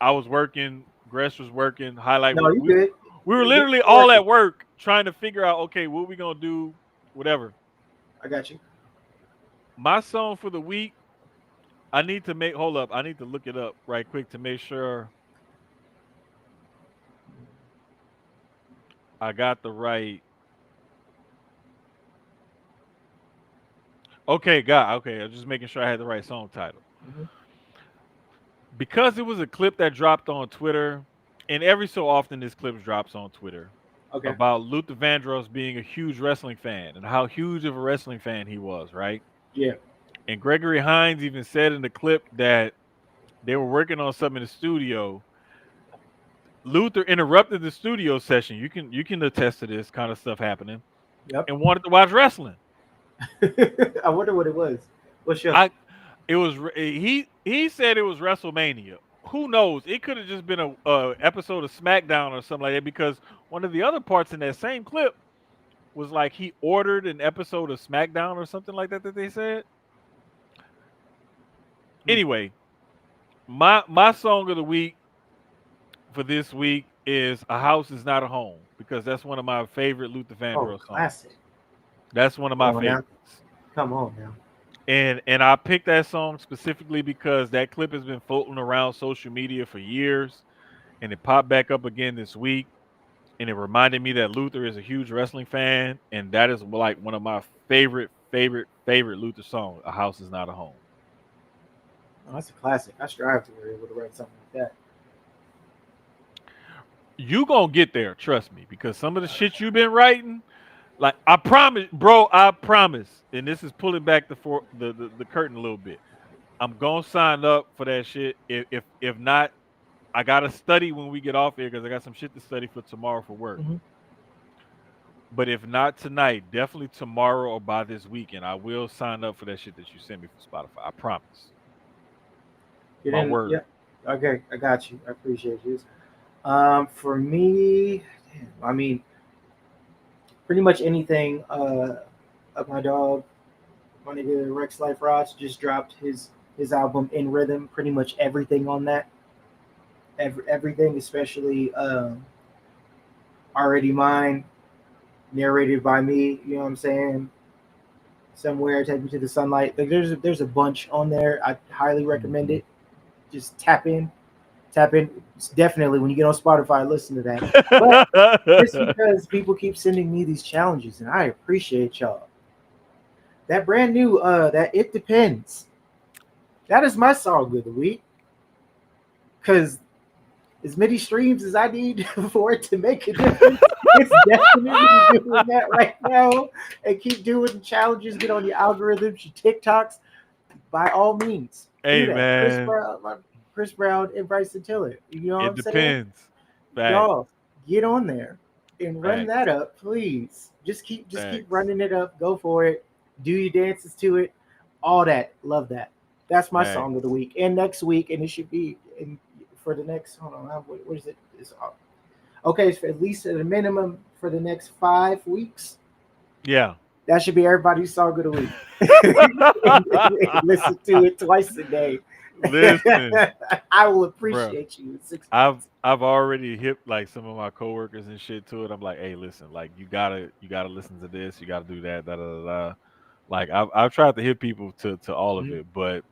I was working. Gresh was working. Highlight. No, you good. We were You good literally for all working. at work trying to figure out, okay, what we gonna do, whatever. I got you. My song for the week. I need to make. Hold up. I need to look it up right quick to make sure I got the right. Okay, got. Okay, I'm just making sure I had the right song title Hmm. because it was a clip that dropped on Twitter, and every so often this clip drops on Twitter Okay. about Luther Vandross being a huge wrestling fan and how huge of a wrestling fan he was, right? Yeah. And Gregory Hines even said in the clip that they were working on something in the studio. Luther interrupted the studio session. You can attest to this kind of stuff happening Yep. and wanted to watch wrestling. I wonder what it was. What show? I it was he said it was WrestleMania. Who knows? It could have just been a episode of SmackDown or something like that because one of the other parts in that same clip was like he ordered an episode of SmackDown or something like that that they said. Hmm. Anyway, my song of the week for this week is "A House Is Not a Home" because that's one of my favorite Luther Oh, Vandross songs. classic. That's one of Come my on now. favorites. Come on now. And I picked that song specifically because that clip has been floating around social media for years, and it popped back up again this week, and it reminded me that Luther is a huge wrestling fan, and that is like one of my favorite Luther songs. "A House Is Not a Home." Oh, that's a classic. I strive to be able to write something like that. You gonna get there, trust me, because some of the shit you've been writing, like I promise, bro, I promise, and this is pulling back the curtain a little bit. I'm gonna sign up for that shit. If not, I gotta study when we get off here because I got some shit to study for tomorrow for work. Hmm. But if not tonight, definitely tomorrow or by this weekend, I will sign up for that shit that you sent me from Spotify. I promise. You My didn't? Yeah. word. Okay, I got you. I appreciate you. For me, I mean, pretty much anything. Of my dog, my nigga Rex Life Ross just dropped his album In Rhythm. Pretty much everything on that. Everything, especially Already Mine, narrated by me. You know what I'm saying? Somewhere, Take Me to the Sunlight. Like there's a bunch on there. I highly recommend Mhm. it. Just tap in. It's definitely when you get on Spotify, listen to that. But just because people keep sending me these challenges, and I appreciate y'all. That brand new, that It Depends. That is my song of the week. Cause as many streams as I need for it to make a difference, it's definitely doing that right now. And keep doing the challenges, get on your algorithms, your TikToks. By all means, do Hey that. man, Chris Brown, and Bryson Tiller. You know what it I'm saying? depends. Facts. Y'all, get on there and run Facts. that up, please. Just keep Facts. running it up. Go for it. Do your dances to it. All that. Love that. That's my song of the Facts. week. And next week, and it should be for the next. Hold on, what is it? Okay, it's for at least at a minimum for the next 5 weeks. Yeah. That should be everybody's song of the week. Listen to it twice a day. Listen, I will bro. appreciate you in six I've months. I've already hit like some of my coworkers and shit to it. I'm like, hey, listen, like you gotta listen to this, you gotta do that, da da da. Da. Like I've tried to hit people to all of Mhm. it, but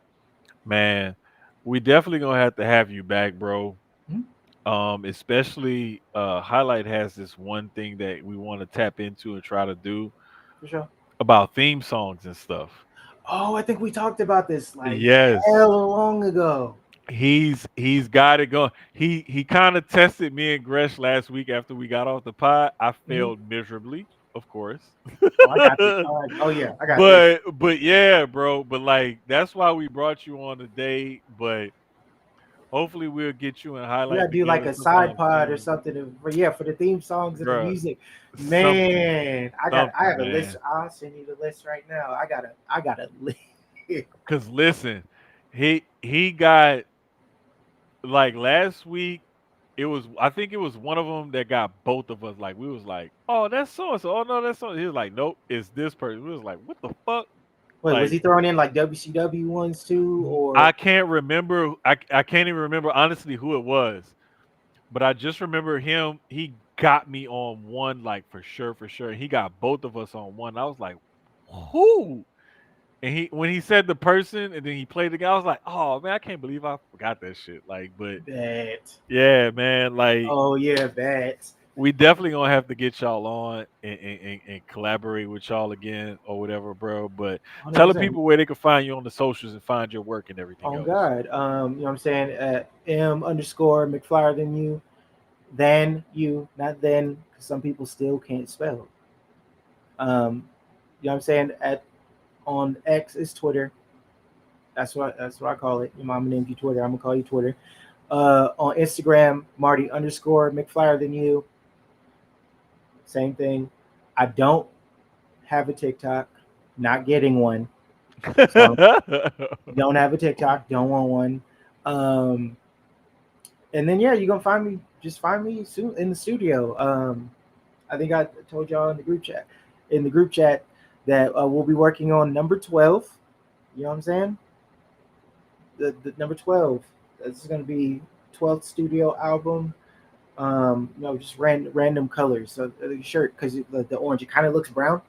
man, we definitely gonna have to have you back, bro. Mhm. Especially Highlight has this one thing that we want to tap into and try to do For sure. about theme songs and stuff. Oh, I think we talked about this like Yes. hella long ago. He's got it going. He kind of tested me and Gresh last week after we got off the pod. I Mhm. failed miserably, of course. Oh, I got this. All right. Oh yeah, I got this. but yeah, bro. But like that's why we brought you on today. But hopefully we'll get you and We Highlight gotta do like together a side sometime pod or soon, something yeah, for the theme songs and the bro. music. Something, Man, I something, have a list. man. I'll send you the list right now. I got a list. Cause listen, he got like last week. It was I think it was one of them that got both of us like we was like, oh that's so and so. Oh no, that's so. He was like, nope, it's this person. We was like, what the fuck? Wait, was Like he throwing in like WCW ones too, or I can't remember. I can't even remember honestly who it was. But I just remember him. He got me on one like for sure. He got both of us on one. I was like, who? And he when he said the person and then he played the guy, I was like, oh man, I can't believe I forgot that shit. Like, but that? yeah, man, like Oh yeah, that. we definitely gonna have to get y'all on and collaborate with y'all again or whatever, bro. But Hundred tell the percent. people where they can find you on the socials and find your work and everything On else. God. You know what I'm saying? M underscore McFlyer than you, not then, because some people still can't spell. You know what I'm saying? At on X is Twitter. That's what I call it. Your mama named you Twitter. I'm gonna call you Twitter. On Instagram, Marty underscore McFlyer than you. Same thing. I don't have a TikTok. Not getting one. So don't have a TikTok. Don't want one. Um, and then yeah, you're gonna find me. Just find me soon in the studio. I think I told y'all in the group chat. In the group chat that we'll be working on number 12. You know what I'm saying? The number 12. This is gonna be 12th studio album. Just random colors. So the shirt because the orange it kind of looks brown.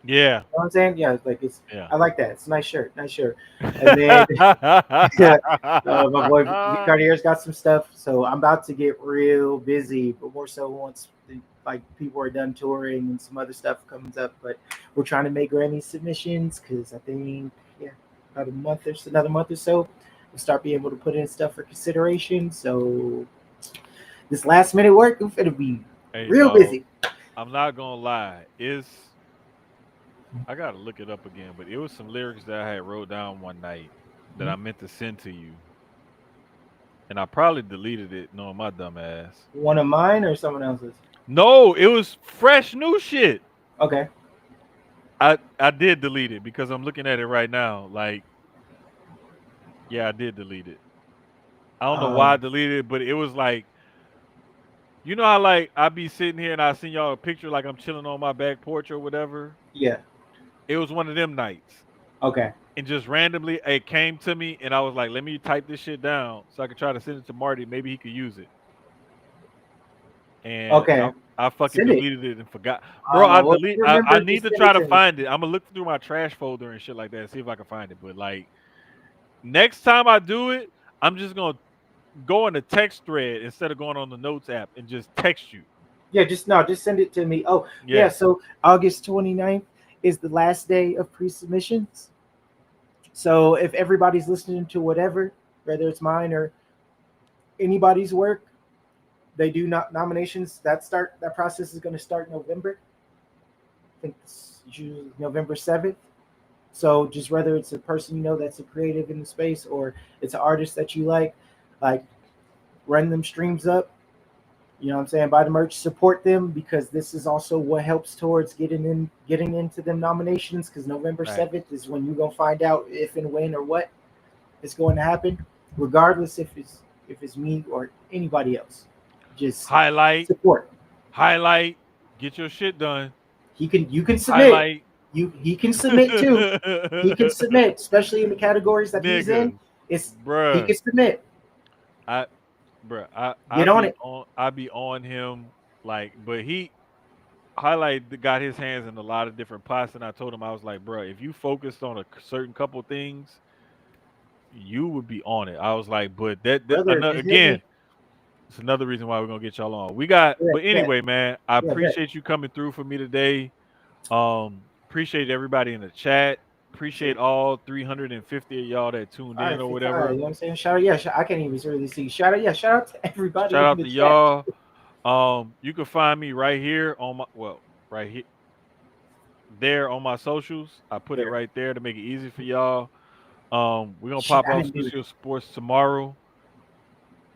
Yeah, You know what I'm saying? Yeah, like it's. yeah. I like that. It's a nice shirt. Nice shirt. And then my boy Vic Cartier's got some stuff, so I'm about to get real busy, but more so once like people are done touring and some other stuff comes up. But we're trying to make Grammy submissions because I think yeah, about another month or so, we'll start being able to put in stuff for consideration. So this last minute work, I'm gonna be Hey, real dog. busy. I'm not gonna lie. It's I gotta look it up again, but it was some lyrics that I had wrote down one night that Mhm. I meant to send to you, and I probably deleted it, knowing my dumb ass. One of mine or someone else's? No, it was fresh new shit. Okay. I did delete it because I'm looking at it right now. Like, yeah, I did delete it. I don't know why I Um. deleted it, but it was like, you know how like I be sitting here and I send y'all a picture like I'm chilling on my back porch or whatever. Yeah. It was one of them nights. Okay. And just randomly it came to me and I was like, let me type this shit down so I could try to send it to Marty. Maybe he could use it. And Okay. I fucking Send it. deleted it and forgot. Bro, Well, if you I remember, need just to send try it to to me. find it. I'm gonna look through my trash folder and shit like that, see if I can find it. But like next time I do it, I'm just gonna go in the text thread instead of going on the notes app and just text you. Yeah, just no, just send it to me. Oh, yeah. Yeah. So August 29th is the last day of pre-submissions. So if everybody's listening to whatever, whether it's mine or anybody's work, they do not nominations. That process is going to start November. I think it's usually November 7th. So just whether it's a person you know that's a creative in the space or it's an artist that you like run them streams up. You know what I'm saying? Buy the merch, support them because this is also what helps towards getting into them nominations. Because November Right. 7th is when you're gonna find out if and when or what is going to happen, regardless if it's me or anybody else. Just Highlight, support. highlight, get your shit done. You can submit. Highlight. He can submit too. He can submit, especially in the categories that he's in. Nigga, It's he bruh. can submit. I bruh, Get on it. I be on him like, but he highlight got his hands in a lot of different pots, and I told him I was like, bruh, if you focused on a certain couple things, you would be on it. I was like, but that Brother, another just hit again, me. it's another reason why we're gonna get y'all on. We got, Yeah, but bet. anyway, man, I Yeah, bet. appreciate you coming through for me today. Appreciate everybody in the chat. Sure. Appreciate all 350 of y'all that tuned All in right, or 55. You whatever. know what I'm saying? Shout out, yeah. I can't even really see. Shout out, yeah. Shout out to everybody Shout in out the to chat. y'all. You can find me right here on my right here there on my socials. I put it There, right there to make it easy for y'all. We're gonna shit, pop I off didn't do Studio that. Sports tomorrow,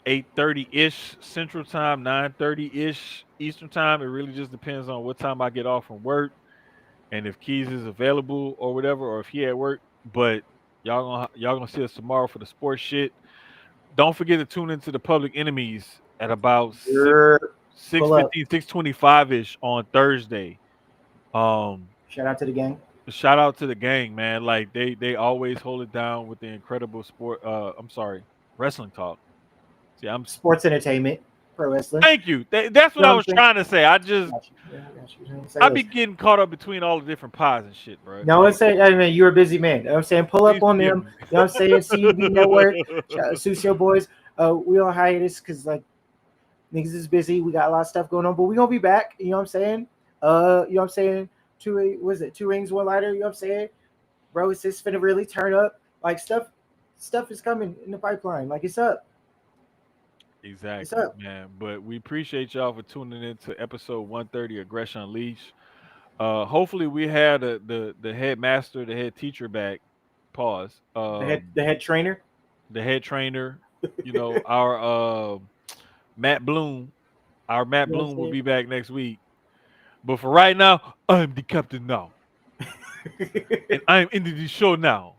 8:30 ish Central Time, 9:30 ish Eastern Time. It really just depends on what time I get off from work and if Keys is available or whatever, or if he at work. But y'all gonna see us tomorrow for the sports shit. Don't forget to tune into the Public Enemies at about You're six pull up. fifteen, 6:25 ish on Thursday. Um, Shout out to the gang. Shout out to the gang, man. Like they always hold it down with the incredible sport. I'm sorry, wrestling talk. See, Sports entertainment, pro wrestling. thank you. That's You what know I what I'm was saying? trying to say. Got you. Yeah, I got you. You know what I'm I saying? be getting caught up between all the different pies and shit, bro. No one Like, say, hey man, you're a busy man. You know what I'm saying? Pull up please on forgive them. me. You know what I'm saying? CUB Network, Susio Boys. We on hiatus because like niggas is busy. We got a lot of stuff going on, but we gonna be back. You know what I'm saying? You know what I'm saying? Was it two rings, one lighter? You know what I'm saying? Bro, it's just finna really turn up. Like stuff is coming in the pipeline. Like it's up. It's Exactly, up. man. But we appreciate y'all for tuning in to episode 130 of Gresh Unleashed. Hopefully we had the headmaster, the head teacher back. Pause. The head trainer. The head trainer, our Matt Bloom. Our Matt You know what Bloom will I'm be back next week. But for right now, I'm the captain now. saying? And I'm into the show now.